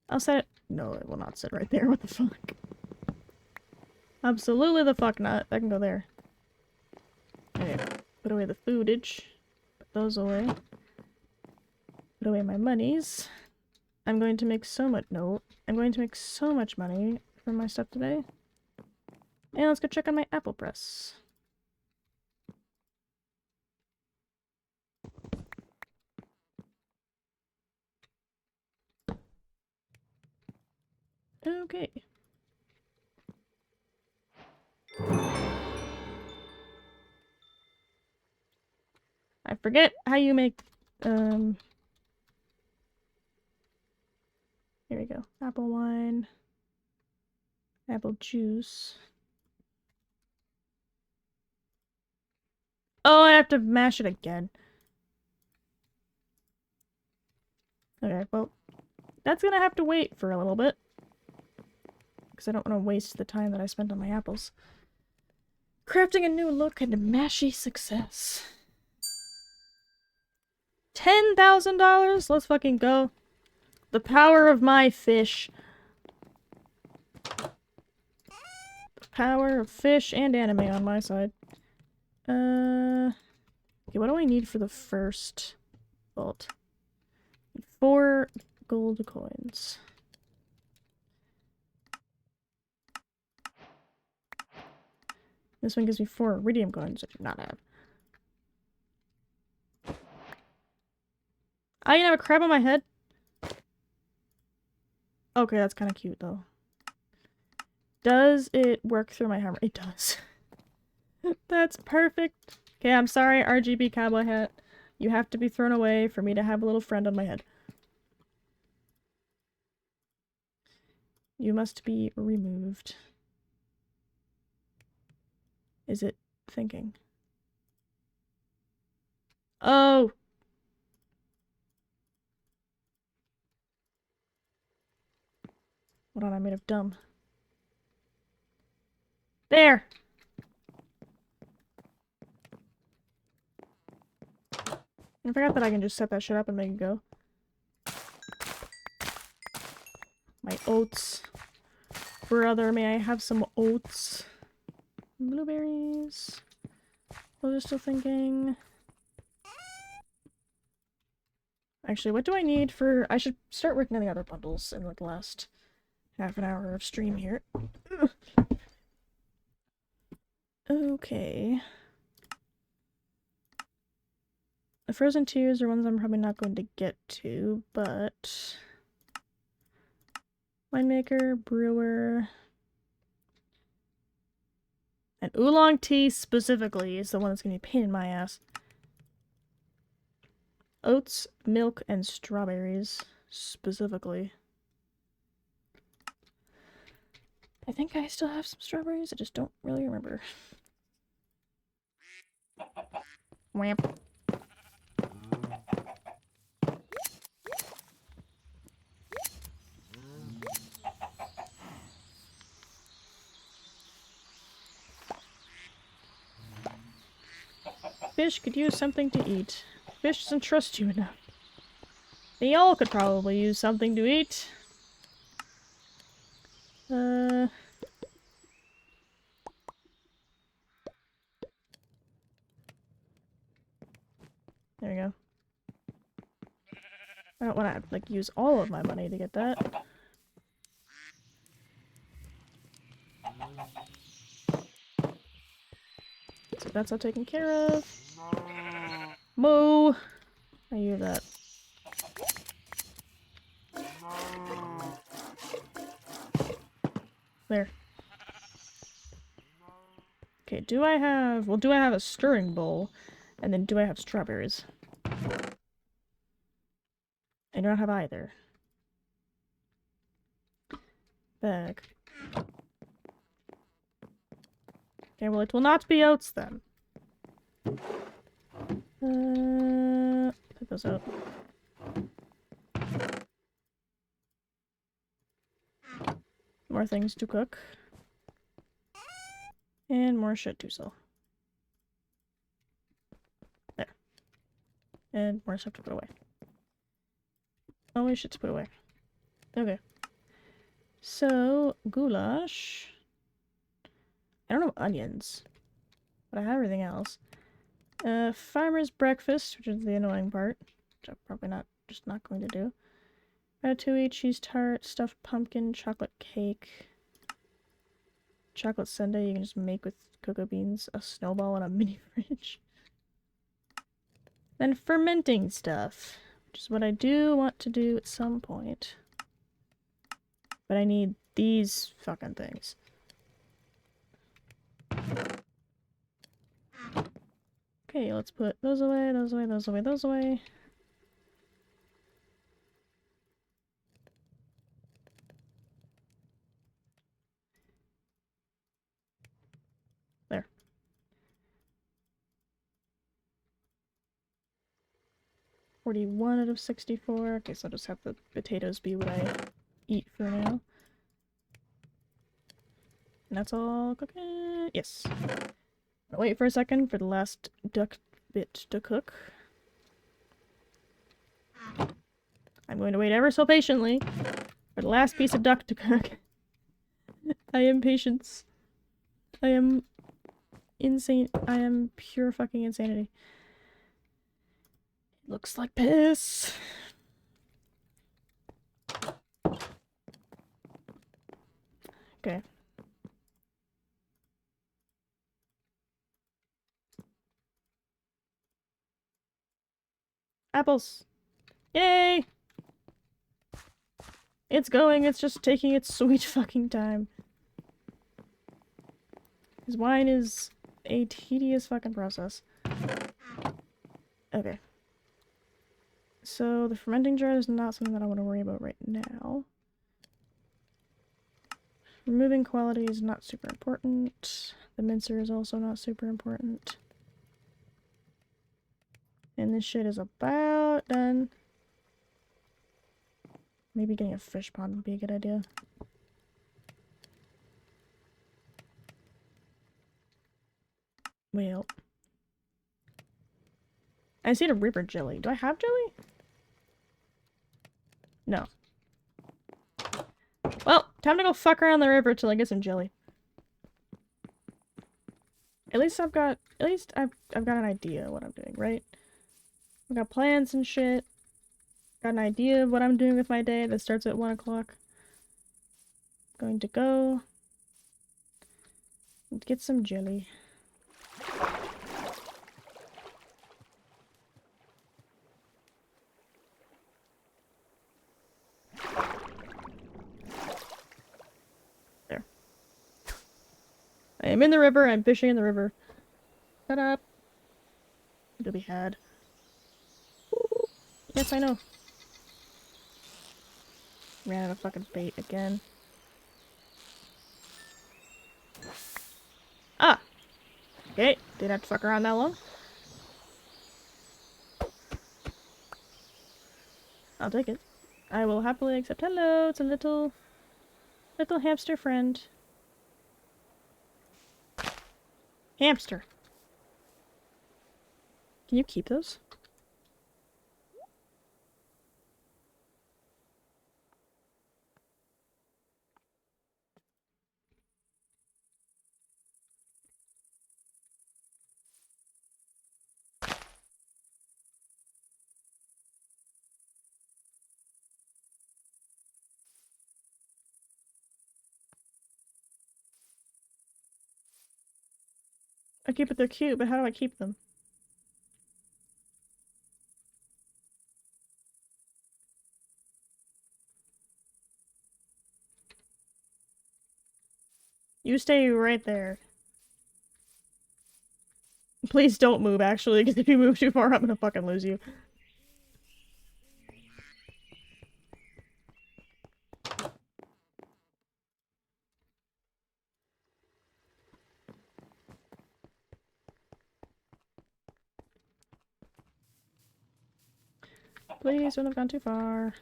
I'll set it. No, it will not sit right there. What the fuck? Absolutely the fuck not. That can go there. Okay, put away the foodage. Put those away. Put away my monies. I'm going to make so much. No, I'm going to make so much money from my stuff today. And let's go check on my apple press. Okay. I forget how you make, here we go. Apple wine. Apple juice. Oh, I have to mash it again. Okay, well, that's gonna have to wait for a little bit. Because I don't want to waste the time that I spent on my apples. Crafting a new look and mashy success. $10,000? Let's fucking go. The power of my fish. power of fish and anime on my side. Okay, what do I need for the first vault? 4 gold coins. This one gives me 4 iridium coins, I do not have. I even have a crab on my head? Okay, that's kind of cute, though. Does it work through my hammer? It does. That's perfect. Okay, I'm sorry, RGB cowboy hat. You have to be thrown away for me to have a little friend on my head. You must be removed. Is it thinking? Oh! Hold on, I'm made of dumb. There! I forgot that I can just set that shit up and make it go. My oats. Brother, may I have some oats? Blueberries. Those are still thinking. Actually, what do I need for... I should start working on the other bundles in like the last half an hour of stream here. Okay. The frozen tears are ones I'm probably not going to get to, but... Winemaker, brewer... And oolong tea specifically is the one that's going to be a pain in my ass. Oats, milk, and strawberries specifically. I think I still have some strawberries, I just don't really remember. Whamp. Fish could use something to eat. Fish doesn't trust you enough. They all could probably use something to eat. There we go. I don't want to, like, use all of my money to get that. So that's all taken care of. Moo! I hear that. There. Okay, do I have... Well, do I have a stirring bowl? And then do I have strawberries? I don't have either. Bag. Okay, well, it will not be oats then. Put those out. More things to cook. And more shit to sell. There. And more stuff to put away. Always shit to put away. Okay. So, goulash. I don't have onions. But I have everything else. Farmer's breakfast, which is the annoying part. Which I'm probably not going to do. Ratatouille, cheese tart, stuffed pumpkin, chocolate cake. Chocolate sundae you can just make with cocoa beans, a snowball, and a mini fridge. Then fermenting stuff, which is what I do want to do at some point. But I need these fucking things. Okay, let's put those away, those away, those away, those away. There. $41 out of 64. Okay, so I'll just have the potatoes be what I eat for now. And that's all cooking. Yes. I'll wait for a second for the last duck bit to cook. I'm going to wait ever so patiently for the last piece of duck to cook. I am patience. I am insane. I am pure fucking insanity. Looks like piss. Okay. Apples. Yay! It's going, it's just taking its sweet fucking time. His wine is a tedious fucking process. Okay. So the fermenting jar is not something that I want to worry about right now. Removing quality is not super important. The mincer is also not super important. And this shit is about done. Maybe getting a fish pond would be a good idea. Well. I see the Reaper jelly. Do I have jelly? No. Well, time to go fuck around the river till I get some jelly. At least I've got an idea of what I'm doing, right? I've got plans and shit. Got an idea of what I'm doing with my day that starts at 1 o'clock. Going to go and get some jelly. There. I am in the river, I'm fishing in the river. Shut up. It'll be had. Yes, I know. Ran out of fucking bait again. Ah! Okay, didn't have to fuck around that long. I'll take it. I will happily accept. Hello, it's a little hamster friend. Hamster. Can you keep those? I keep it, they're cute, but how do I keep them? You stay right there. Please don't move, actually, because if you move too far, I'm gonna fucking lose you. Please don't have gone too far.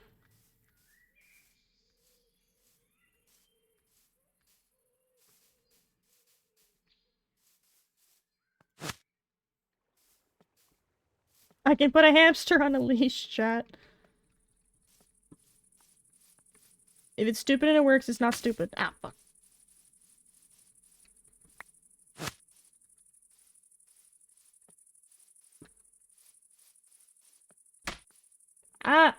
I can put a hamster on a leash, chat. If it's stupid and it works, it's not stupid. Ah, fuck. Ah!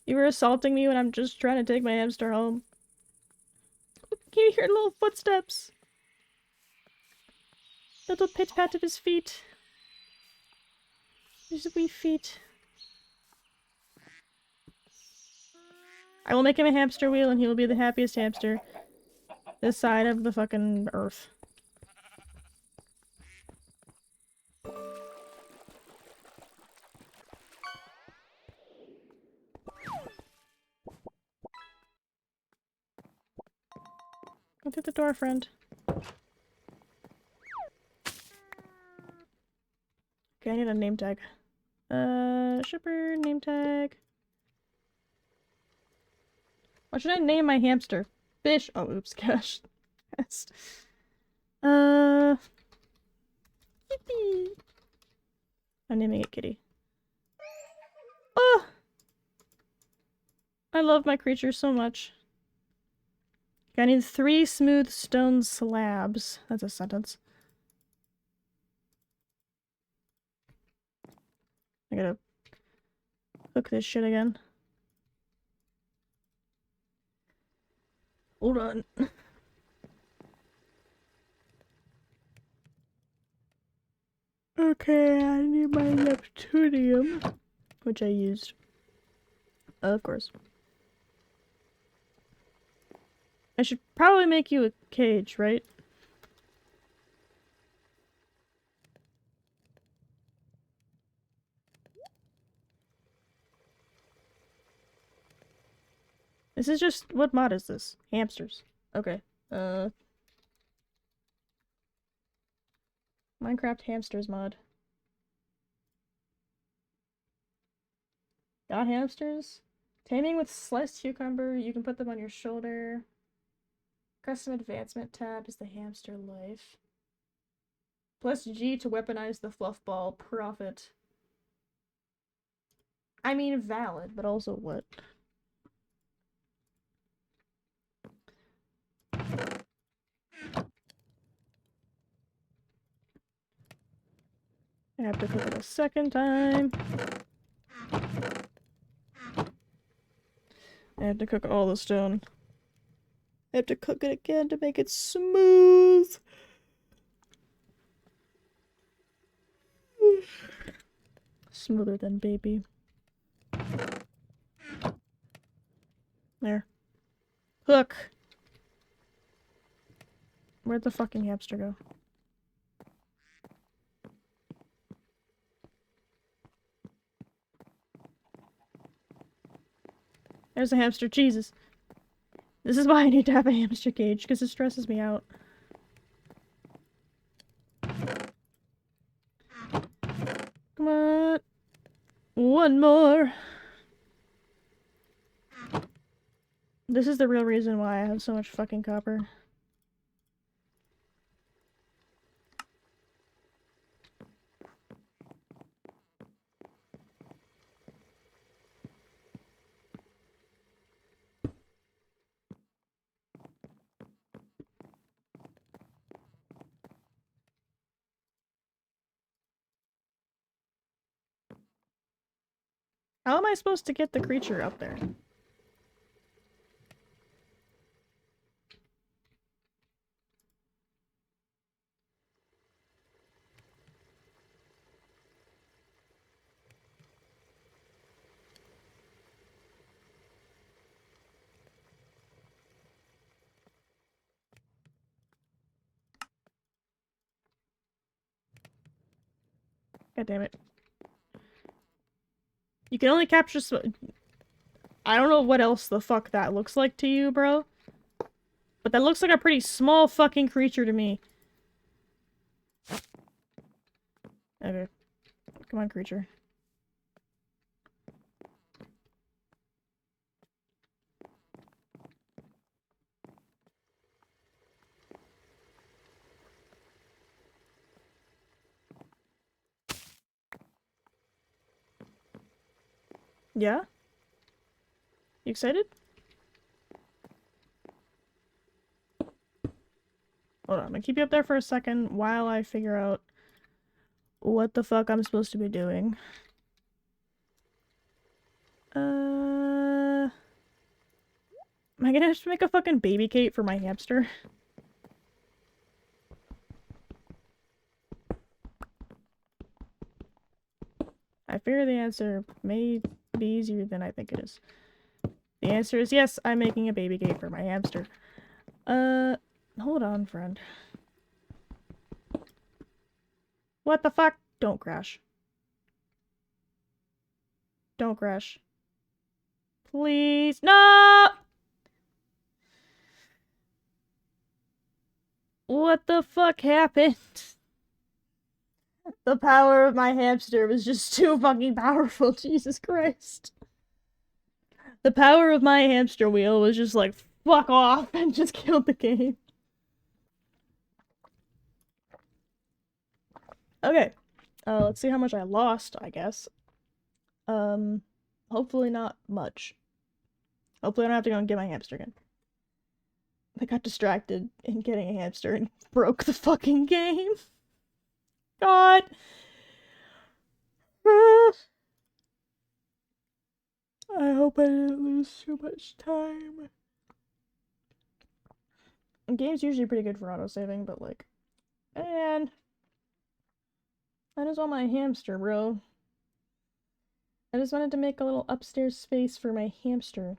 You were assaulting me when I'm just trying to take my hamster home. Can you hear little footsteps? Little pit-pat of his feet. His wee feet. I will make him a hamster wheel and he will be the happiest hamster this side of the fucking earth. Go through the door, friend. Okay, I need a name tag. Shipper, name tag. What should I name my hamster? Fish. Oh, oops, gosh. Yes. Kitty. I'm naming it Kitty. Oh! I love my creature so much. I need 3 smooth stone slabs. That's a sentence. I gotta cook this shit again. Hold on. Okay, I need my Neptunium, which I used. Of course. I should probably make you a cage, right? This is just... what mod is this? Hamsters. Okay. Minecraft hamsters mod. Got hamsters? Taming with sliced cucumber. You can put them on your shoulder. Custom advancement tab is the hamster life. Plus G to weaponize the fluff ball. Profit. I mean, valid, but also what? I have to cook it a second time. I have to cook all the stone. I have to cook it again to make it smooth. Smoother than baby. There. Hook! Where'd the fucking hamster go? There's a hamster. Jesus. This is why I need to have a hamster cage, because it stresses me out. Come on. One more. This is the real reason why I have so much fucking copper. How am I supposed to get the creature up there? God damn it. You can only capture I don't know what else the fuck that looks like to you, bro. But that looks like a pretty small fucking creature to me. Okay. Come on, creature. Yeah? You excited? Hold on, I'm gonna keep you up there for a second while I figure out what the fuck I'm supposed to be doing. Am I gonna have to make a fucking baby cage for my hamster? I figure the answer may be easier than I think it is. The answer is yes, I'm making a baby cage for my hamster. Hold on, friend. What the fuck? Don't crash. Don't crash. Please. No! What the fuck happened? The power of my hamster was just too fucking powerful, Jesus Christ. The power of my hamster wheel was just like, fuck off, and just killed the game. Okay. Let's see how much I lost, I guess. Hopefully not much. Hopefully I don't have to go and get my hamster again. I got distracted in getting a hamster and broke the fucking game. God. I hope I didn't lose too much time. Game's usually pretty good for autosaving, but like, man, I just want my hamster, bro. I just wanted to make a little upstairs space for my hamster.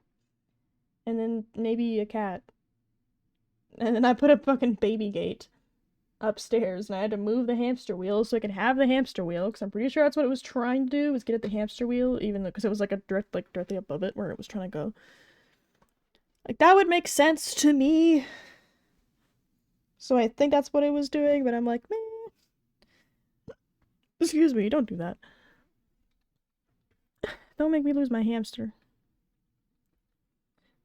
And then maybe a cat. And then I put a fucking baby gate upstairs, and I had to move the hamster wheel so I could have the hamster wheel, because I'm pretty sure that's what it was trying to do, was get at the hamster wheel, even though, because it was like directly above it where it was trying to go. Like, that would make sense to me. So I think that's what it was doing, but I'm like, meh. Excuse me, don't do that. Don't make me lose my hamster.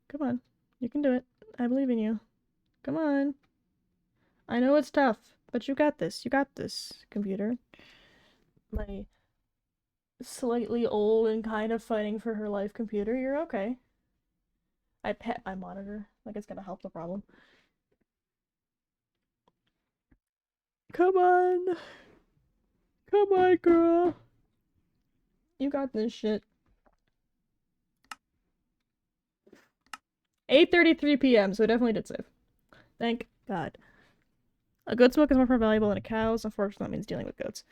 Come on. You can do it. I believe in you. Come on. I know it's tough, but you got this. You got this, computer. My slightly old and kind of fighting for her life computer. You're okay. I pet my monitor. Like it's gonna help the problem. Come on. Come on, girl. You got this shit. 8:33 p.m., so it definitely did save. Thank God. A goat's milk is more valuable than a cow's. Unfortunately, that means dealing with goats.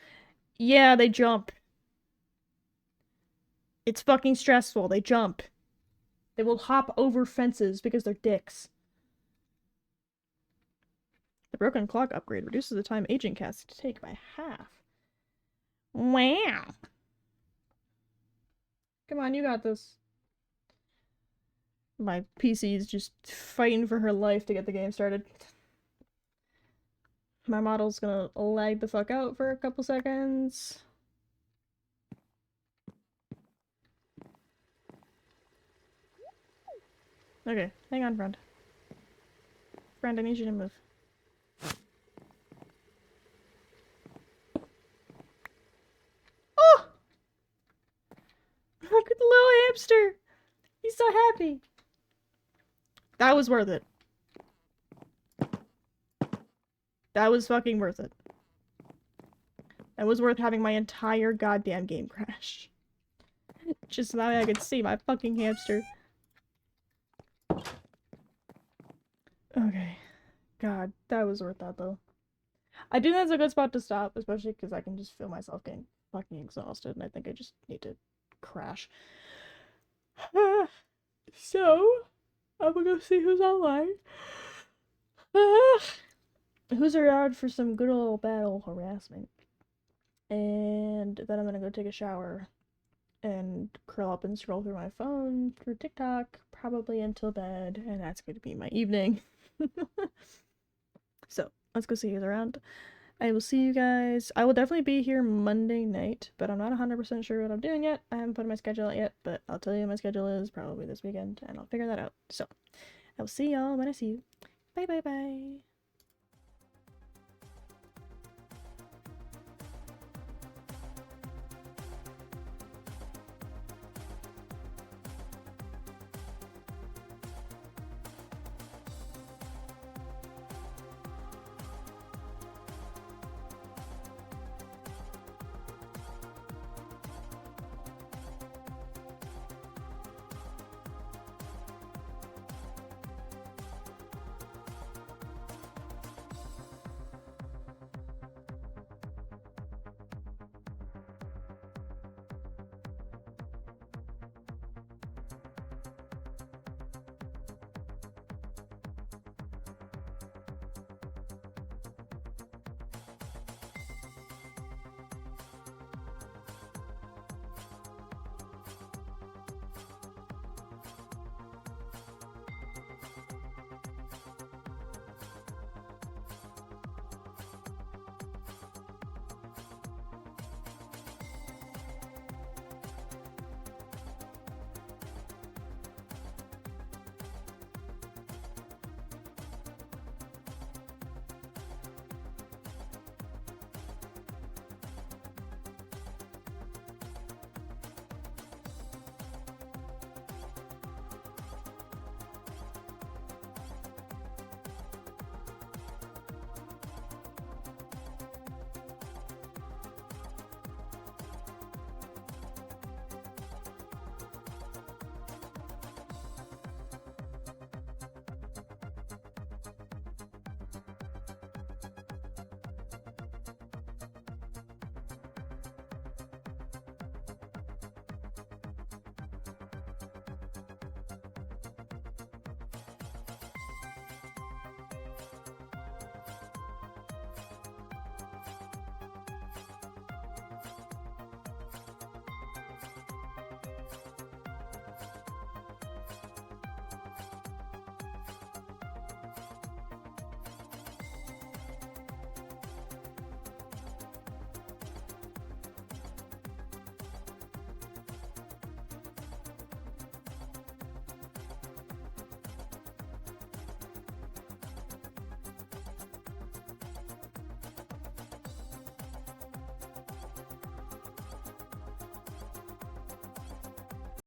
Yeah, they jump. It's fucking stressful. They jump. They will hop over fences because they're dicks. The broken clock upgrade reduces the time aging cats take by half. Wow. Come on, you got this. My PC is just fighting for her life to get the game started. My model's gonna lag the fuck out for a couple seconds. Okay, hang on, friend. Friend, I need you to move. Oh! Look at the little hamster! He's so happy! That was worth it. That was fucking worth it. That was worth having my entire goddamn game crash. Just so that way I could see my fucking hamster. Okay. God, that was worth that though. I do think that's a good spot to stop, especially because I can just feel myself getting fucking exhausted, and I think I just need to crash. So, I'm gonna go see who's online. Who's around for some good old battle harassment. And then I'm gonna go take a shower and curl up and scroll through my phone through TikTok, probably until bed, and that's going to be my evening. So, let's go see who's around. I will see you guys. I will definitely be here Monday night, but I'm not 100% sure what I'm doing yet. I haven't put my schedule out yet, but I'll tell you my schedule is probably this weekend, and I'll figure that out. So, I will see y'all when I see you. Bye bye bye.